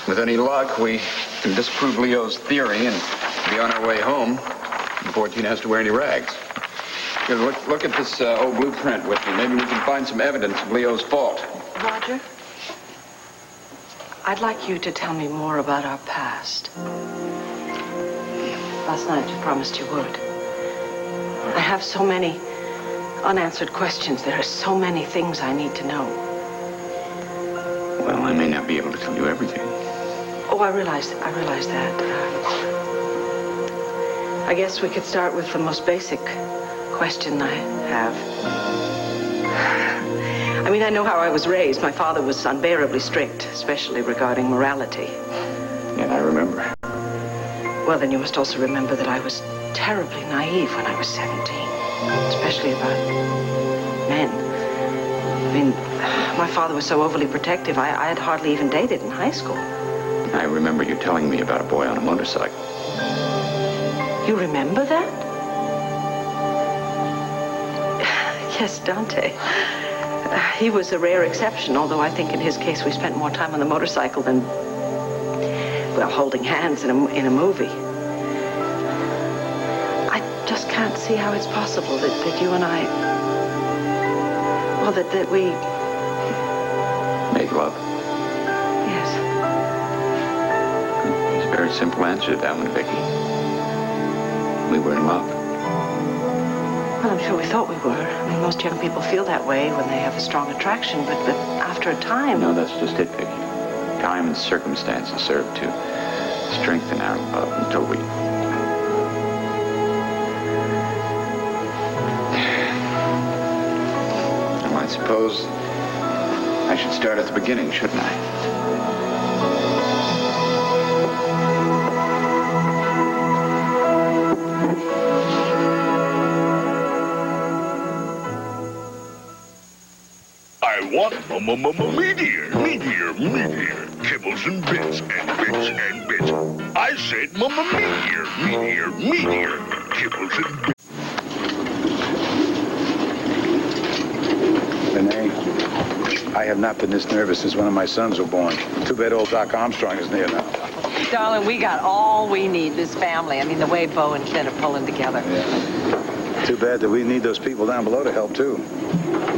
With any luck, we can disprove Leo's theory and be on our way home before Tina has to wear any rags. Here, look at this old blueprint with me. Maybe we can find some evidence of Leo's fault. Roger, I'd like you to tell me more about our past. Last night you promised you would. I have so many unanswered questions. There are so many things I need to know. Well, I may not be able to tell you everything. Oh, I realize that. I guess we could start with the most basic question I have. I mean, I know how I was raised. My father was unbearably strict, especially regarding morality. Yeah, I remember. Well, then you must also remember that I was terribly naive when I was 17, especially about men. I mean, my father was so overly protective, I had hardly even dated in high school. I remember you telling me about a boy on a motorcycle. You remember that? Yes, Dante. He was a rare exception, although I think in his case we spent more time on the motorcycle than, well, holding hands in a movie. I just can't see how it's possible that you and I, well, that we... Make love. Yes. It's a very simple answer to that one, Vicky. We were in love. Well, I'm sure we thought we were. I mean, most young people feel that way when they have a strong attraction, but after a time... No, that's just it, Vicky. Time and circumstances serve to strengthen our love until we... Well, I suppose I should start at the beginning, shouldn't I? I want meteor. Kibbles and bits and bits and bits. I said meteor. pupils and... Renee, I have not been this nervous since one of my sons were born. Too bad old Doc Armstrong is near now. Darling, we got all we need, this family. I mean, the way Bo and Clint are pulling together. Yeah. Too bad that we need those people down below to help, too.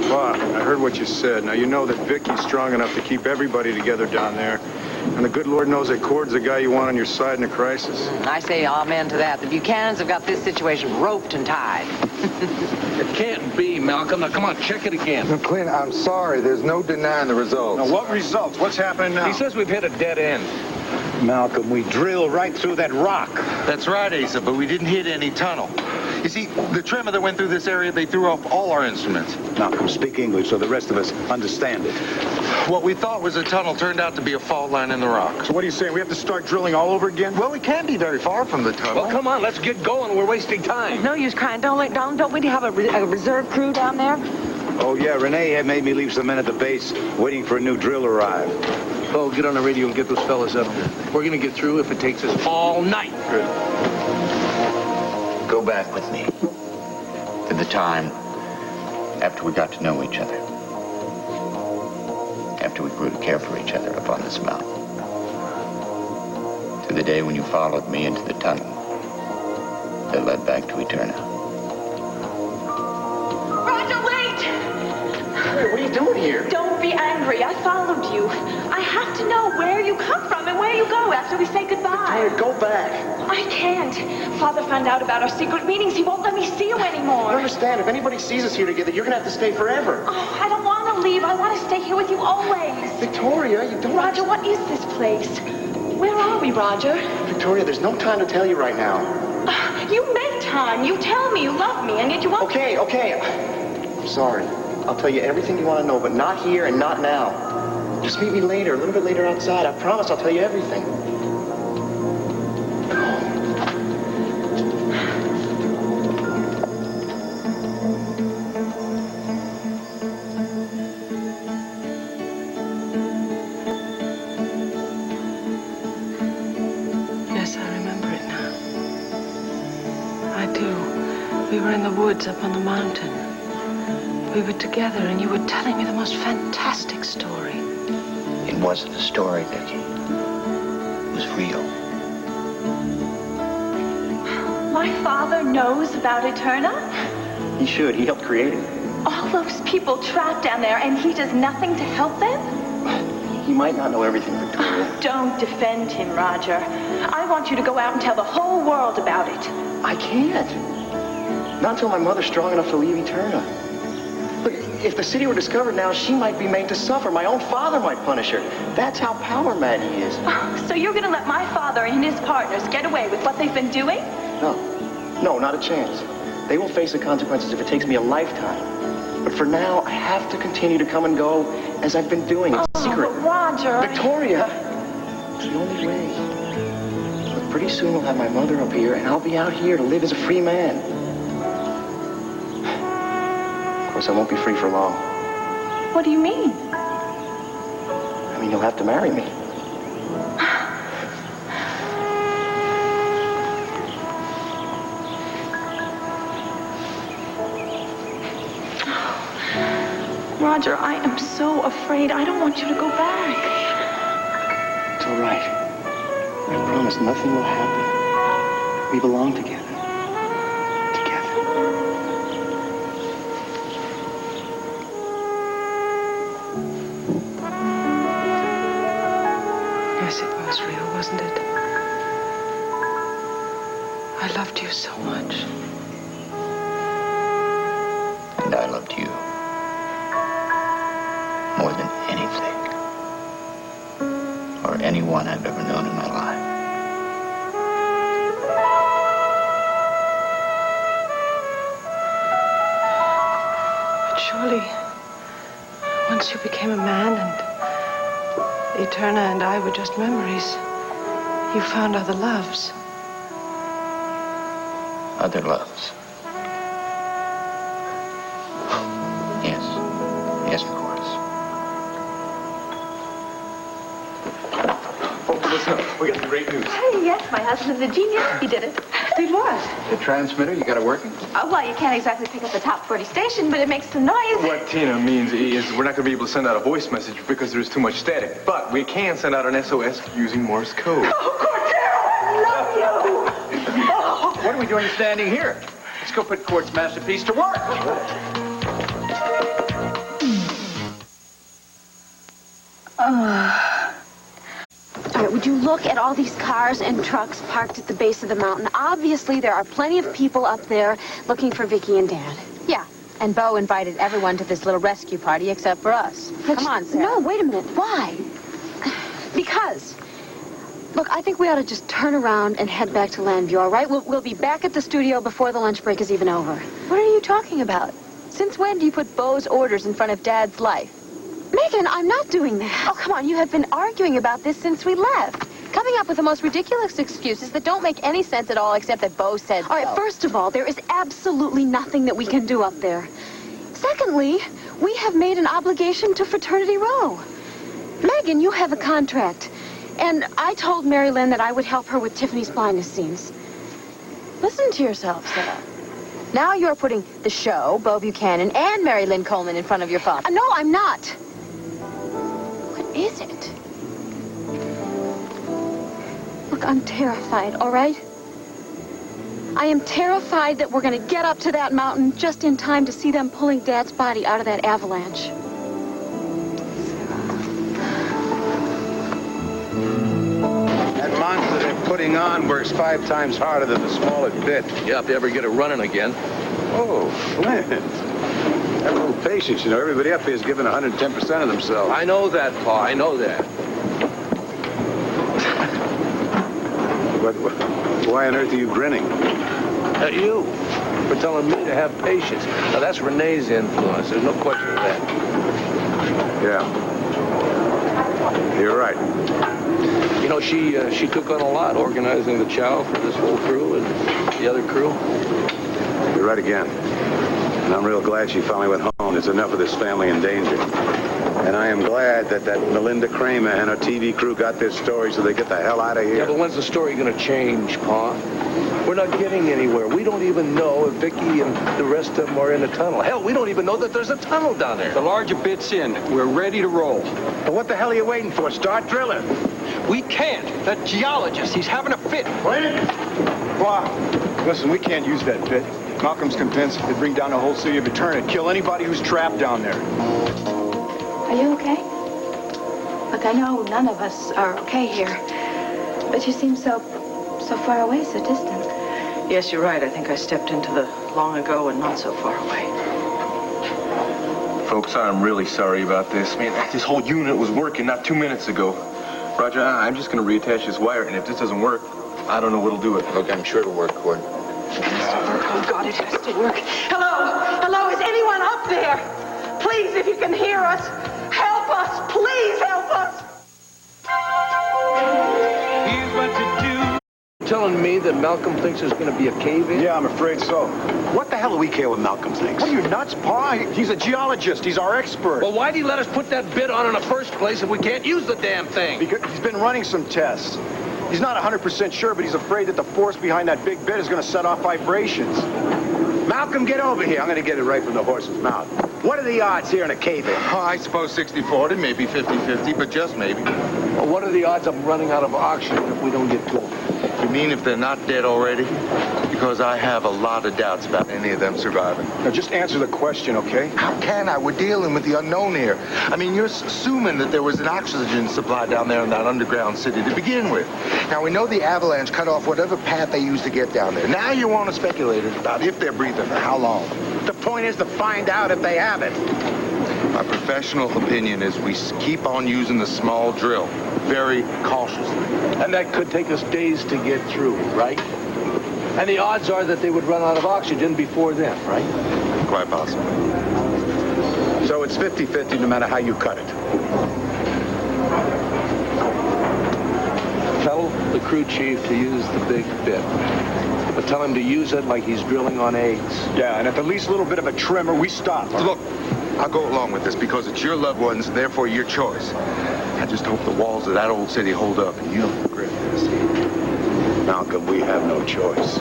Bob, I heard what you said. Now, you know that Vicky's strong enough to keep everybody together down there. And the good Lord knows that Cord's the guy you want on your side in a crisis. I say amen to that. The Buchanans have got this situation roped and tied. It can't be, Malcolm. Now, come on, check it again. No, Clint, I'm sorry. There's no denying the results. Now, what results? What's happening now? He says we've hit a dead end. Malcolm, we drilled right through that rock. That's right, Asa, but we didn't hit any tunnel. You see, the trimmer that went through this area, they threw off all our instruments. Malcolm, speak English so the rest of us understand it. What we thought was a tunnel turned out to be a fault line in the rock. So what are you saying? We have to start drilling all over again? Well, we can't be very far from the tunnel. Well, come on, let's get going. We're wasting time. No use crying. Don't we have a reserve crew down there? Oh, yeah, Renee had made me leave some men at the base waiting for a new drill to arrive. Oh, get on the radio and get those fellas up here. We're going to get through if it takes us all night. Good. Go back with me to the time after we got to know each other. After we grew to care for each other up on this mountain. To the day when you followed me into the tunnel that led back to Eterna. Roger, wait! Hey, what are you doing here? Don't be angry. I followed you. I have to know where you come from and where you go after we say goodbye. Victoria, go back. I can't. Father found out about our secret meetings. He won't let me see you anymore. I understand. If anybody sees us here together, you're going to have to stay forever. Oh, I don't want to leave. I want to stay here with you always. Victoria, you don't... Roger, what is this place? Where are we, Roger? Victoria, there's no time to tell you right now. You make time. You tell me you love me, and yet you won't... Okay. I'm sorry. I'll tell you everything you want to know, but not here and not now. Just meet me later, a little bit later outside. I promise I'll tell you everything. Yes, I remember it now. I do. We were in the woods up on the mountain. We were together and you were telling me the most fantastic story. It wasn't a story, Vicky. It was real. My father knows about Eterna? He should. He helped create it. All those people trapped down there, and he does nothing to help them? He might not know everything, Victoria. Don't defend him, Roger. I want you to go out and tell the whole world about it. I can't. Not until my mother's strong enough to leave Eterna. Look, if the city were discovered now, she might be made to suffer. My own father might punish her. That's how power mad he is. So you're going to let my father and his partners get away with what they've been doing? No, not a chance. They will face the consequences if it takes me a lifetime. But for now, I have to continue to come and go as I've been doing in secret. But Roger... Victoria! It's the only way. But pretty soon we'll have my mother up here, and I'll be out here to live as a free man. Of course, I won't be free for long. What do you mean? I mean, you'll have to marry me. Roger, I am so afraid. I don't want you to go back. It's all right. I promise nothing will happen. We belong together. Yes, it was real, wasn't it? I loved you so much. And I loved you. More than anything. Or anyone I've ever known in my life. But surely, once you became a man and Eterna and I were just memories, you found other loves. Other loves. Yes. Yes, of course. Oh, listen up. We got some great news. Hey, yes, my husband's a genius. He did it. Did what? The transmitter, you got it working? Oh, well, you can't exactly pick up the top 40 station, but it makes some noise. What Tina means is we're not going to be able to send out a voice message because there's too much static. But we can send out an SOS using Morse code. Oh, Cordero, I love you. Oh. What are we doing standing here? Let's go put Court's masterpiece to work. All right, would you look at all these cars and trucks parked at the base of the mountain? Obviously, there are plenty of people up there looking for Vicky and Dad. Yeah, and Bo invited everyone to this little rescue party except for us. Come on, Sarah. No, wait a minute. Why? Because, look, I think we ought to just turn around and head back to Landview, all right? We'll be back at the studio before the lunch break is even over. What are you talking about? Since when do you put Bo's orders in front of Dad's life? Megan, I'm not doing that. Oh, come on. You have been arguing about this since we left. Coming up with the most ridiculous excuses that don't make any sense at all except that Bo said so. All right, first of all, there is absolutely nothing that we can do up there. Secondly, we have made an obligation to Fraternity Row. Megan, you have a contract. And I told Mary Lynn that I would help her with Tiffany's blindness scenes. Listen to yourself, Sarah. Now you're putting the show, Bo Buchanan, and Mary Lynn Coleman in front of your father. No, I'm not. What is it? Look, I'm terrified, all right? I am terrified that we're going to get up to that mountain just in time to see them pulling Dad's body out of that avalanche. That monster they're putting on works 5 times harder than the smallest bit. Yeah, if they ever get it running again. Oh, Flint. Have a little patience, you know. Everybody up here is giving 110% of themselves. I know that, Pa. I know that. Why on earth are you grinning? At you. For telling me to have patience. Now, that's Renee's influence. There's no question of that. Yeah. You're right. You know, she took on a lot organizing the chow for this whole crew and the other crew. You're right again. And I'm real glad she finally went home. There's enough of this family in danger. And I am glad that Melinda Kramer and her TV crew got this story so they get the hell out of here. Yeah, but when's the story going to change, Pa? We're not getting anywhere. We don't even know if Vicky and the rest of them are in the tunnel. Hell, we don't even know that there's a tunnel down there. The larger bit's in. We're ready to roll. But what the hell are you waiting for? Start drilling. We can't. That geologist, he's having a fit. Wait! Well, listen, we can't use that bit. Malcolm's convinced it'd bring down the whole city of Eternity, kill anybody who's trapped down there. Are you okay? Look, I know none of us are okay here, but you seem so far away, so distant. Yes, you're right. I think I stepped into the long ago and not so far away. Folks, I'm really sorry about this. Man, this whole unit was working not 2 minutes ago. Roger, I'm just going to reattach this wire, and if this doesn't work, I don't know what'll do it. Look, I'm sure it'll work, Cord. It has to work. Oh, God, it has to work. Hello? Hello? Is anyone up there? Please, if you can hear us, help us. Please help us. Here's what to do. Telling me that Malcolm thinks there's going to be a cave-in? Yeah, I'm afraid so. What the hell do we care what Malcolm thinks? What are you, nuts, Pa? He's a geologist. He's our expert. Well, why'd he let us put that bit on in the first place if we can't use the damn thing? Because he's been running some tests. He's not 100% sure, but he's afraid that the force behind that big bit is going to set off vibrations. Malcolm, get over here. I'm going to get it right from the horse's mouth. What are the odds here in a cave-in? Oh, I suppose 60-40, maybe 50-50, but just maybe. Well, what are the odds of running out of oxygen if we don't get to them? You mean if they're not dead already? Because I have a lot of doubts about any of them surviving. Now, just answer the question, okay? How can I? We're dealing with the unknown here. I mean, you're assuming that there was an oxygen supply down there in that underground city to begin with. Now, we know the avalanche cut off whatever path they used to get down there. Now you want to speculate about if they're breathing for how long. The point is to find out if they have it. My professional opinion is we keep on using the small drill, very cautiously. And that could take us days to get through, right? And the odds are that they would run out of oxygen before then, right? Quite possible. So it's 50-50 no matter how you cut it. Tell the crew chief to use the big bit. But tell him to use it like he's drilling on eggs. Yeah, and at the least little bit of a tremor, we stop. Look, I'll go along with this because it's your loved ones, therefore your choice. I just hope the walls of that old city hold up and you don't regret this. Malcolm, we have no choice.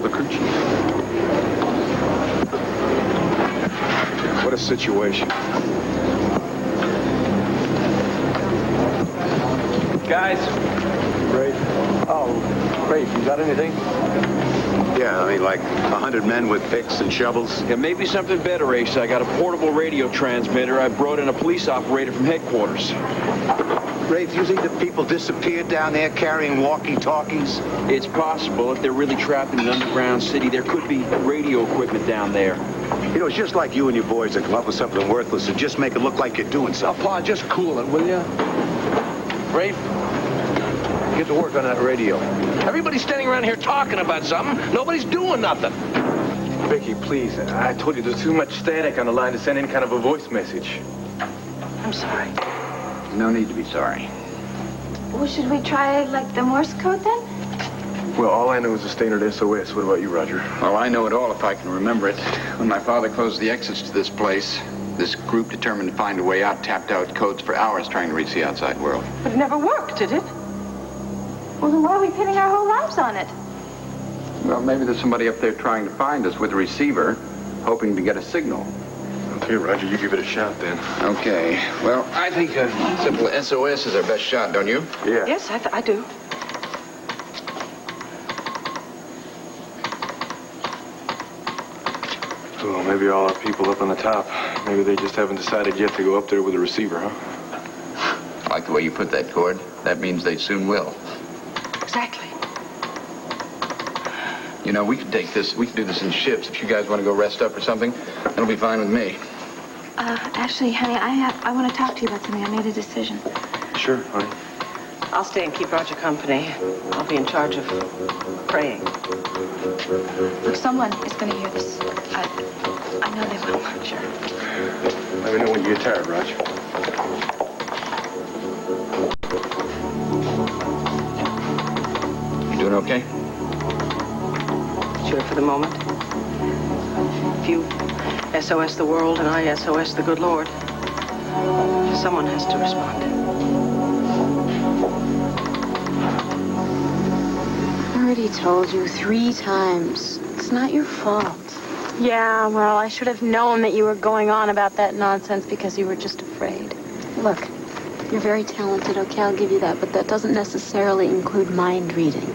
the crew chief. What a situation. Guys. Rafe. Oh, Rafe, you got anything? Yeah, I mean, like 100 men with picks and shovels. Yeah, maybe something better, Ace. I got a portable radio transmitter. I brought in a police operator from headquarters. Rafe, you think that people disappeared down there carrying walkie-talkies? It's possible. If they're really trapped in an underground city, there could be radio equipment down there. You know, it's just like you and your boys that come up with something worthless and just make it look like you're doing something. Pa, just cool it, will you? Rafe, get to work on that radio. Everybody's standing around here talking about something. Nobody's doing nothing. Vicky, please. I told you there's too much static on the line to send any kind of a voice message. I'm sorry. No need to be sorry. Well, should we try, like, the Morse code, then? Well, all I know is the standard SOS. What about you, Roger? Well, I know it all if I can remember it. When my father closed the exits to this place, this group determined to find a way out tapped out codes for hours trying to reach the outside world. But it never worked, did it? Well, then why are we pinning our whole lives on it? Well, maybe there's somebody up there trying to find us with a receiver, hoping to get a signal. Okay, Roger, you give it a shot then. Okay. Well, I think a simple SOS is our best shot, don't you? Yeah. Yes, I do. Well, maybe all our people up on the top, maybe they just haven't decided yet to go up there with a receiver, huh? I like the way you put that, Cord. That means they soon will. Exactly. You know, we could do this in shifts. If you guys want to go rest up or something, that'll be fine with me. Actually, honey, I want to talk to you about something. I made a decision. Sure, honey. I'll stay and keep Roger company. I'll be in charge of praying. Look, someone is going to hear this. I know they will. Sure. Let me know when you get tired, Roger. You doing okay? Sure for the moment. If you SOS the world and I SOS the good Lord, someone has to respond. I already told you 3 times. It's not your fault. Yeah, well, I should have known that you were going on about that nonsense because you were just afraid. Look, you're very talented, okay, I'll give you that, but that doesn't necessarily include mind reading.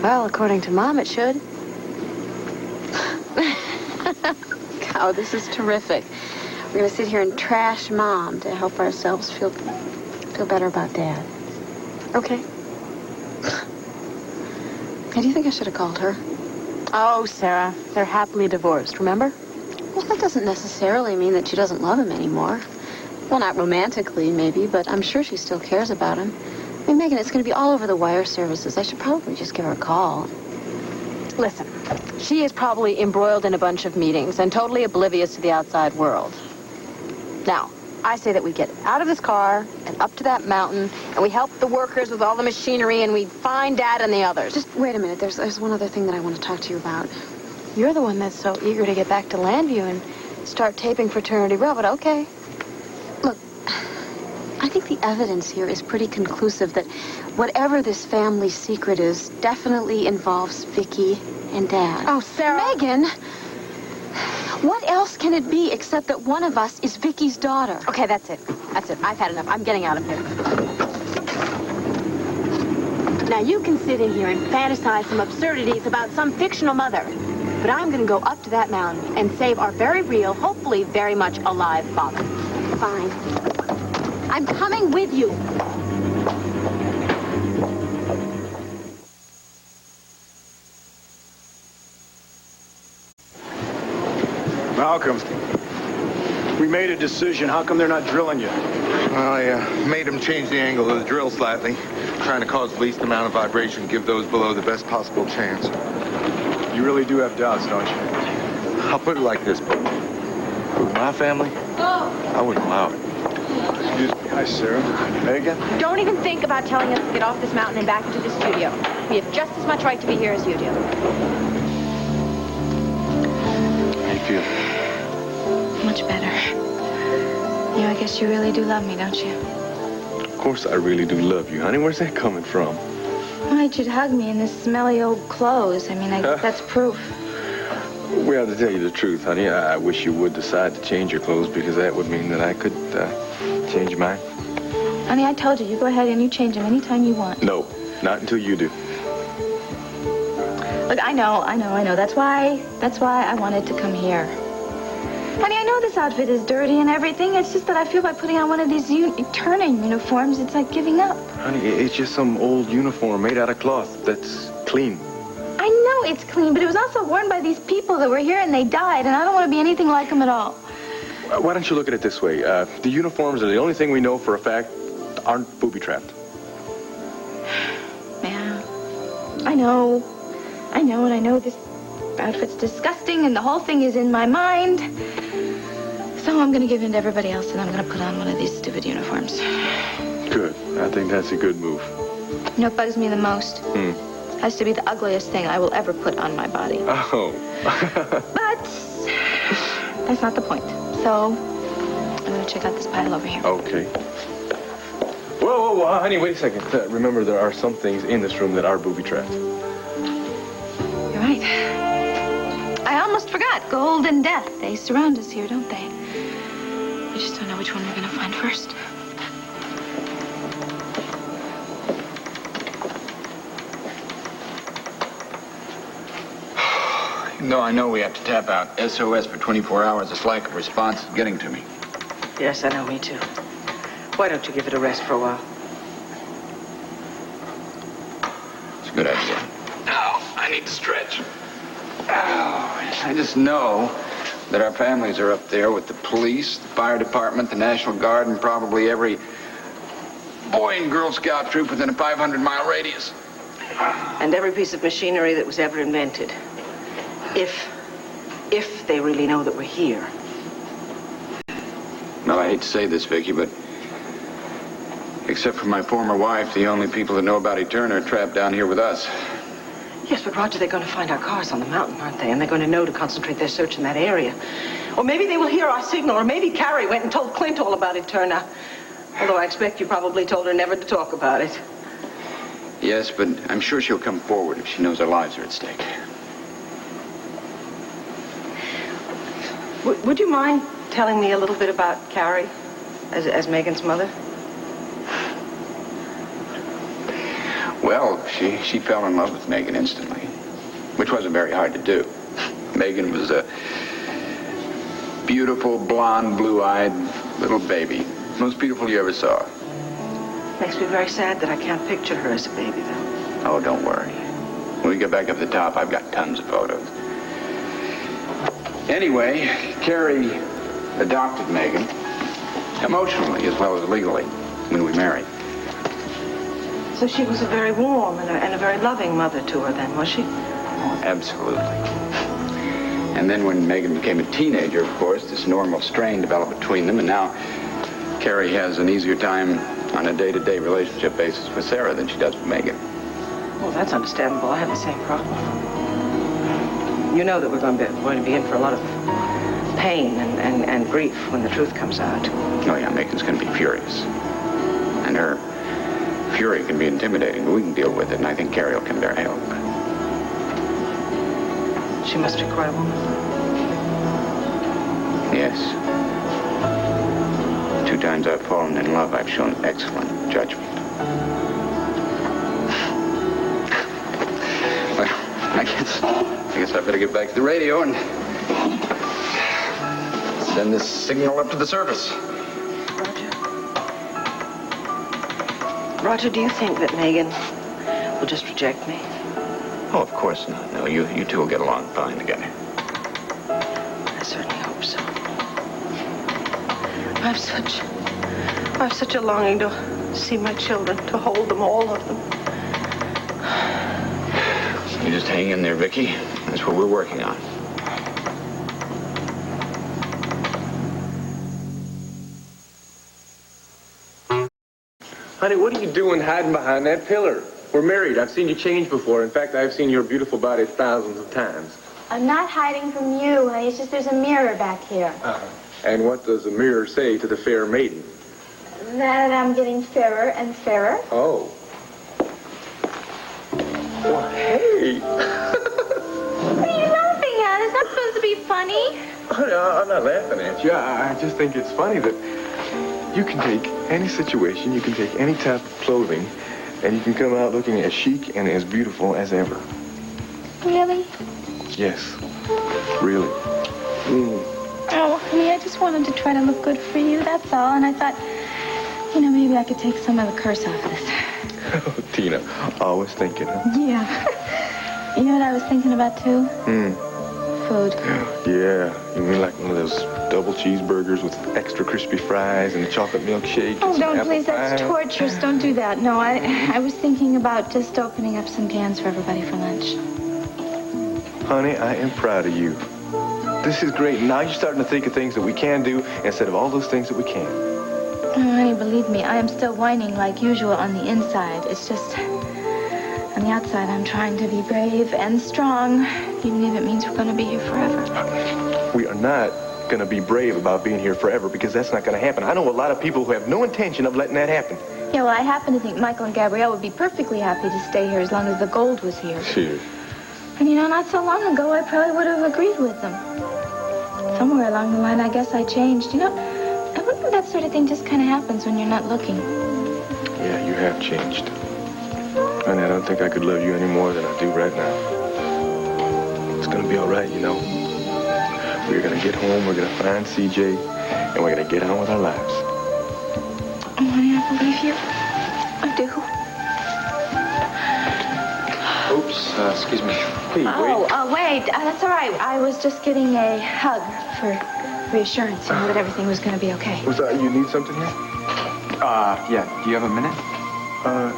Well, according to Mom, it should. Oh, this is terrific. We're going to sit here and trash Mom to help ourselves feel better about Dad. Okay? Hey, do you think I should have called her? Oh, Sarah, they're happily divorced, remember? Well, that doesn't necessarily mean that she doesn't love him anymore. Well, not romantically, maybe, but I'm sure she still cares about him. I mean, Megan, it's going to be all over the wire services. I should probably just give her a call. Listen, she is probably embroiled in a bunch of meetings and totally oblivious to the outside world. Now, I say that we get out of this car and up to that mountain, and we help the workers with all the machinery, and we find Dad and the others. Just wait a minute. There's one other thing that I want to talk to you about. You're the one that's so eager to get back to Landview and start taping Fraternity Row, but okay. Look, I think the evidence here is pretty conclusive that whatever this family secret is definitely involves Vicky and Dad. Oh, Sarah. Megan, what else can it be except that one of us is Vicky's daughter? Okay, that's it. That's it. I've had enough. I'm getting out of here. Now, you can sit in here and fantasize some absurdities about some fictional mother. But I'm going to go up to that mountain and save our very real, hopefully very much alive father. Fine. I'm coming with you. Malcolm, we made a decision. How come they're not drilling you? Well, I made them change the angle of the drill slightly, trying to cause the least amount of vibration, give those below the best possible chance. You really do have doubts, don't you? I'll put it like this, but with my family, I wouldn't allow it. Excuse me. Hi, Sarah. Megan? Don't even think about telling us to get off this mountain and back into the studio. We have just as much right to be here as you do. How you feel? Much better. I guess you really do love me, don't you? Of course I really do love you, honey. Where's that coming from? Why'd you hug me in this smelly old clothes? I mean, I guess that's proof. Well, to tell you the truth, honey, I wish you would decide to change your clothes because that would mean that I could change mine. Honey, I told you, you go ahead and you change them anytime you want. No, not until you do. Look, I know. That's why I wanted to come here. Honey, I know this outfit is dirty and everything. It's just that I feel by putting on one of these turning uniforms, it's like giving up. Honey, it's just some old uniform made out of cloth that's clean. I know it's clean, but it was also worn by these people that were here and they died, and I don't want to be anything like them at all. Why don't you look at it this way? The uniforms are the only thing we know for a fact aren't booby-trapped. Yeah, I know, and I know this outfit's disgusting, and the whole thing is in my mind. So I'm going to give in to everybody else, and I'm going to put on one of these stupid uniforms. Good. I think that's a good move. You know what bugs me the most? Has to be the ugliest thing I will ever put on my body. Oh. But that's not the point. So I'm going to check out this pile over here. Okay. Whoa, honey, wait a second. Remember, there are some things in this room that are booby-trapped. You're right. I almost forgot. Gold and death. They surround us here, don't they? We just don't know which one we're going to find first. No, I know we have to tap out. SOS for 24 hours. This lack of response is getting to me. Yes, I know, me too. Why don't you give it a rest for a while? It's a good idea. Now, I need to stretch. I just know that our families are up there with the police, the fire department, the National Guard, and probably every Boy and Girl Scout troop within a 500-mile radius. And every piece of machinery that was ever invented. If they really know that we're here. Well, I hate to say this, Vicki, but except for my former wife, the only people that know about Eterna are trapped down here with us. Yes, but Roger, they're going to find our cars on the mountain, aren't they? And they're going to know to concentrate their search in that area. Or maybe they will hear our signal, or maybe Carrie went and told Clint all about Eterna. Although I expect you probably told her never to talk about it. Yes, but I'm sure she'll come forward if she knows our lives are at stake. Would you mind telling me a little bit about Carrie as Megan's mother? Well, she fell in love with Megan instantly, which wasn't very hard to do. Megan was a beautiful, blonde, blue-eyed little baby. Most beautiful you ever saw. Makes me very sad that I can't picture her as a baby, though. Oh, don't worry. When we get back up the top, I've got tons of photos. Anyway, Carrie adopted Megan, emotionally as well as legally, when we married. So she was a very warm and a very loving mother to her then, was she? Oh, absolutely. And then when Megan became a teenager, of course, this normal strain developed between them, and now Carrie has an easier time on a day-to-day relationship basis with Sarah than she does with Megan. Well, that's understandable. I have the same problem. You know that we're going to be in for a lot of pain and grief when the truth comes out. Oh, yeah, Megan's going to be furious. And her fury can be intimidating, but we can deal with it, and I think Carrie will come to our help. She must be quite a woman. Yes. 2 times I've fallen in love, I've shown excellent judgment. Well, I guess I better get back to the radio and send this signal up to the surface. Roger, do you think that Megan will just reject me? Oh, of course not. No, you two will get along fine together. I certainly hope so. I have such a longing to see my children, to hold them, all of them. You just hang in there, Vicki. That's what we're working on. Honey, what are you doing hiding behind that pillar? We're married. I've seen you change before. In fact, I've seen your beautiful body thousands of times. I'm not hiding from you, honey. It's just there's a mirror back here. And what does the mirror say to the fair maiden? That I'm getting fairer and fairer. Oh. Well, hey. What are you laughing at? It's not supposed to be funny. Honey, I'm not laughing at you. I just think it's funny that you can take any situation, you can take any type of clothing, and you can come out looking as chic and as beautiful as ever. Really? Yes. Really. Oh, honey, I just wanted to try to look good for you, that's all. And I thought, maybe I could take some of the curse off this. Oh, Tina, always thinking, huh? Yeah. You know what I was thinking about, too? Food. Yeah. You mean like one of those double cheeseburgers with extra crispy fries and a chocolate milkshake? Oh, and some don't, apple please. That's pie? torturous. Don't do that. No, I was thinking about just opening up some cans for everybody for lunch. Honey, I am proud of you. This is great. Now you're starting to think of things that we can do instead of all those things that we can't. Oh, honey, believe me, I am still whining like usual on the inside. It's just, on the outside, I'm trying to be brave and strong, even if it means we're going to be here forever. We are not going to be brave about being here forever because that's not going to happen. I know a lot of people who have no intention of letting that happen. Yeah, well, I happen to think Michael and Gabrielle would be perfectly happy to stay here as long as the gold was here. Sure. And not so long ago, I probably would have agreed with them. Somewhere along the line, I guess I changed. I wonder if that sort of thing just kind of happens when you're not looking. Yeah, you have changed. And I don't think I could love you any more than I do right now. It's going to be all right, We're going to get home, we're going to find CJ, and we're going to get on with our lives. Oh, honey, I believe you. I do. Oops, excuse me. Hey, wait. That's all right. I was just getting a hug for reassurance, that everything was going to be okay. Was that, you need something here? Yeah. Do you have a minute?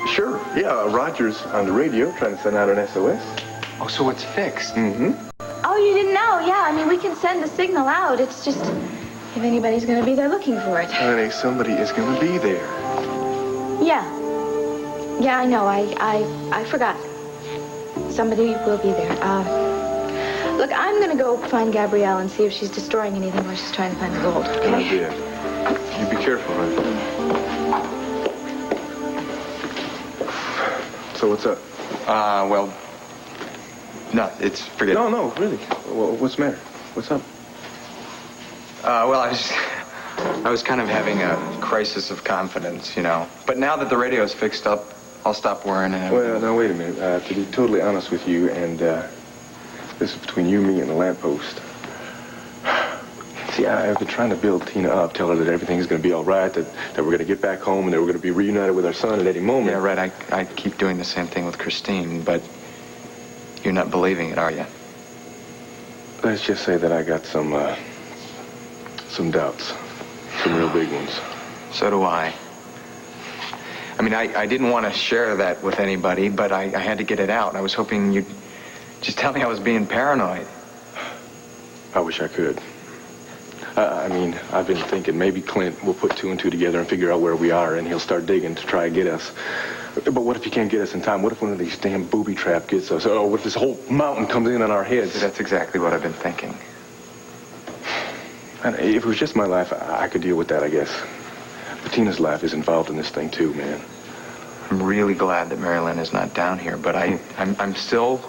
Sure. Yeah, Roger's on the radio trying to send out an SOS. Oh, so it's fixed? Mm-hmm. Oh, you didn't know? Yeah, we can send the signal out. It's just if anybody's going to be there looking for it. Honey, somebody is going to be there. Yeah. Yeah, I know. I forgot. Somebody will be there. Look, I'm going to go find Gabrielle and see if she's destroying anything while she's trying to find the gold, okay? Good idea. You be careful, honey. So what's up? Well, no, forget it. No, really. Well, what's the matter? What's up? Well, I was kind of having a crisis of confidence, But now that the radio's fixed up, I'll stop worrying and Well, now, wait a minute. To be totally honest with you, and this is between you, me, and the lamppost. See, I've been trying to build Tina up, tell her that everything's going to be all right, that we're going to get back home, and that we're going to be reunited with our son at any moment. Yeah, right. I keep doing the same thing with Christine, but you're not believing it, are you? Let's just say that I got some doubts. Some real big ones. So do I. I mean, I didn't want to share that with anybody, but I had to get it out. I was hoping you'd just tell me I was being paranoid. I wish I could. I've been thinking maybe Clint will put two and two together and figure out where we are, and he'll start digging to try and get us. But what if he can't get us in time? What if one of these damn booby traps gets us? Or what if this whole mountain comes in on our heads? See, that's exactly what I've been thinking. And if it was just my life, I could deal with that, I guess. But Tina's life is involved in this thing, too, man. I'm really glad that Marilyn is not down here, but I'm still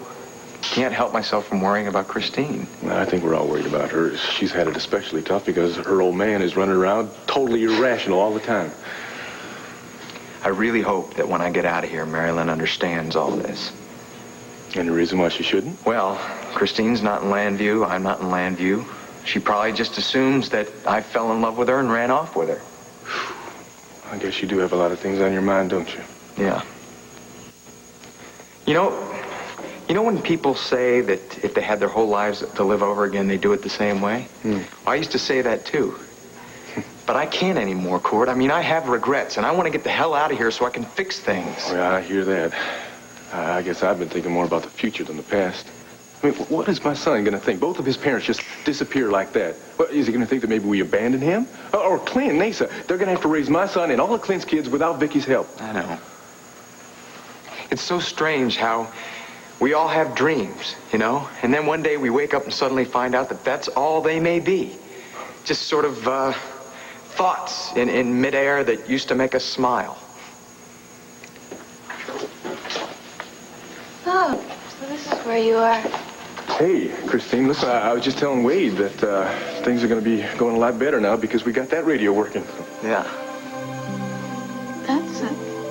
can't help myself from worrying about Christine. I think we're all worried about her. She's had it especially tough because her old man is running around totally irrational all the time. I really hope that when I get out of here, Marilyn understands all this. Any reason why she shouldn't? Well, Christine's not in Landview. I'm not in Landview. She probably just assumes that I fell in love with her and ran off with her. I guess you do have a lot of things on your mind, don't you? Yeah. You know when people say that if they had their whole lives to live over again, they do it the same way? I used to say that, too. But I can't anymore, Court. I have regrets, and I want to get the hell out of here so I can fix things. Oh, yeah, I hear that. I guess I've been thinking more about the future than the past. What is my son going to think? Both of his parents just disappear like that. What, is he going to think that maybe we abandoned him? Or Clint and Nasa, they're going to have to raise my son and all of Clint's kids without Vicky's help. I know. It's so strange how we all have dreams, And then one day we wake up and suddenly find out that that's all they may be. Just sort of, thoughts in midair that used to make us smile. Oh, where you are. Hey, Christine, listen, I was just telling Wade that things are going to be going a lot better now because we got that radio working. Yeah.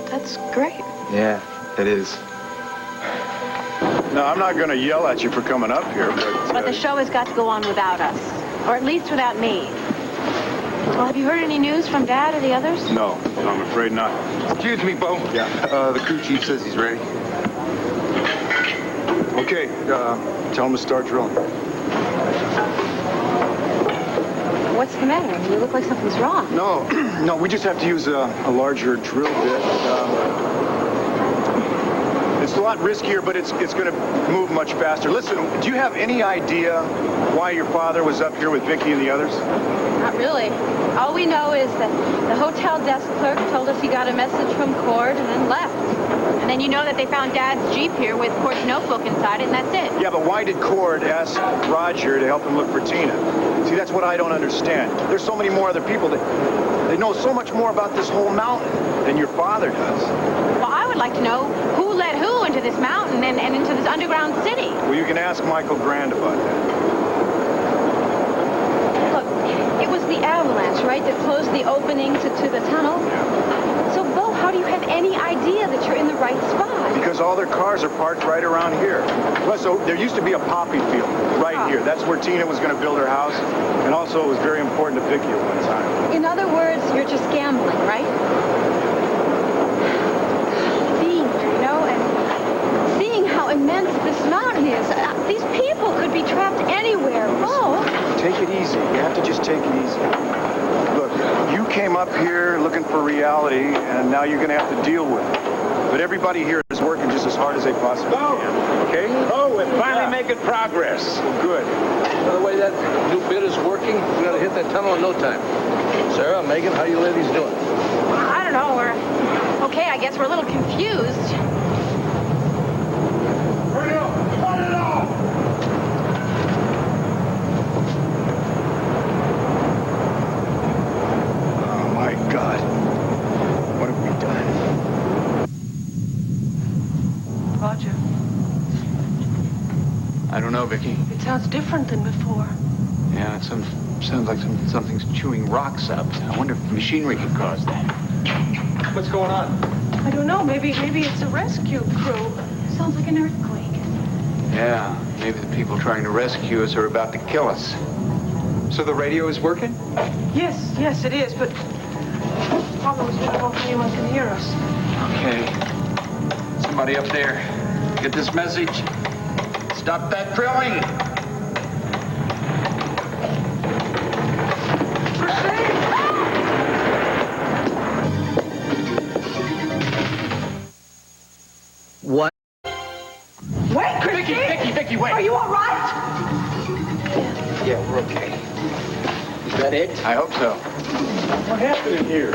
That's great. Yeah, it is. No, I'm not going to yell at you for coming up here, but... But the show has got to go on without us. Or at least without me. Well, have you heard any news from Dad or the others? No, I'm afraid not. Excuse me, Bo. Yeah. The crew chief says he's ready. Okay, tell him to start drilling. What's the matter? You look like something's wrong. No, no, we just have to use a larger drill bit. It's a lot riskier, but it's going to move much faster. Listen, do you have any idea why your father was up here with Vicky and the others? Not really. All we know is that the hotel desk clerk told us he got a message from Cord and then left. And then you know that they found Dad's Jeep here with Cord's notebook inside it, and that's it. Yeah, but why did Cord ask Roger to help him look for Tina? See, that's what I don't understand. There's so many more other people that they know so much more about this whole mountain than your father does. Well, I would like to know who led who into this mountain and into this underground city. Well, you can ask Michael Grand about that. Look, it was the avalanche, right, that closed the opening to the tunnel? So, Bo, how do you have any idea that you're in the right spot? Because all their cars are parked right around here. Well, so there used to be a poppy field right here. That's where Tina was going to build her house. And also it was very important to Vicky at one time. In other words, you're just gambling, right? Being here, you know, and seeing how immense this mountain is. These people could be trapped anywhere. Bo! Take it easy. You have to just take it easy. Look, you came up here looking for reality, and now you're going to have to deal with it. But everybody here is working just as hard as they possibly can. Okay? Oh, we're finally making progress. Well, good. By the way, that new bit is working. We got to hit that tunnel in no time. Sarah, Megan, how you ladies doing? I don't know. We're okay. I guess we're a little confused. Turn it off! Turn it off! Oh, my God. What have we done? Roger, I don't know, Vicky. it sounds different than before. Yeah, it sounds like something's chewing rocks up. I wonder if machinery could cause that. What's going on? I don't know. Maybe it's a rescue crew. Sounds like an earthquake. Yeah, maybe the people trying to rescue us are about to kill us. So the radio is working? Yes, it is, but the problem is we don't know if anyone can hear us. Okay. Somebody up there, get this message. Stop that drilling! What? Wait, Christine! Vicky, wait! Are you all right? Yeah, we're okay. Is that it? I hope so. What happened in here?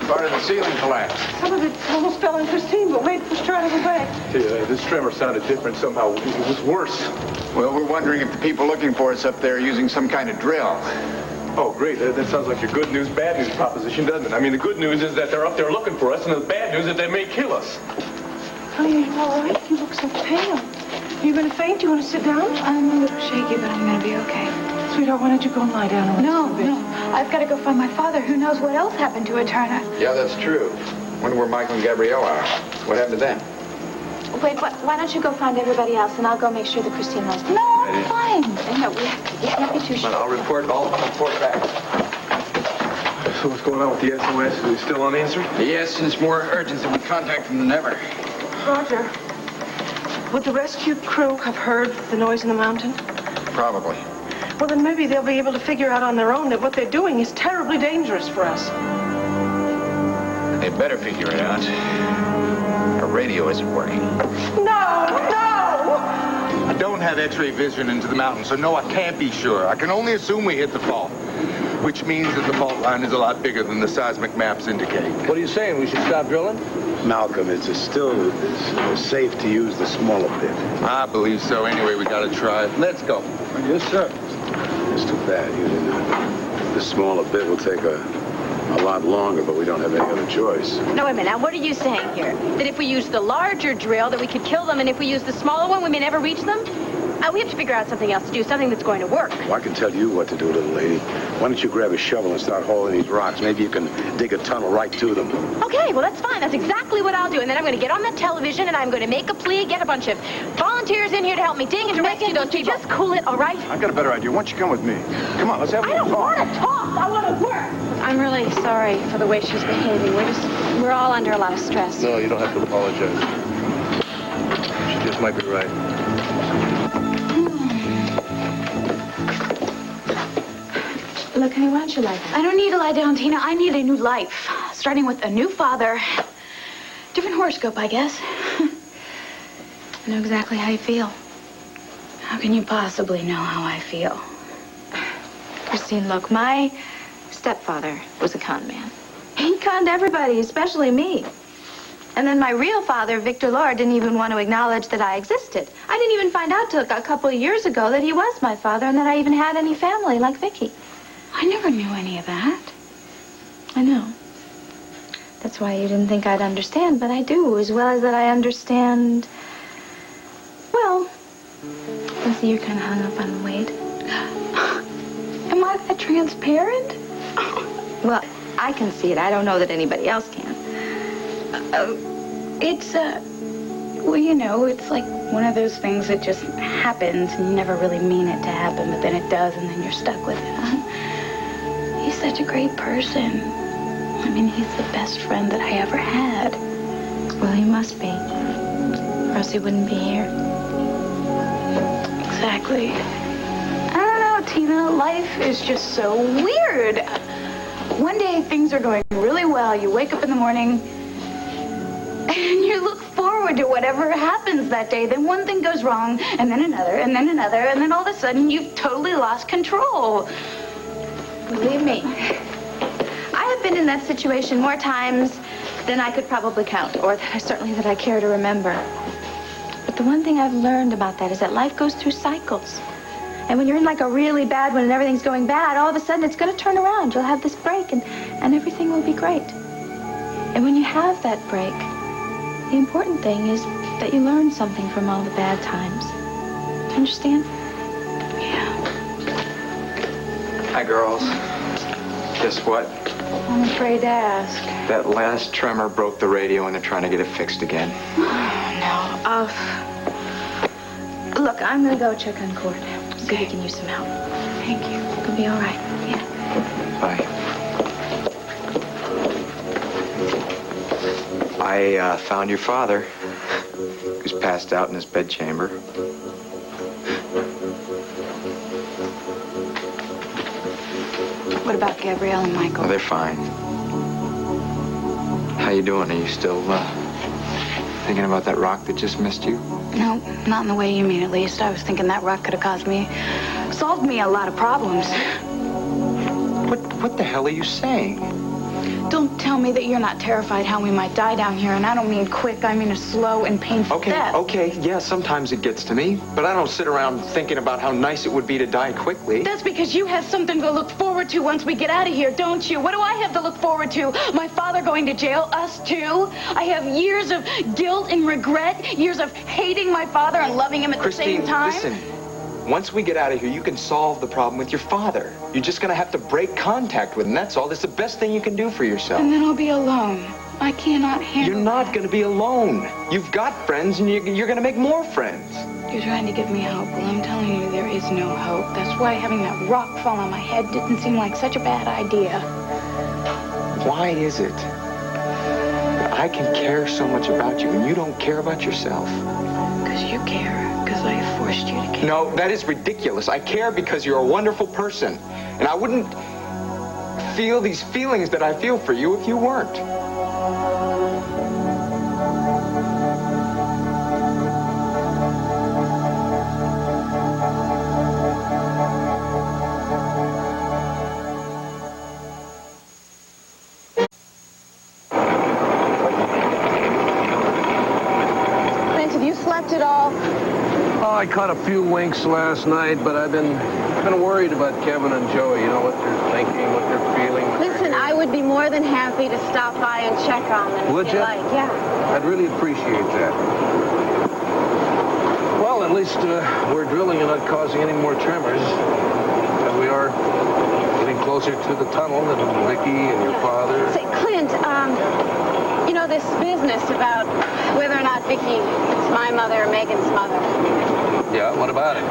Part of the ceiling collapsed. Some of it almost fell on Christine, but Wade was trying to go back. This tremor sounded different somehow. It was worse. Well, we're wondering if the people looking for us up there are using some kind of drill. Oh, great. That sounds like your good news, bad news proposition, doesn't it? I mean, the good news is that they're up there looking for us, and the bad news is that they may kill us. Honey, are you all right? You look so pale. Are you going to faint? You want to sit down? I'm a little shaky, but I'm going to be okay. Sweetheart, why don't you go and lie down? No. I've got to go find my father. Who knows what else happened to Eterna? Yeah, that's true. Wonder where Michael and Gabrielle are. What happened to them? Wait, why don't you go find everybody else, and I'll go make sure that Christine knows. No, I'm fine. No, we can't be too sure. I'll report back. So what's going on with the SOS? Is it still unanswered? Yes, and it's more urgent that we contact them than ever. Roger, would the rescue crew have heard the noise in the mountain? Probably. Well, then maybe they'll be able to figure out on their own that what they're doing is terribly dangerous for us. They better figure it out. Our radio isn't working. No! I don't have X-ray vision into the mountain, so no, I can't be sure. I can only assume we hit the fault, which means that the fault line is a lot bigger than the seismic maps indicate. What are you saying? We should stop drilling? Malcolm, it's safe to use the smaller bit. I believe so. Anyway, we gotta try it. Let's go. Yes, sir. It's too bad you didn't know. The smaller bit will take a a lot longer, but we don't have any other choice. No, wait a minute. Now, what are you saying here? That if we use the larger drill, that we could kill them, and if we use the smaller one, we may never reach them? We have to figure out something else to do, something that's going to work. Well, I can tell you what to do, little lady. Why don't you grab a shovel and start hauling these rocks? Maybe you can dig a tunnel right to them. Okay, well, that's fine. That's exactly what I'll do. And then I'm going to get on that television, and I'm going to make a plea, get a bunch of volunteers in here to help me dig and to rescue those people. Just cool it, all right? I've got a better idea. Why don't you come with me? Come on, let's have a little talk. I don't want to talk. I want to work. I'm really sorry for the way she's behaving. We're all under a lot of stress. No, you don't have to apologize. She just might be right. Look, honey, why don't you lie down? I don't need to lie down, Tina. I need a new life. Starting with a new father. Different horoscope, I guess. I know exactly how you feel. How can you possibly know how I feel? Christine, look, my stepfather was a con man. He conned everybody, especially me. And then my real father, Victor Lord, didn't even want to acknowledge that I existed. I didn't even find out till a couple of years ago that he was my father and that I even had any family like Vicky. I never knew any of that. I know. That's why you didn't think I'd understand, but I do, as well as that I understand... Well, I see you're kind of hung up on Wade. Am I that transparent? Well, I can see it. I don't know that anybody else can. Well, you know, it's like one of those things that just happens and you never really mean it to happen, but then it does and then you're stuck with it. He's such a great person. I mean, he's the best friend that I ever had. Well, he must be, or else he wouldn't be here. Exactly. I don't know, Tina. Life is just so weird. One day things are going really well. You wake up in the morning and you look forward to whatever happens that day. Then one thing goes wrong, and then another, and then another, and then all of a sudden you've totally lost control. Believe me, I have been in that situation more times than I could probably count, or certainly that I care to remember. But the one thing I've learned about that is that life goes through cycles. And when you're in like a really bad one and everything's going bad, all of a sudden it's going to turn around. You'll have this break and everything will be great. And when you have that break, the important thing is that you learn something from all the bad times. Do you understand? Hi, girls. Guess what? I'm afraid to ask. That last tremor broke the radio and they're trying to get it fixed again. No. Look, I'm going to go check on Court. See if we can use some help. Thank you. It'll be all right. Yeah. Bye. I found your father. He's passed out in his bedchamber. What about Gabrielle and Michael? Oh, they're fine. How you doing? Are you still thinking about that rock that just missed you? No, not in the way you mean, at least. I was thinking that rock could have solved me a lot of problems. What the hell are you saying? Don't tell me that you're not terrified how we might die down here, and I don't mean quick, I mean a slow and painful death. Okay, yeah, sometimes it gets to me, but I don't sit around thinking about how nice it would be to die quickly. That's because you have something to look forward to once we get out of here, don't you? What do I have to look forward to? My father going to jail, us too? I have years of guilt and regret, years of hating my father and loving him at the same time. Listen, once we get out of here, you can solve the problem with your father. You're just gonna have to break contact with him, that's all. That's the best thing you can do for yourself. And then I'll be alone. I cannot handle You're not gonna be alone. You've got friends, and you're gonna make more friends. You're trying to give me hope. Well, I'm telling you, there is no hope. That's why having that rock fall on my head didn't seem like such a bad idea. Why is it that I can care so much about you and you don't care about yourself? Because you care. Because I forced you to care. No, that is ridiculous. I care because you're a wonderful person. And I wouldn't feel these feelings that I feel for you if you weren't. caught a few winks last night, but I've been worried about Kevin and Joey. You know, what they're thinking, what they're feeling. Listen, I would be more than happy to stop by and check on them Would if you you? like. Yeah. I'd really appreciate that. Well, at least we're drilling and not causing any more tremors. And we are getting closer to the tunnel than Vicky and your father. Say, Clint, you know, this business about whether or not Vicky is my mother or Megan's mother. Yeah, what about it?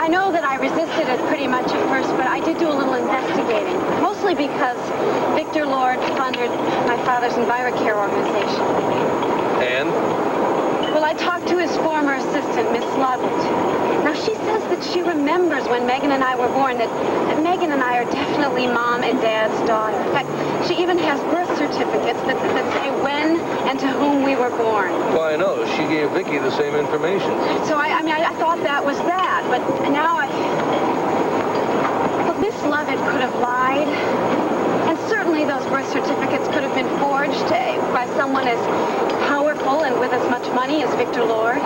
I know that I resisted it pretty much at first, but I did do a little investigating. Mostly because Victor Lord funded my father's EnviroCare organization. And? Well, I talked to his former assistant, Miss Lovett. Now, she says that she remembers when Megan and I were born, that Megan and I are definitely Mom and Dad's daughter. In fact, she even has birth certificates that say when and to whom we were born. Well, I know. She gave Vicky the same information. So, I mean, I thought that was that, but now Well, Miss Lovett could have lied. And certainly those birth certificates could have been forged by someone as powerful and with as much money as Victor Lord.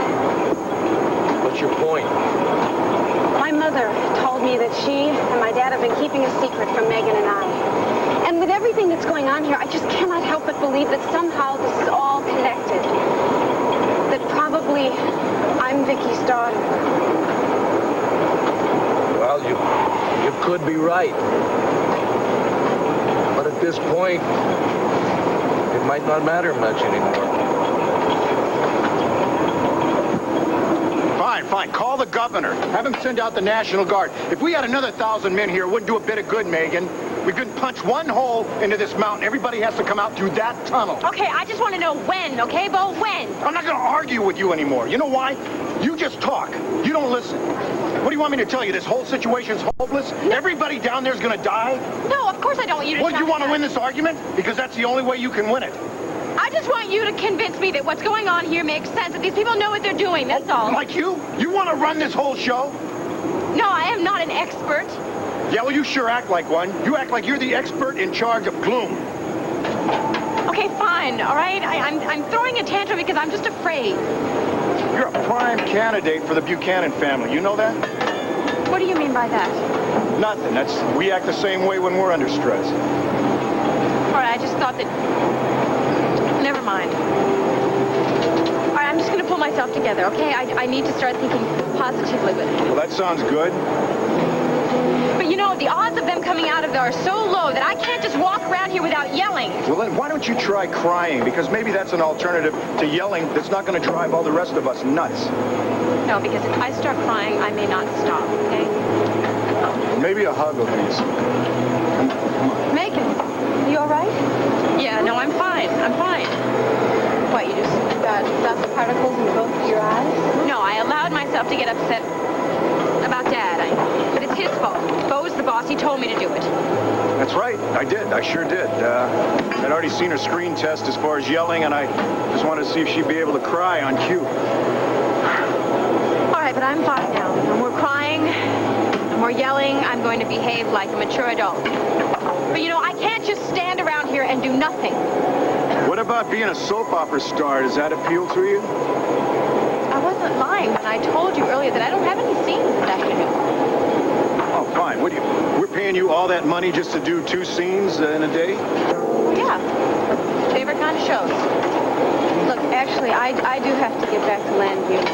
What's your point? My mother told me that she and my dad have been keeping a secret from Megan and I. And with everything that's going on here, I just cannot help but believe that somehow this is all connected. That probably I'm Vicky's daughter. Well, you could be right. But at this point, it might not matter much anymore. Fine. Call the governor. Have him send out the National Guard. If we had another 1,000 men here, it wouldn't do a bit of good, Megan. We couldn't punch one hole into this mountain. Everybody has to come out through that tunnel. Okay, I just want to know when, okay, Bo? When? I'm not going to argue with you anymore. You know why? You just talk. You don't listen. What do you want me to tell you? This whole situation's hopeless? No. Everybody down there's going to die? No, of course I don't want you to. Well, you want to win this argument? Because that's the only way you can win it. I just want you to convince me that what's going on here makes sense, that these people know what they're doing, that's all. Like you? You want to run this whole show? No, I am not an expert. Yeah, well, you sure act like one. You act like you're the expert in charge of gloom. Okay, fine, all right? I'm throwing a tantrum because I'm just afraid. You're a prime candidate for the Buchanan family. You know that? What do you mean by that? Nothing. We act the same way when we're under stress. All right, I just thought that... Never mind. All right, I'm just going to pull myself together, okay? I need to start thinking positively with it. Well, that sounds good. But you know, the odds of them coming out of there are so low that I can't just walk around here without yelling. Well, then why don't you try crying? Because maybe that's an alternative to yelling that's not going to drive all the rest of us nuts. No, because if I start crying, I may not stop, okay? Maybe a hug will be some. Megan, you all right? Yeah, no, I'm fine. I'm fine. What, you just got dust particles in both of your eyes? No, I allowed myself to get upset about Dad. But it's his fault. Bo's the boss. He told me to do it. That's right. I did. I sure did. I'd already seen her screen test as far as yelling, and I just wanted to see if she'd be able to cry on cue. All right, but I'm fine now. No more crying. No more yelling. I'm going to behave like a mature adult. But, you know, I can't just stand around here and do nothing. What about being a soap opera star? Does that appeal to you? I wasn't lying when I told you earlier that I don't have any scenes this afternoon. Oh, fine. We're paying you all that money just to do 2 scenes in a day? Yeah. Favorite kind of shows. Look, actually, I do have to get back to Landview.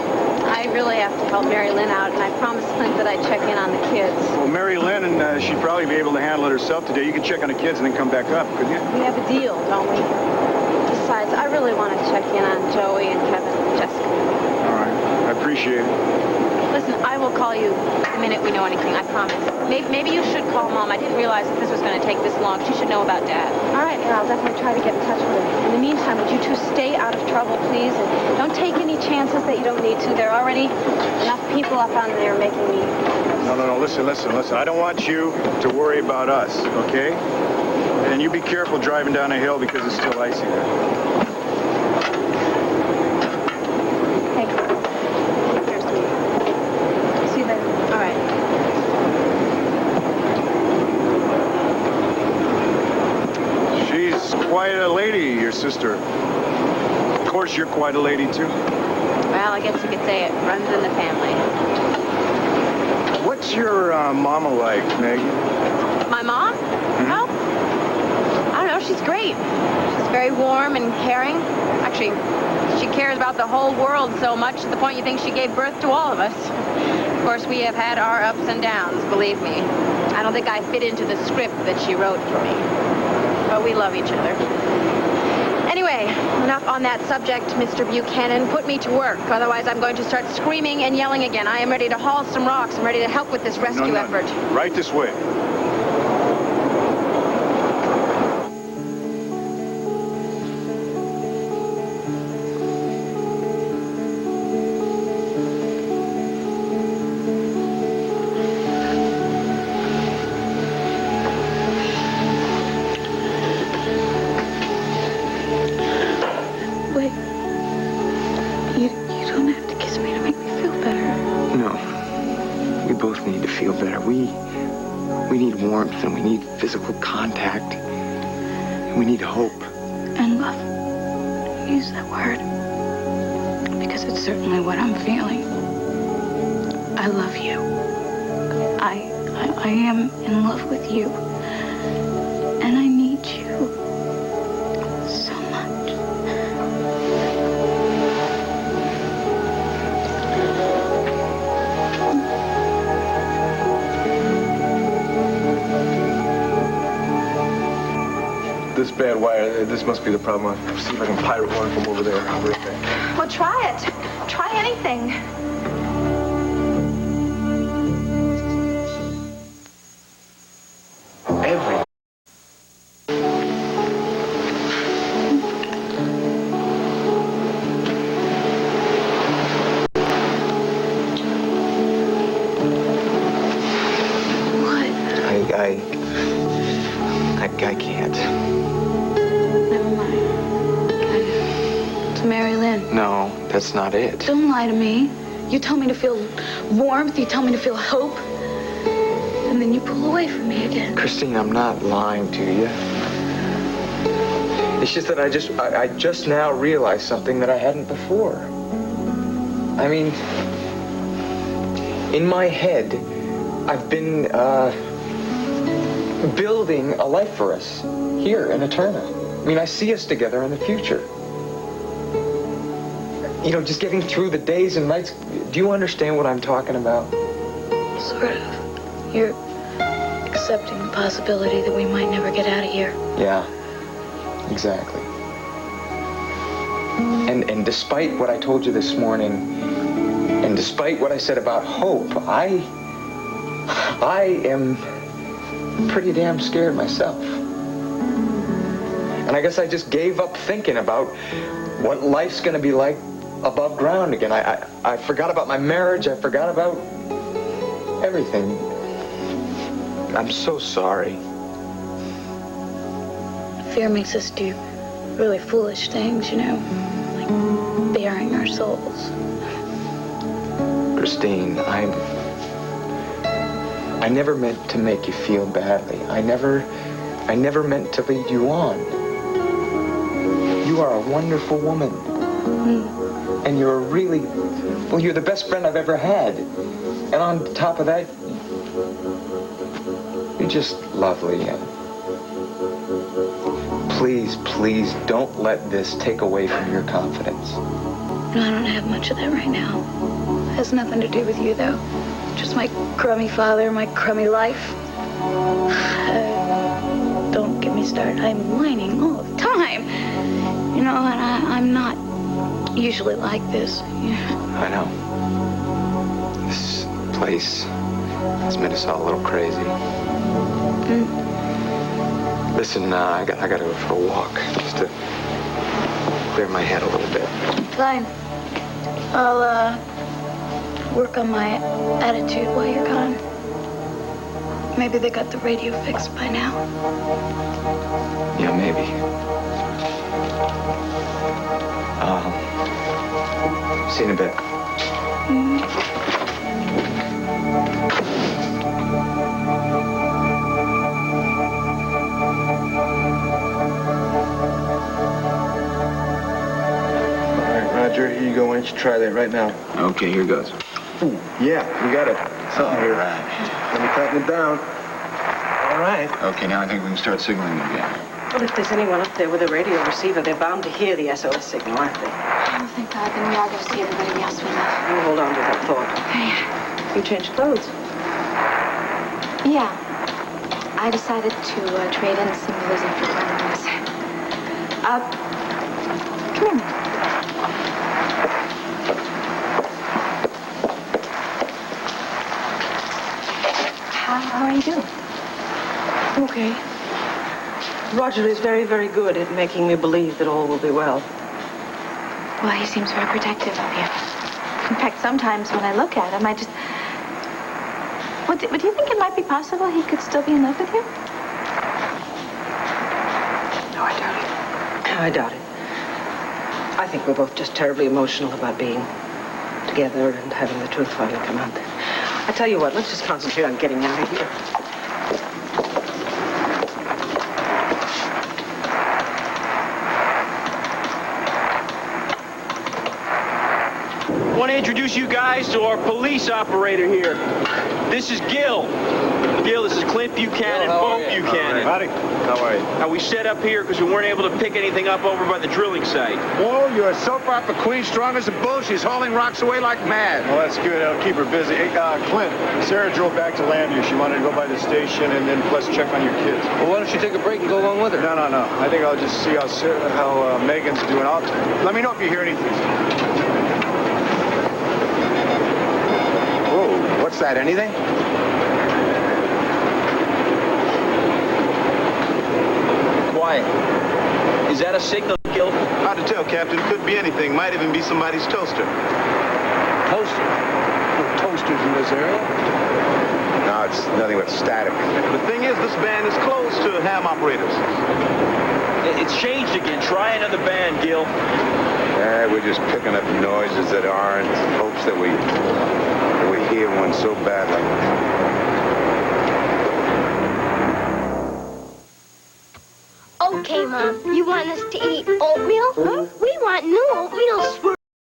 I really have to help Mary Lynn out, and I promised Clint that I'd check in on the kids. Well, Mary Lynn, and she'd probably be able to handle it herself today. You could check on the kids and then come back up, couldn't you? We have a deal, don't we? Besides, I really want to check in on Joey and Kevin and Jessica. All right. I appreciate it. Listen, I will call you the minute we know anything, I promise. Maybe you should call Mom. I didn't realize that this was going to take this long. She should know about Dad. All right, I'll definitely try to get in touch with her. In the meantime, would you two stay out of trouble, please? And don't take any chances that you don't need to. There are already enough people up on there making me... No. Listen. I don't want you to worry about us, okay? And you be careful driving down the hill because it's still icy there. Hey. Here's me. See you later. All right. She's quite a lady, your sister. Of course, you're quite a lady, too. Well, Well, I guess you could say it runs in the family. What's your mama like, Meg? My mom? Well, I don't know. She's great. She's very warm and caring. Actually, she cares about the whole world so much to the point you think she gave birth to all of us. Of course, we have had our ups and downs, believe me. I don't think I fit into the script that she wrote for me. But we love each other. Anyway, enough on that subject, Mr. Buchanan. Put me to work. Otherwise, I'm going to start screaming and yelling again. I am ready to haul some rocks. I'm ready to help with this rescue effort. Right this way. We need warmth and we need physical contact. And we need hope. And love. Use that word. Because it's certainly what I'm feeling. I love you. I am in love with you. And I need you so much. This bad wire, this must be the problem. I'll see if I can pirate one from over there. I'll be right back. Well, try it. Try anything. I can't. Never mind. To Mary Lynn. No, that's not it. Don't lie to me. You tell me to feel warmth. You tell me to feel hope. And then you pull away from me again. Christine, I'm not lying to you. It's just that I just now realized something that I hadn't before. I mean, in my head, I've been, building a life for us here in Eterna. I mean, I see us together in the future. You know, just getting through the days and nights. Do you understand what I'm talking about? Sort of. You're accepting the possibility that we might never get out of here. Yeah, exactly. And despite what I told you this morning, and despite what I said about hope, I am pretty damn scared myself. And I guess I just gave up thinking about what life's going to be like above ground again. I forgot about my marriage. I forgot about everything. I'm so sorry. Fear makes us do really foolish things, you know, like baring our souls. Christine, I never meant to make you feel badly. I never meant to lead you on. You are a wonderful woman. And you're you're the best friend I've ever had. And on top of that, you're just lovely. And please, please don't let this take away from your confidence. No, I don't have much of that right now. It has nothing to do with you, though. Just my crummy father, my crummy life. Don't get me started. I'm whining all the time. You know, and I'm not usually like this. I know. This place has made us all a little crazy. Listen, I gotta go for a walk, just to clear my head a little bit. Fine. I'll, work on my attitude while you're gone. Maybe they got the radio fixed by now. Yeah, maybe. See you in a bit. All right, Roger, here you go in. don't you try that right now? Okay, here goes. Ooh, yeah, we got it. Something here. Right. Let me tighten it down. All right. Okay, now I think we can start signaling again. Well, if there's anyone up there with a radio receiver, they're bound to hear the SOS signal, aren't they? Oh, thank God. Then we are going to see everybody else we love. You hold on to that thought. Okay. You changed clothes. Yeah. I decided to trade in symbolism for cleverness. Come here. How are you doing? Okay. Roger is very, very good at making me believe that all will be well. Well, he seems very protective of you. In fact, sometimes when I look at him, I just... Well, do you think it might be possible he could still be in love with you? No, I doubt it. I doubt it. I think we're both just terribly emotional about being together and having the truth finally come out. I tell you what, let's just concentrate on getting out of here. I want to introduce you guys to our police operator here. This is Gil. Gil, this is Clint Buchanan, Bo Buchanan. Howdy. How are you? Now, we set up here because we weren't able to pick anything up over by the drilling site. Whoa, you're a soap opera queen, strong as a bull. She's hauling rocks away like mad. Well, that's good. I'll keep her busy. Hey, Clint, Sarah drove back to Lambview. She wanted to go by the station and then plus check on your kids. Well, why don't you take a break and go along with her? No. I think I'll just see how Megan's doing. Let me know if you hear anything. Whoa, what's that? Anything? Quiet. Is that a signal, Gil? Hard to tell, Captain. It could be anything. Might even be somebody's toaster. Toaster? No toasters in this area? No, it's nothing but static. The thing is, this band is closed to ham operators. It's changed again. Try another band, Gil. Yeah, we're just picking up noises that aren't, hopes that we hear one so badly. Okay, Mom, you want us to eat oatmeal? Huh? We want new oatmeal swirl.